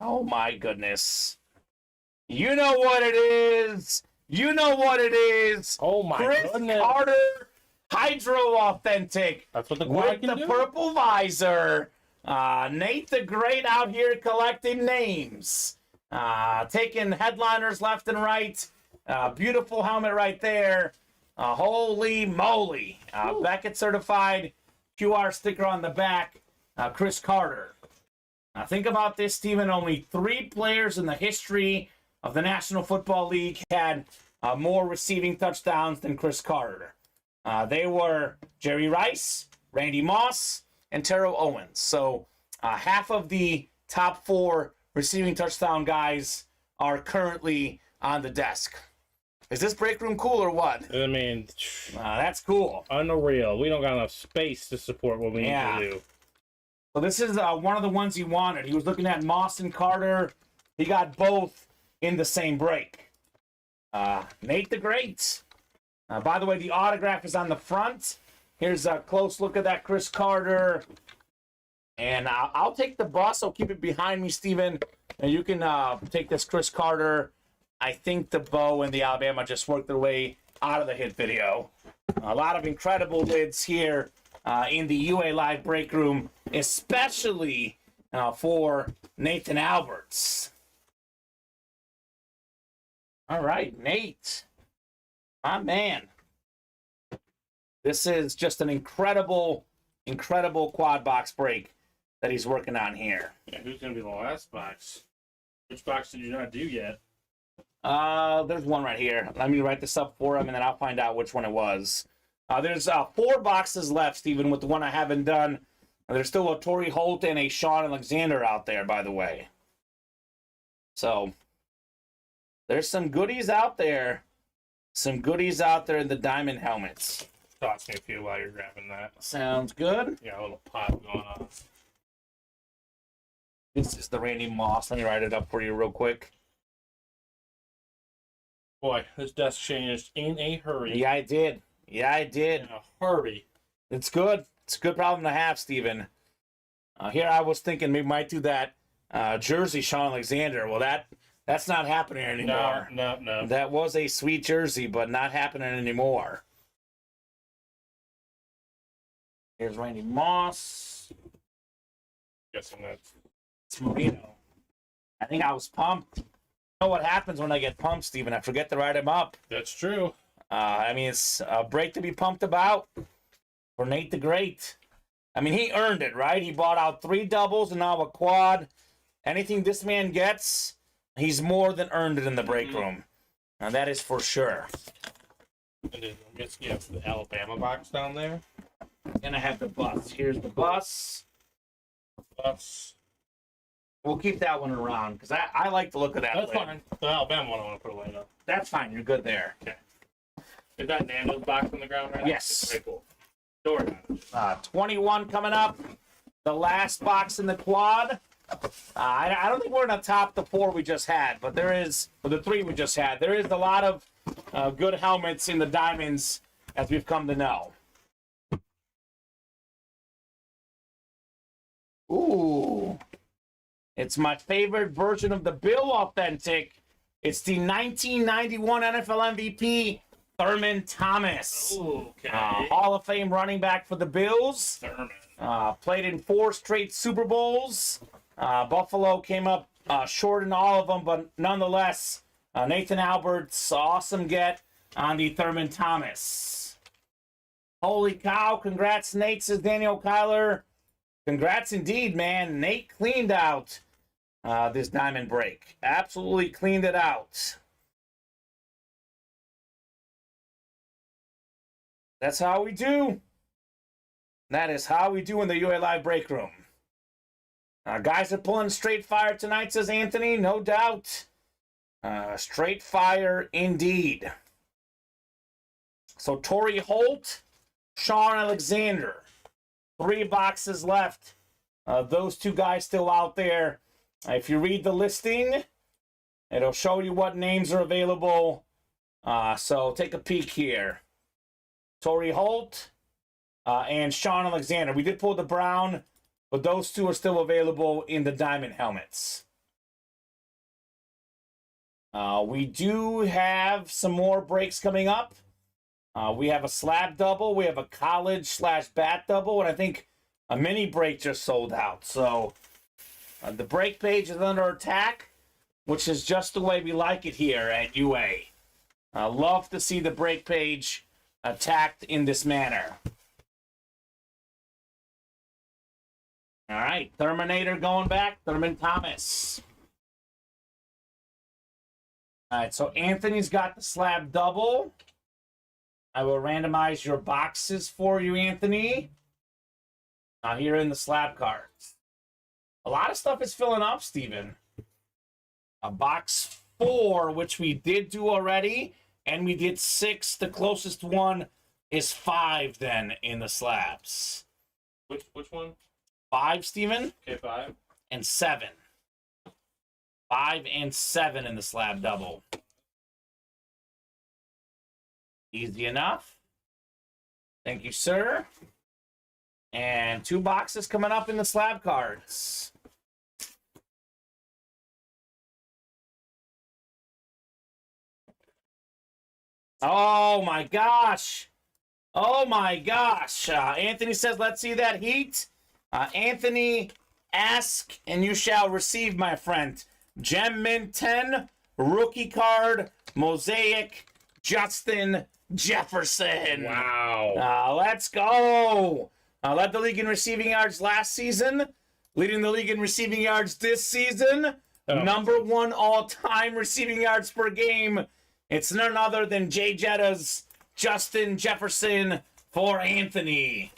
B: Oh, my goodness. You know what it is. You know what it is.
C: Oh, my
B: Chris
C: goodness.
B: Carter, Hydro Authentic.
C: That's what the quad
B: With
C: can
B: the
C: do.
B: purple visor. Nate the Great out here collecting names. Taking headliners left and right. Beautiful helmet right there. Holy moly. Beckett certified. QR sticker on the back. Chris Carter. Think about this, Steven. Only 3 players in the history of the National Football League had more receiving touchdowns than Chris Carter. They were Jerry Rice, Randy Moss, and Terrell Owens. So half of the top 4 receiving touchdown guys are currently on the desk. Is this break room cool or what?
C: I mean,
B: That's cool.
C: unreal. We don't got enough space to support what we need
B: Yeah.
C: to do.
B: Well, this is one of the ones he wanted. He was looking at Moss and Carter. He got both in the same break. Nate the Great. By the way, the autograph is on the front. Here's a close look at that Chris Carter. And I'll take the bus. I'll keep it behind me, Steven. And you can take this Chris Carter. I think the Bo and the Alabama just worked their way out of the hit video. A lot of incredible lids here in the UA Live break room, especially for Nathan Alberts. All right, Nate. My man. This is just an incredible quad box break that he's working on here.
C: Yeah, who's going to be the last box? Which box did you not do yet?
B: There's one right here. Let me write this up for him, and then I'll find out which one it was. There's 4 boxes left, Steven, with the one I haven't done. There's still a Torrey Holt and a Sean Alexander out there, by the way. So, there's some goodies out there. Some goodies out there in the diamond helmets.
C: Toss me a few while you're grabbing that.
B: Sounds good.
C: Yeah, a little pop going on.
B: This is the Randy Moss. Let me write it up for you real quick.
C: Boy, this desk changed in a hurry.
B: Yeah, I did. Yeah, I did.
C: In a hurry.
B: It's good. It's a good problem to have, Steven. Here I was thinking we might do that jersey Sean Alexander. Well, that's not happening anymore.
C: No.
B: That was a sweet jersey, but not happening anymore. Here's Randy Moss.
C: Guessing that's...
B: It's Marino. I think I was pumped. You know what happens when I get pumped, Steven? I forget to write him up.
C: That's true.
B: I mean, it's a break to be pumped about for Nate the Great. I mean, he earned it, right? He bought out 3 doubles and now a quad. Anything this man gets, he's more than earned it in the break room. And that is for sure.
C: And then I guess you have the Alabama box down there.
B: And I have the bus. Here's the bus.
C: That's
B: We'll keep that one around because I like the look of that.
C: That's
B: lid.
C: fine. The Alabama one I want to put away though.
B: That's fine. You're good there.
C: Okay. Is that Nando's box on the ground right now?
B: Yes.
C: Okay, cool. Door down.
B: 21 coming up. The last box in the quad. I don't think we're going to top the 4 we just had, but there is, or the 3 we just had. There is a lot of good helmets in the diamonds, as we've come to know. Ooh. It's my favorite version of the Bill Authentic. It's the 1991 NFL MVP, Thurman Thomas.
C: Ooh, okay.
B: Hall of Fame running back for the Bills.
C: Thurman.
B: Played in 4 straight Super Bowls. Buffalo came up short in all of them, but nonetheless, Nathan Alberts, awesome get on the Thurman Thomas. Holy cow, congrats, Nate, says Daniel Kyler. Congrats indeed, man. Nate cleaned out this diamond break. Absolutely cleaned it out. That's how we do. That is how we do in the UA Live break room. Guys are pulling straight fire tonight, says Anthony. No doubt. Straight fire indeed. So Torrey Holt, Sean Alexander. 3 boxes left. Those 2 guys still out there. If you read the listing, it'll show you what names are available. So take a peek here. Torrey Holt and Sean Alexander. We did pull the brown, but those 2 are still available in the diamond helmets. We do have some more breaks coming up. We have a slab double. We have a college/bat double. And I think a mini break just sold out. So the break page is under attack, which is just the way we like it here at UA. Love to see the break page attacked in this manner. All right, Terminator going back. Thurman Thomas. All right, so Anthony's got the slab double. I will randomize your boxes for you, Anthony. Now here in the slab cards. A lot of stuff is filling up, Steven. Box 4, which we did do already, and we did 6. The closest one is 5 then in the slabs.
C: Which one?
B: 5, Steven.
C: Okay, 5.
B: And 7. 5 and 7 in the slab double. Easy enough. Thank you, sir. And 2 boxes coming up in the slab cards. Oh my gosh. Oh my gosh. Anthony says, let's see that heat. Anthony, ask and you shall receive, my friend. Gem Mint 10, rookie card, Mosaic, Justin Jefferson.
C: Wow.
B: Let's go. Led the league in receiving yards last season. Leading the league in receiving yards this season. Number 1 all-time receiving yards per game. It's none other than Jay Jetta's Justin Jefferson for Anthony.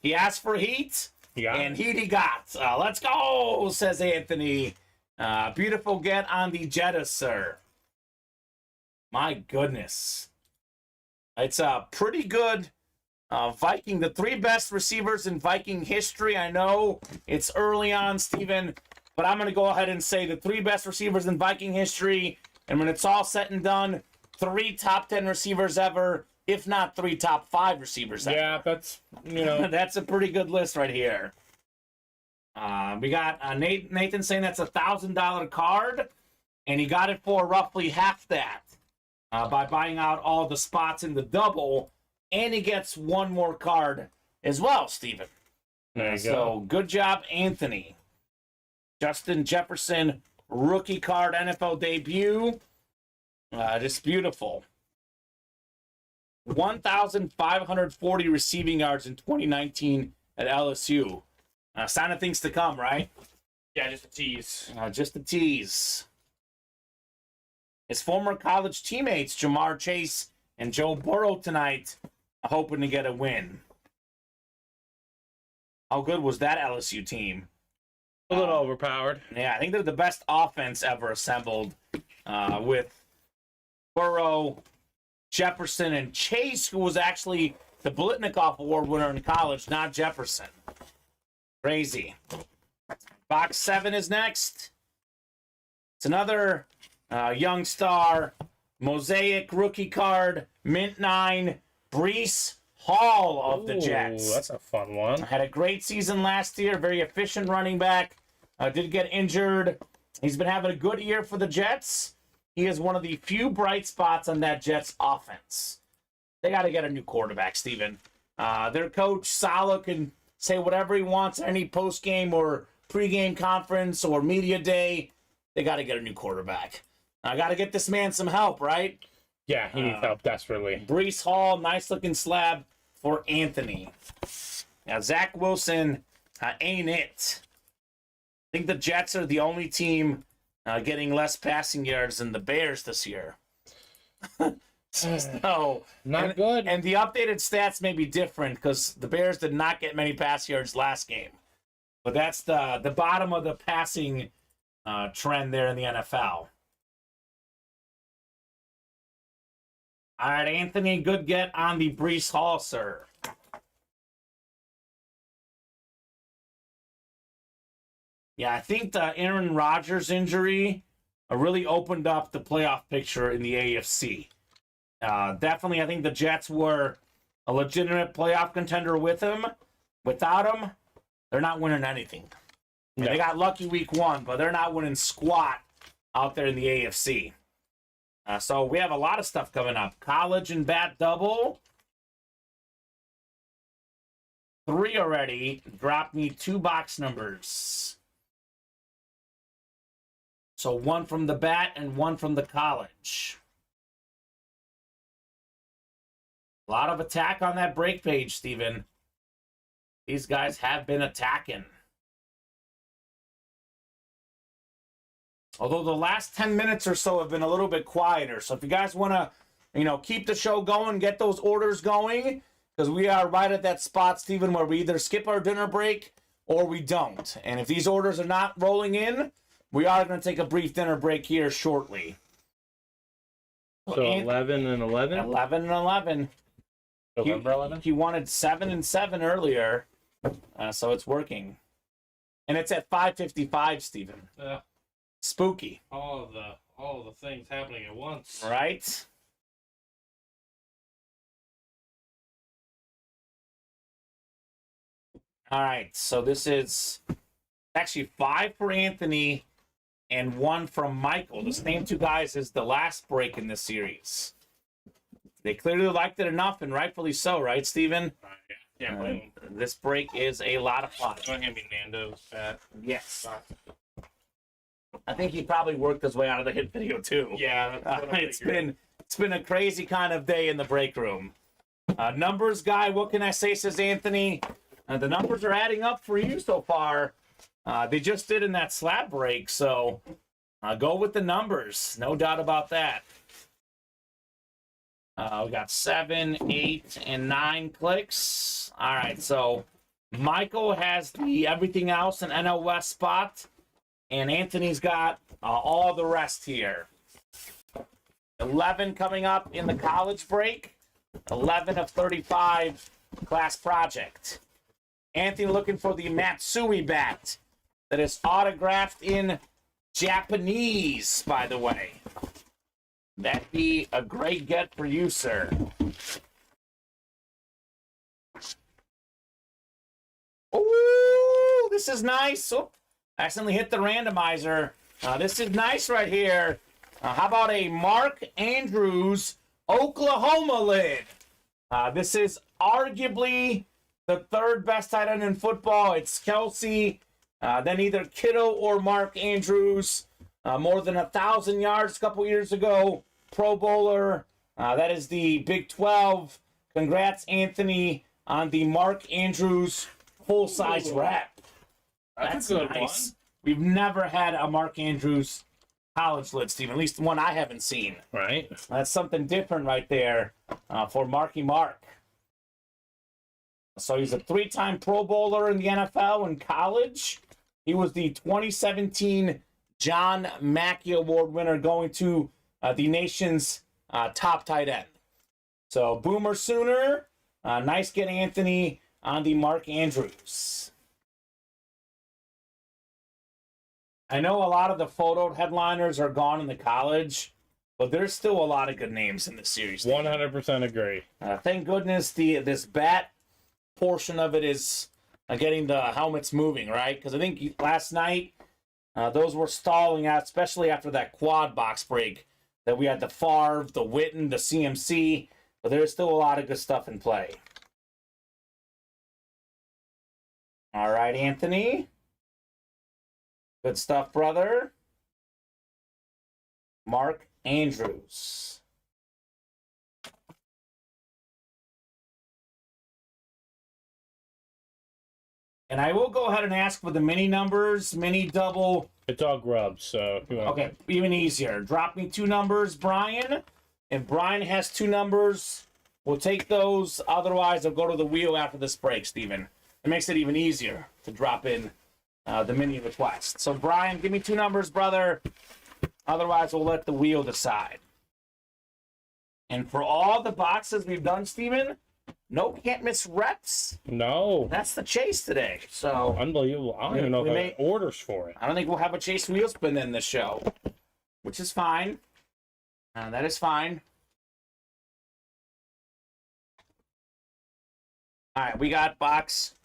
B: He asked for heat, and heat he got. Let's go, says Anthony. Beautiful get on the Jetta, sir. My goodness. It's a pretty good Viking, the 3 best receivers in Viking history. I know it's early on, Steven, but I'm going to go ahead and say the 3 best receivers in Viking history. And when it's all said and done, 3 top 10 receivers ever, if not 3 top 5 receivers ever.
C: Yeah, that's,
B: that's a pretty good list right here. We got Nathan saying that's a $1,000 card, and he got it for roughly half that by buying out all the spots in the double, and he gets 1 more card as well, Steven.
C: There you
B: So
C: go.
B: good job, Anthony. Justin Jefferson, rookie card, NFL debut. Just beautiful. 1,540 receiving yards in 2019 at LSU. Sign of things to come, right?
C: Yeah, just a tease.
B: Just a tease. His former college teammates, Jamar Chase and Joe Burrow, tonight, hoping to get a win. How good was that LSU team?
C: A little overpowered.
B: Yeah, I think they're the best offense ever assembled with Burrow, Jefferson, and Chase, who was actually the Blitnikoff Award winner in college, not Jefferson. Crazy. Box 7 is next. It's another young star, Mosaic rookie card, Mint 9, Breece Hall of the Jets.
C: Ooh, that's a fun one.
B: Had a great season last year, very efficient running back. Did get injured. He's been having a good year for the Jets. He is one of the few bright spots on that Jets offense. They got to get a new quarterback, Steven. Their coach, Saleh, can say whatever he wants at any post-game or pre-game conference or media day. They got to get a new quarterback. I got to get this man some help, right?
C: Yeah, he needs help desperately.
B: Breece Hall, nice-looking slab for Anthony. Now, Zach Wilson ain't it. I think the Jets are the only team getting less passing yards than the Bears this year. So,
C: Not good.
B: And the updated stats may be different because the Bears did not get many pass yards last game. But that's the bottom of the passing trend there in the NFL. All right, Anthony, good get on the Breece Hall, sir. Yeah, I think the Aaron Rodgers injury really opened up the playoff picture in the AFC. Definitely, I think the Jets were a legitimate playoff contender with him. Without him, they're not winning anything. No. They got lucky week 1, but they're not winning squat out there in the AFC. So we have a lot of stuff coming up. College and bat double. 3 already. Drop me 2 box numbers. So 1 from the bat and 1 from the college. A lot of attack on that break page, Steven. These guys have been attacking. Although the last 10 minutes or so have been a little bit quieter. So if you guys want to, keep the show going, get those orders going, because we are right at that spot, Steven, where we either skip our dinner break or we don't. And if these orders are not rolling in, we are going to take a brief dinner break here shortly.
C: So 11 and 11?
B: 11 and 11.
C: November 11?
B: He wanted 7 and 7 earlier, so it's working. And it's at 5:55, Steven.
C: Yeah.
B: Spooky.
C: All of the things happening at once.
B: Right? All right, so this is actually 5 for Anthony and 1 from Michael. The same 2 guys as the last break in this series. They clearly liked it enough, and rightfully so, right, Steven?
C: Yeah.
B: This break is a lot of fun.
C: Don't hand me Nando's bat.
B: Yes. I think he probably worked his way out of the hit video too.
C: Yeah, that's what
B: it's been a crazy kind of day in the break room. Numbers guy, what can I say? Says Anthony. The numbers are adding up for you so far. They just did in that slab break, so go with the numbers. No doubt about that. We got 7, 8, and 9 clicks. All right, so Michael has the everything else in NL West spot. And Anthony's got all the rest here. 11 coming up in the college break. 11 of 35 class project. Anthony looking for the Matsui bat that is autographed in Japanese, by the way. That'd be a great get for you, sir. Ooh, this is nice. Oh. Accidentally hit the randomizer. This is nice right here. How about a Mark Andrews Oklahoma lid? This is arguably the 3rd best tight end in football. It's Kelsey, then either Kittle or Mark Andrews. More than 1,000 yards a couple years ago. Pro Bowler. That is the Big 12. Congrats, Anthony, on the Mark Andrews full-size wrap. That's
C: a good
B: nice.
C: one.
B: We've never had a Mark Andrews college lid, Steve. At least one I haven't seen.
C: Right.
B: That's something different right there for Marky Mark. So he's a 3-time Pro Bowler in the NFL and college. He was the 2017 John Mackey Award winner, going to the nation's top tight end. So Boomer Sooner. Nice get, Anthony, on the Mark Andrews. I know a lot of the photo headliners are gone in the college, but there's still a lot of good names in this series.
C: 100% agree.
B: Thank goodness this bat portion of it is getting the helmets moving, right? Because I think last night those were stalling out, especially after that quad box break that we had the Favre, the Witten, the CMC, but there's still a lot of good stuff in play. All right, Anthony. Good stuff, brother. Mark Andrews. And I will go ahead and ask for the mini numbers, mini double.
C: It's all grubs, so if you want.
B: Okay, even easier. Drop me 2 numbers, Brian. If Brian has 2 numbers, we'll take those. Otherwise, I'll go to the wheel after this break, Steven. It makes it even easier to drop in the mini request. So, Brian, give me 2 numbers, brother. Otherwise, we'll let the wheel decide. And for all the boxes we've done, Steven, no can't miss reps.
C: No.
B: That's the chase today. So
C: Unbelievable. I don't even know if I have orders for it.
B: I don't think we'll have a chase wheel spin in this show, which is fine. That is fine. All right, we got box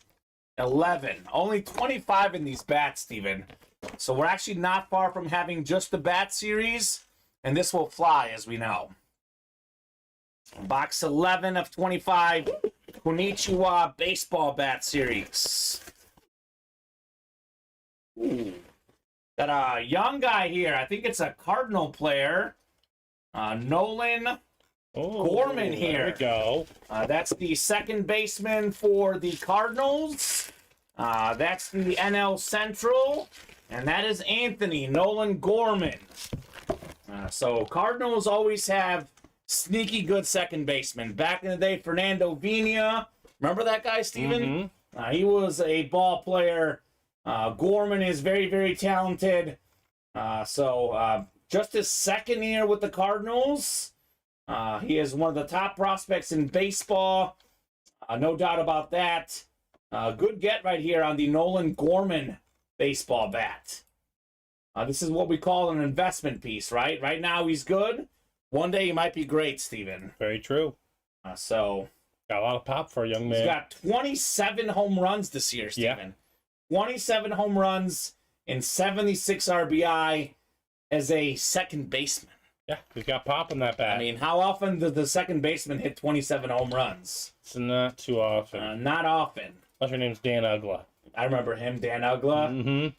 B: 11. Only 25 in these bats, Steven. So we're actually not far from having just the bat series, and this will fly, as we know. Box 11 of 25, Konnichiwa Baseball Bat Series. Ooh. Got a young guy here. I think it's a Cardinal player. Nolan Gorman here.
C: There we go.
B: That's the second baseman for the Cardinals. That's the NL Central. And that is Anthony Nolan Gorman. So Cardinals always have sneaky good second baseman. Back in the day, Fernando Vina. Remember that guy, Steven?
C: Mm-hmm.
B: He was a ball player. Gorman is very, very talented. So just his second year with the Cardinals. He is one of the top prospects in baseball. No doubt about that. Good get right here on the Nolan Gorman baseball bat. This is what we call an investment piece, right? Right now he's good. One day he might be great, Steven.
C: Very true.
B: So
C: Got a lot of pop for a young man.
B: he's got 27 home runs this year, Steven. Yeah. 27 home runs and 76 RBI as a second baseman.
C: Yeah, he's got pop in that bat.
B: I mean, how often does the second baseman hit 27 home runs?
C: It's not too often.
B: Not often.
C: Unless your name's Dan Ugla.
B: I remember him, Dan Ugla.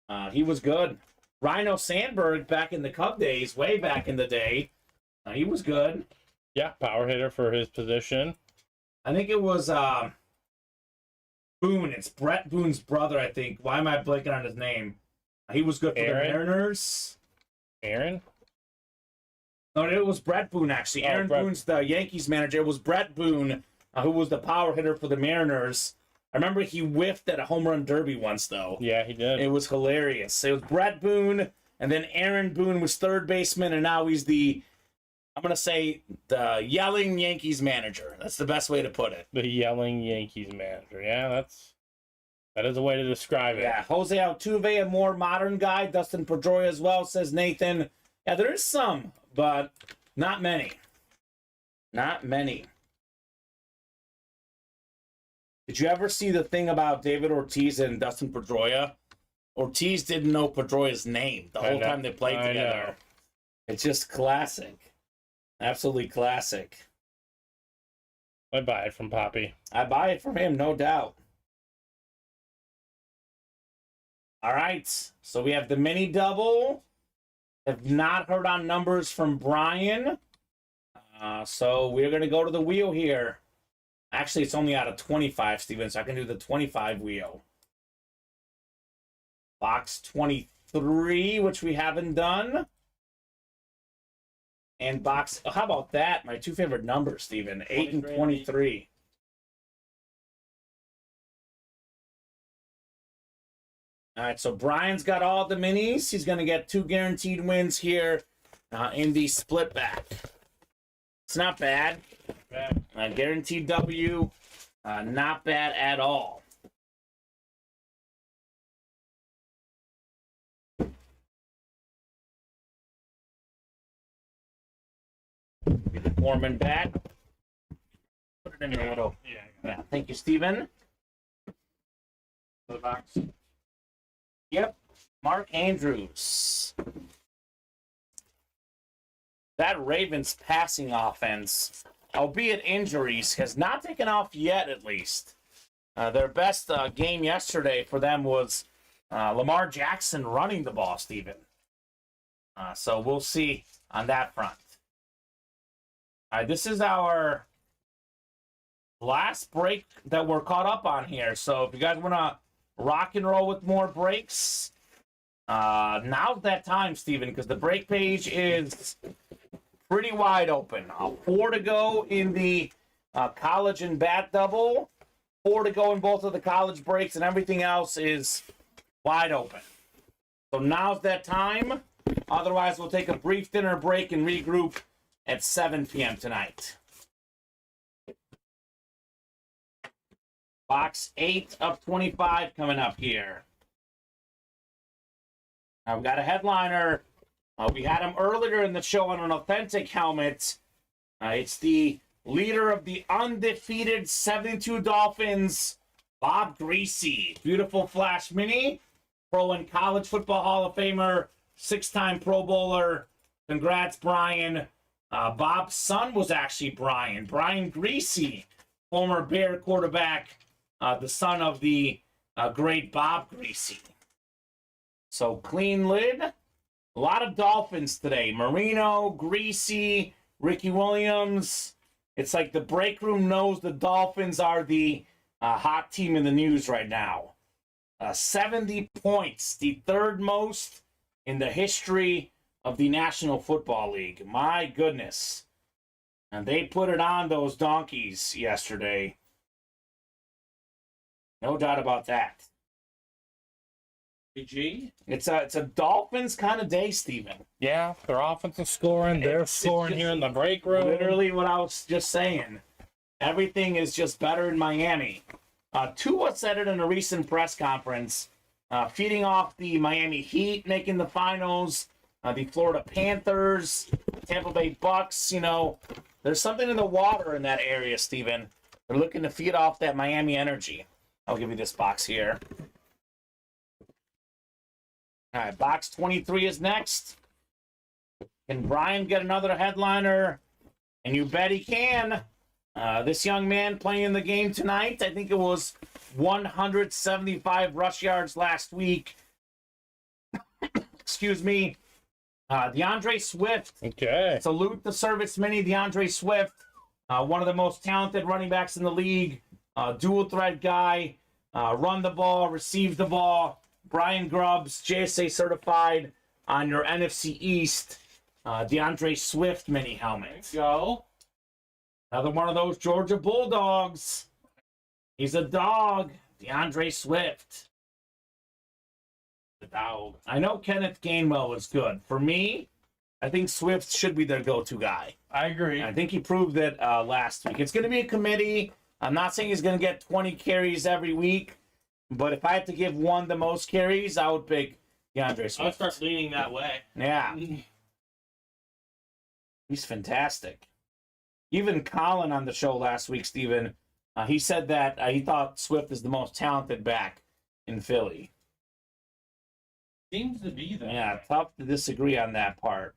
C: Mm-hmm.
B: He was good. Rhino Sandberg back in the Cub days, way back in the day. He was good.
C: Yeah, power hitter for his position.
B: I think it was Boone. It's Brett Boone's brother, I think. Why am I blanking on his name? He was good for the Mariners.
C: Aaron?
B: No, it was Brett Boone, actually. Aaron Boone's the Yankees manager. It was Brett Boone, who was the power hitter for the Mariners. I remember he whiffed at a home run derby once, though.
C: Yeah, he did.
B: It was hilarious. It was Brett Boone, and then Aaron Boone was third baseman, and now he's the, I'm going to say, the yelling Yankees manager. That's the best way to put it.
C: The yelling Yankees manager. Yeah, that is a way to describe it.
B: Yeah, Jose Altuve, a more modern guy. Dustin Pedroia as well, says Nathan. Yeah, there is some, but not many. Not many. Did you ever see the thing about David Ortiz and Dustin Pedroia? Ortiz didn't know Pedroia's name the whole time they played together. It's just classic. Absolutely classic.
C: I buy it from Poppy.
B: I buy it from him, no doubt. All right, so we have the mini double. Have not heard on numbers from Brian. So we're going to go to the wheel here. Actually, it's only out of 25, Steven, so I can do the 25 wheel. Box 23, which we haven't done. And box, how about that? My two favorite numbers, Steven, 8 and 23. All right, so Brian's got all the minis. He's going to get 2 guaranteed wins here in the split back. It's not bad. Guaranteed W, not bad at all. Gorman bat. Put it in the little. Yeah. Thank you, Steven.
C: The box.
B: Yep. Mark Andrews. That Ravens passing offense, albeit injuries, has not taken off yet, at least. Their best game yesterday for them was Lamar Jackson running the ball, Steven. So we'll see on that front. All right, this is our last break that we're caught up on here. So if you guys want to rock and roll with more breaks, now's that time, Steven, because the break page is pretty wide open. 4 to go in the college and bat double. 4 to go in both of the college breaks, and everything else is wide open. So now's that time. Otherwise, we'll take a brief dinner break and regroup at 7 p.m. tonight. Box 8 of 25 coming up here. Now we've got a headliner. We had him earlier in the show on an authentic helmet. It's the leader of the undefeated 72 Dolphins, Bob Greasy. Beautiful Flash Mini. Pro and College Football Hall of Famer. 6-time Pro Bowler. Congrats, Brian. Bob's son was actually Brian. Brian Greasy, former Bear quarterback. The son of the great Bob Greasy. So clean lid. A lot of Dolphins today. Marino, Greasy, Ricky Williams. It's like the break room knows the Dolphins are the hot team in the news right now. 70 points, the third most in the history of the National Football League. My goodness. And they put it on those donkeys yesterday. No doubt about that.
C: PG?
B: It's a Dolphins kind of day, Steven.
C: Yeah, their offensive scoring, they're scoring here in the break room.
B: Literally what I was just saying. Everything is just better in Miami. Tua said it in a recent press conference, feeding off the Miami Heat making the finals, the Florida Panthers, Tampa Bay Bucks. You know, there's something in the water in that area, Steven. They're looking to feed off that Miami energy. I'll give you this box here. All right, box 23 is next. Can Brian get another headliner? And you bet he can. This young man playing the game tonight, I think it was 175 rush yards last week. Excuse me. DeAndre Swift.
C: Okay.
B: Salute the service mini, DeAndre Swift. One of the most talented running backs in the league. Dual threat guy. Run the ball, receive the ball. Brian Grubbs, JSA certified on your NFC East. DeAndre Swift mini helmet.
C: Go.
B: Another one of those Georgia Bulldogs. He's a dog. DeAndre Swift.
C: The dog.
B: I know Kenneth Gainwell was good. For me, I think Swift should be their go-to guy.
C: I agree.
B: I think he proved it last week. It's going to be a committee. I'm not saying he's going to get 20 carries every week, but if I had to give one the most carries, I would pick DeAndre Swift.
C: I'll start leaning that way.
B: Yeah. He's fantastic. Even Colin on the show last week, Steven, he said that he thought Swift is the most talented back in Philly.
C: Seems to be that.
B: Yeah, tough to disagree on that part.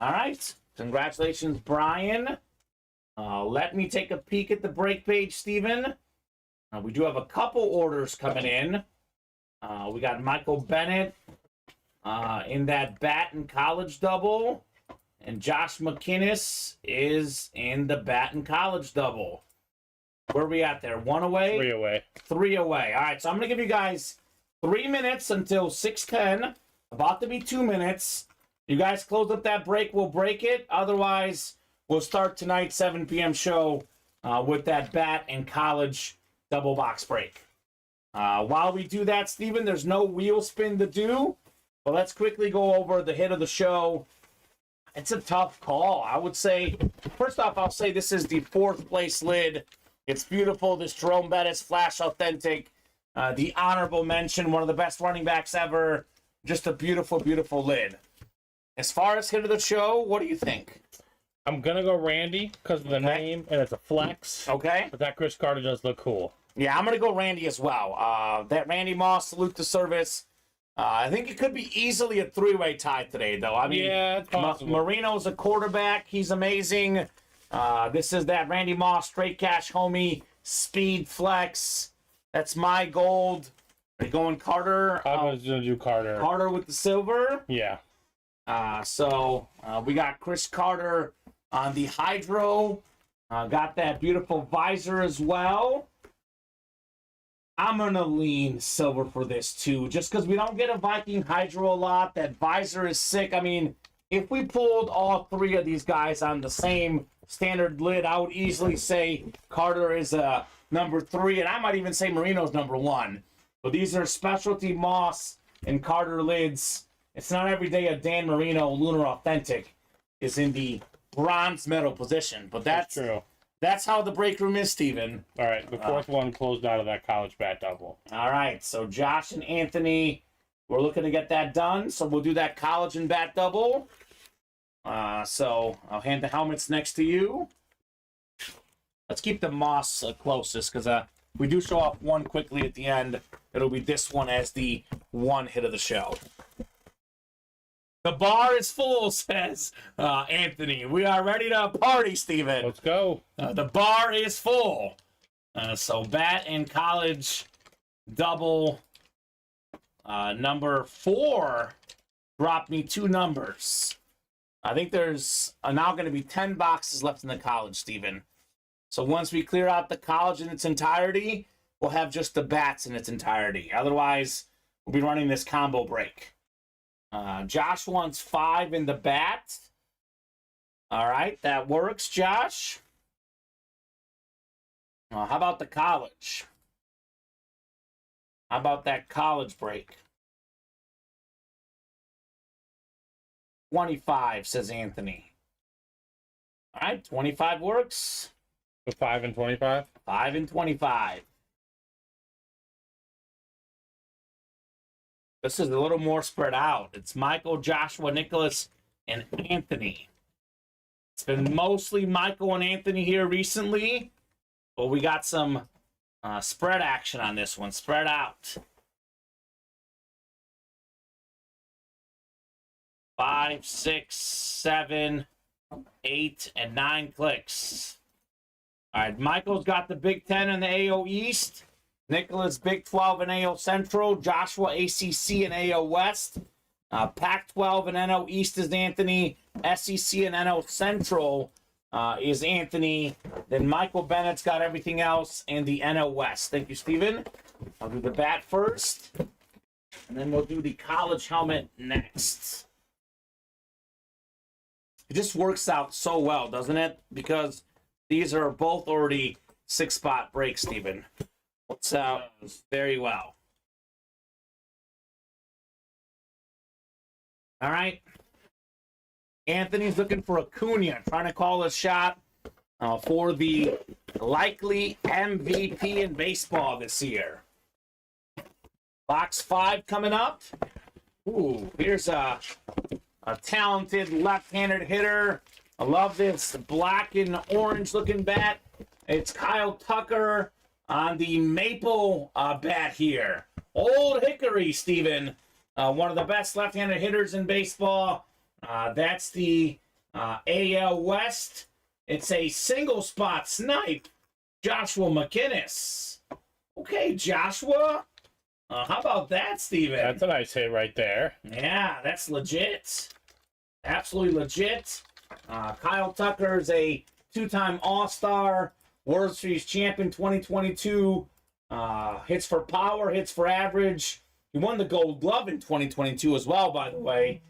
B: All right. Congratulations, Brian. Let me take a peek at the break page, Steven. We do have a couple orders coming in. We got Michael Bennett in that Baton College double. And Josh McInnes is in the Baton College double. Where are we at there? 1 away?
C: 3 away.
B: 3 away. All right, so I'm going to give you guys 3 minutes until 6:10. About to be 2 minutes. You guys close up that break, we'll break it. Otherwise, we'll start tonight's 7 p.m. show with that Bat and College double box break. While we do that, Steven, there's no wheel spin to do. But let's quickly go over the hit of the show. It's a tough call. I would say, first off, I'll say this is the 4th place lid. It's beautiful. This Jerome Bettis Flash Authentic. The honorable mention, one of the best running backs ever. Just a beautiful, beautiful lid. As far as hit of the show, what do you think?
C: I'm going to go Randy because of the name, and it's a flex.
B: Okay.
C: But that Chris Carter does look cool.
B: Yeah, I'm going to go Randy as well. That Randy Moss, salute to service. I think it could be easily a 3-way tie today, though. I mean,
C: yeah, it's possible.
B: Marino's a quarterback. He's amazing. This is that Randy Moss straight cash homie speed flex. That's my gold. Are you going Carter?
C: I was going to do Carter.
B: Carter with the silver.
C: Yeah.
B: So we got Chris Carter on the Hydro. Got that beautiful visor as well. I'm going to lean silver for this, too, just because we don't get a Viking Hydro a lot. That visor is sick. I mean, if we pulled all 3 of these guys on the same standard lid, I would easily say Carter is a number 3, and I might even say Merino's number 1. But these are specialty Moss and Carter lids. It's not every day a Dan Marino Lunar Authentic is in the bronze medal position, but that's
C: true.
B: That's how the break room is, Steven.
C: All right, the fourth one closed out of that college bat double.
B: All right, so Josh and Anthony, we're looking to get that done. So we'll do that college and bat double. So I'll hand the helmets next to you. Let's keep the Moss closest because we do show off one quickly at the end. It'll be this one as the one hit of the show. The bar is full, says Anthony. We are ready to party, Steven.
C: Let's go.
B: The bar is full. So bat and college double. Number 4 dropped me 2 numbers. I think there's now going to be 10 boxes left in the college, Steven. So once we clear out the college in its entirety, we'll have just the bats in its entirety. Otherwise, we'll be running this combo break. Josh wants 5 in the bat. All right, that works, Josh. How about the college? How about that college break? 25, says Anthony. All right, 25 works.
C: The 5 and 25?
B: 5 and 25. This is a little more spread out. It's Michael, Joshua, Nicholas, and Anthony. It's been mostly Michael and Anthony here recently, but we got some spread action on this one. Spread out. 5, 6, 7, 8, and 9 clicks. All right, Michael's got the Big 10 and the AO East. Nicholas, Big 12 and AO Central. Joshua, ACC and AO West. Pac-12 and NO East is Anthony. SEC and NO Central is Anthony. Then Michael Bennett's got everything else and the NO West. Thank you, Steven. I'll do the bat first. And then we'll do the college helmet next. It just works out so well, doesn't it? Because these are both already 6-spot breaks, Steven. Works out very well. All right. Anthony's looking for Acuna, trying to call a shot for the likely MVP in baseball this year. Box 5 coming up. Ooh, here's a talented left-handed hitter. I love this black and orange looking bat. It's Kyle Tucker on the maple bat here. Old Hickory, Steven. One of the best left-handed hitters in baseball. That's the AL West. It's a single spot snipe. Joshua McInnes. Okay, Joshua. How about that, Steven?
C: That's a nice hit right there.
B: Yeah, that's legit. Absolutely legit. Kyle Tucker is a 2-time All-Star, World Series champion 2022. Hits for power, hits for average. He won the Gold Glove in 2022 as well, by the way.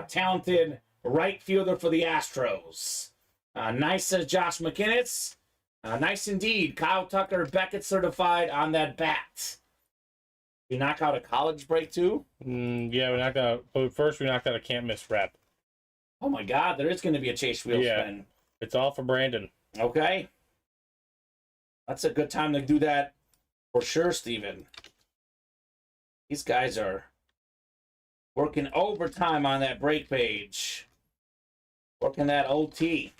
B: Talented right fielder for the Astros. Nice, says Josh McInnes. Nice indeed. Kyle Tucker, Beckett certified on that bat. You knock out a college break too?
C: Yeah, we knocked out. But first, we knocked out a can't miss rep.
B: Oh my God, there is going to be a chase wheel spin.
C: It's all for Brandon.
B: Okay. That's a good time to do that for sure, Steven. These guys are working overtime on that break page. Working that OT.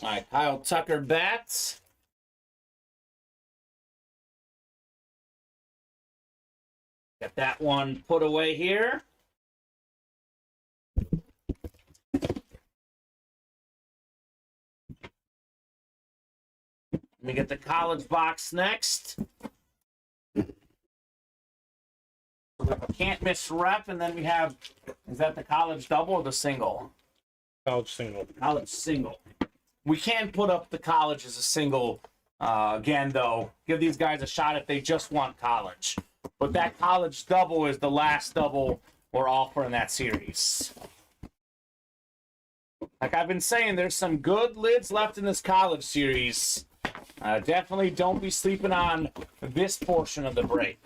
B: All right, Kyle Tucker bats. Get that one put away here. Let me get the college box next. Can't miss rep, and then we have, is that the college double or the single?
C: College single.
B: College single. We can put up the college as a single again, though. Give these guys a shot if they just want college. But that college double is the last double we're offering that series. Like I've been saying, there's some good lids left in this college series. Definitely don't be sleeping on this portion of the break.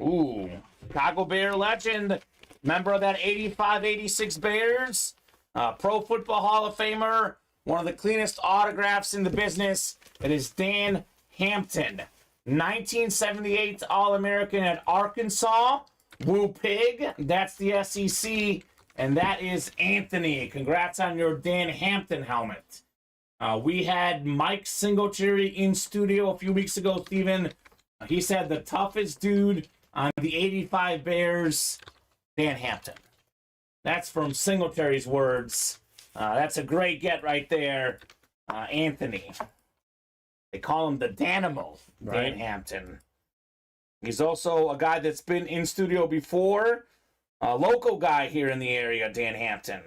B: Ooh, Chicago Bear legend, member of that 85-86 Bears, Pro Football Hall of Famer, one of the cleanest autographs in the business. It is Dan Hampton, 1978 All-American at Arkansas. Woo Pig, that's the SEC, and that is Anthony. Congrats on your Dan Hampton helmet. We had Mike Singletary in studio a few weeks ago, Steven. He said the toughest dude on the 85 Bears, Dan Hampton. That's from Singletary's words. That's a great get right there, Anthony. They call him the Danimo,
C: Right.
B: Dan Hampton. He's also a guy that's been in studio before. A local guy here in the area, Dan Hampton.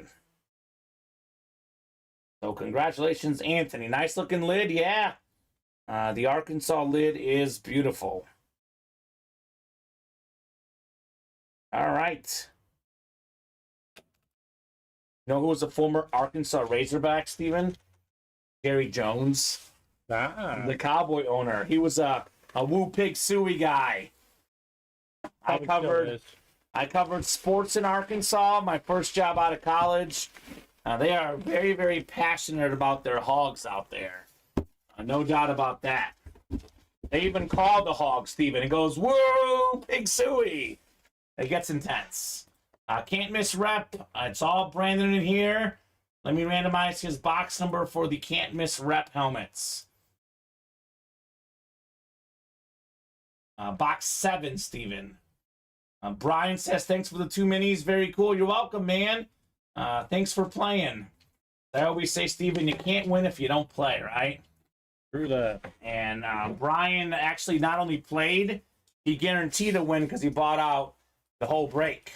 B: So congratulations, Anthony. Nice looking lid, yeah. The Arkansas lid is beautiful. All right. You know who was a former Arkansas Razorback, Steven? Jerry Jones, the Cowboy owner. He was a Woo Pig Suey guy. I covered sports in Arkansas, my first job out of college. They are very, very passionate about their hogs out there. No doubt about that. They even call the hog, Steven. It goes, woo, Pig Suey. It gets intense. Can't miss rep. It's all Brandon in here. Let me randomize his box number for the can't miss rep helmets. Box 7, Steven. Brian says, thanks for the 2 minis. Very cool. You're welcome, man. Thanks for playing. I always say, Steven, you can't win if you don't play, right?
C: True that.
B: And Brian actually not only played, he guaranteed a win because he bought out the whole break.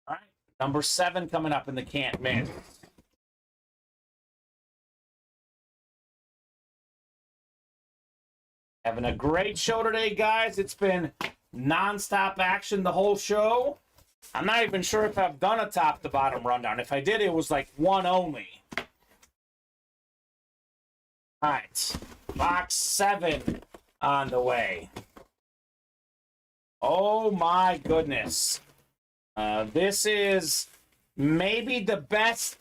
B: All right, number 7 coming up in the can't miss. Having a great show today, guys. It's been non-stop action the whole show. I'm not even sure if I've done a top-to-bottom rundown. If I did, it was like one only. All right, box 7 on the way. Oh, my goodness. This is maybe the best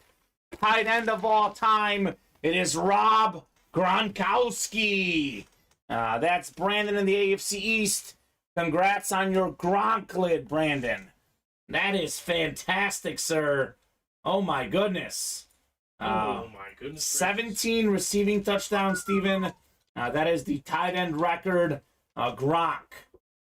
B: tight end of all time. It is Rob Gronkowski. That's Brandon in the AFC East. Congrats on your Gronk lid, Brandon. That is fantastic, sir. Oh, my goodness.
C: Oh, my goodness.
B: 17 receiving touchdowns, Steven. That is the tight end record. Gronk.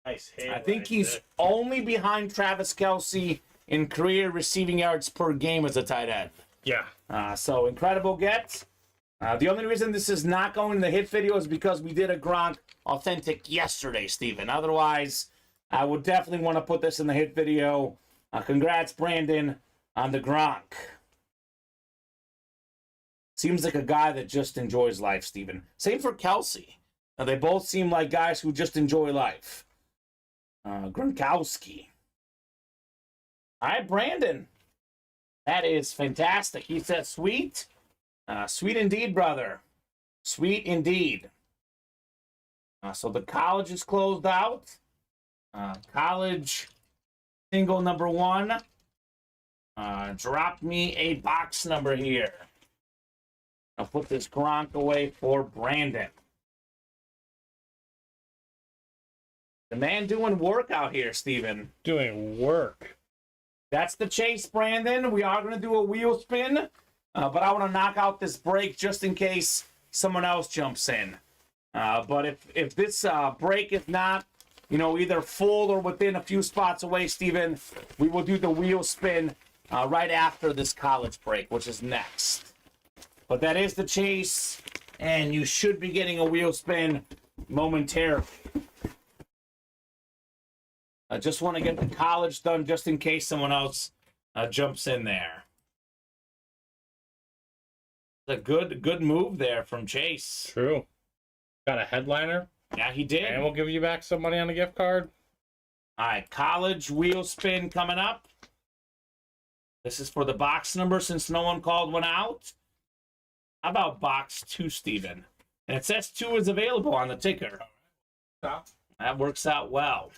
C: Nice hit.
B: I think he's only behind Travis Kelce in career receiving yards per game as a tight end.
C: Yeah.
B: So incredible get. The only reason this is not going in the hit video is because we did a Gronk Authentic yesterday, Steven. Otherwise, I would definitely want to put this in the hit video. Congrats, Brandon, on the Gronk. Seems like a guy that just enjoys life, Steven. Same for Kelce. They both seem like guys who just enjoy life. Gronkowski. All right, Brandon. That is fantastic. He said, sweet. Sweet indeed, brother. Sweet indeed. So the college is closed out. College single number 1. Drop me a box number here. I'll put this Gronk away for Brandon. The man doing work out here, Steven.
C: Doing work.
B: That's the chase, Brandon. We are going to do a wheel spin, but I want to knock out this break just in case someone else jumps in. But if this break is not, either full or within a few spots away, Steven, we will do the wheel spin right after this college break, which is next. But that is the chase, and you should be getting a wheel spin momentarily. I just want to get the college done just in case someone else jumps in there. A good move there from Chase.
C: True. Got a headliner.
B: Yeah, he did.
C: And we'll give you back some money on the gift card.
B: All right, college wheel spin coming up. This is for the box number since no one called one out. How about box 2, Steven? And it says 2 is available on the ticker. That works out well.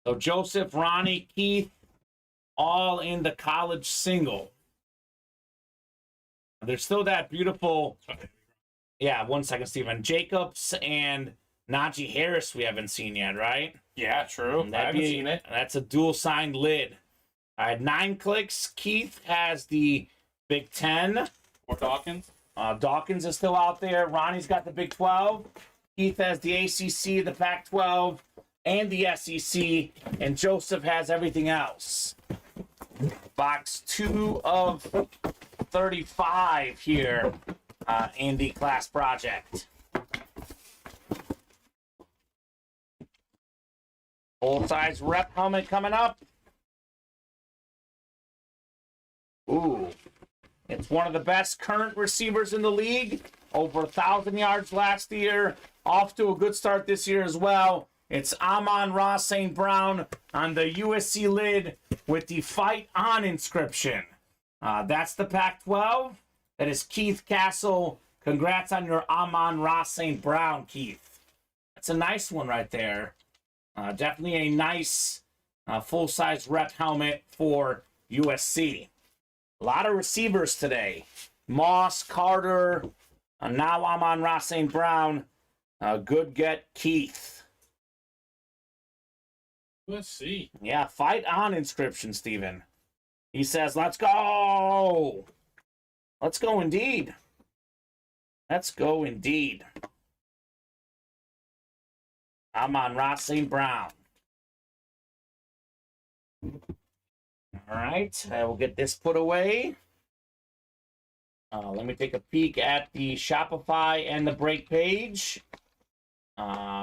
B: So Joseph, Ronnie, Keith, all in the college single. There's still that beautiful, yeah, 1 second, Steven. Jacobs and Najee Harris we haven't seen yet, right?
C: Yeah, true. I haven't seen it.
B: That's a dual signed lid. All right, 9 clicks. Keith has the Big 10.
C: Or Dawkins.
B: Dawkins is still out there. Ronnie's got the Big 12. Keith has the ACC, the Pac-12, and the SEC. And Joseph has everything else. Box 2 of 35 here in the class project. Full-size rep helmet coming up. Ooh. It's one of the best current receivers in the league. Over 1,000 yards last year. Off to a good start this year as well. It's Amon-Ra St. Brown on the USC lid with the Fight On inscription. That's the Pac-12. That is Keith Castle. Congrats on your Amon-Ra St. Brown, Keith. That's a nice one right there. Definitely a nice full-size rep helmet for USC. A lot of receivers today. Moss, Carter, now Amon-Ra St. Brown. Good get, Keith.
C: Let's see.
B: Yeah, Fight On inscription, Steven. He says, let's go. Let's go indeed. Let's go indeed. Amon-Ra St. Brown. All right, I will get this put away. Let me take a peek at the Shopify and the break page.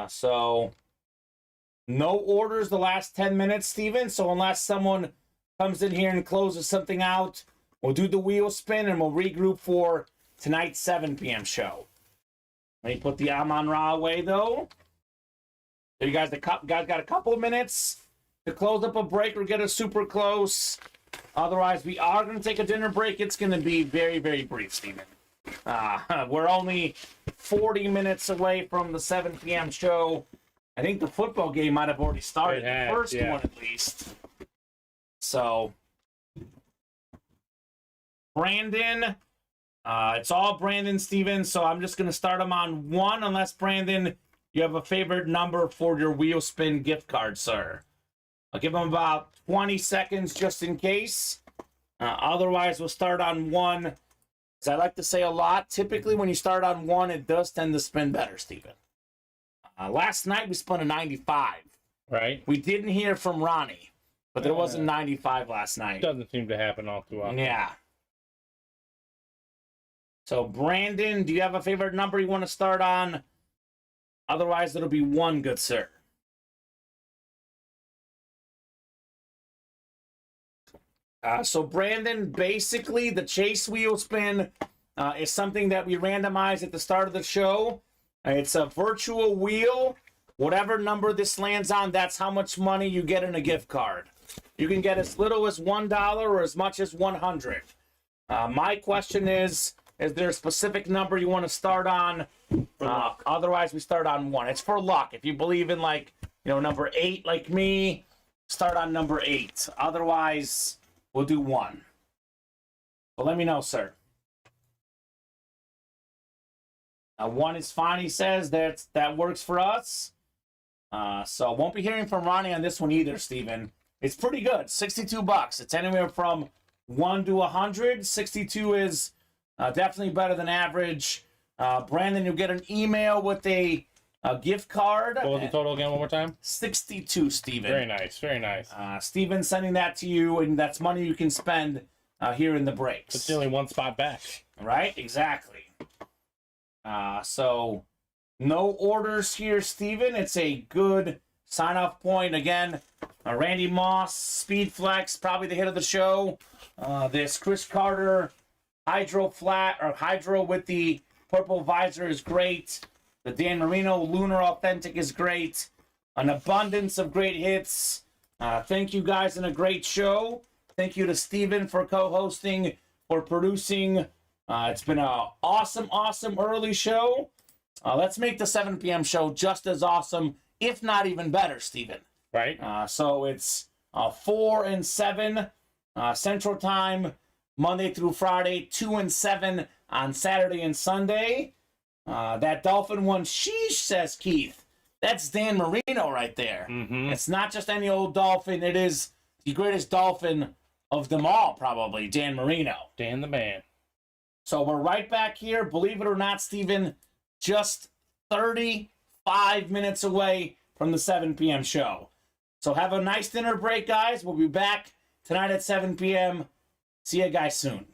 B: So no orders the last 10 minutes, Steven. So unless someone comes in here and closes something out, we'll do the wheel spin and we'll regroup for tonight's 7 p.m. show. Let me put the Amon-Ra away, though. So you guys got a couple of minutes to close up a break or get us super close. Otherwise, we are going to take a dinner break. It's going to be very, very brief, Steven. We're only 40 minutes away from the 7 p.m. show. I think the football game might have already started. The first one, at least. So, Brandon. It's all Brandon, Steven. So I'm just going to start them on 1, unless, Brandon, you have a favorite number for your wheel spin gift card, sir. I'll give them about 20 seconds just in case. Otherwise, we'll start on 1. As I like to say a lot, typically when you start on 1, it does tend to spin better, Steven. Last night, we spun a 95.
C: Right.
B: We didn't hear from Ronnie, but there was a 95 last night.
C: Doesn't seem to happen all too often.
B: Yeah. So, Brandon, do you have a favorite number you want to start on? Otherwise, it'll be 1, good sir. So, Brandon, basically, the Chase wheel spin is something that we randomize at the start of the show. It's a virtual wheel. Whatever number this lands on, that's how much money you get in a gift card. You can get as little as $1 or as much as 100. My question is there a specific number you want to start on? Otherwise, we start on 1. It's for luck. If you believe in, number 8 like me, start on number 8. Otherwise, we'll do 1. But let me know, sir. 1 is fine, he says. That works for us. So won't be hearing from Ronnie on this one either, Steven. It's pretty good. $62. It's anywhere from 1 to 100. 62 is definitely better than average. Brandon, you'll get an email with a gift card.
C: What was the total again one more time?
B: 62, Steven.
C: Very nice, very nice.
B: Steven sending that to you, and that's money you can spend here in the breaks.
C: It's only 1 spot back.
B: Right? Exactly. So no orders here, Steven. It's a good sign-off point. Again, Randy Moss, Speed Flex, probably the hit of the show. This Chris Carter Hydro flat or Hydro with the purple visor is great. The Dan Marino Lunar Authentic is great. An abundance of great hits. Thank you guys and a great show. Thank you to Steven for co-hosting, for producing. It's been an awesome, awesome early show. Let's make the 7 p.m. show just as awesome, if not even better, Steven.
C: Right.
B: So it's 4 and 7 Central Time, Monday through Friday, 2 and 7 on Saturday and Sunday. That Dolphin one, sheesh, says Keith. That's Dan Marino right there.
C: Mm-hmm.
B: It's not just any old Dolphin. It is the greatest Dolphin of them all, probably, Dan Marino.
C: Dan the man.
B: So we're right back here. Believe it or not, Steven, just 35 minutes away from the 7 p.m. show. So have a nice dinner break, guys. We'll be back tonight at 7 p.m. See you guys soon.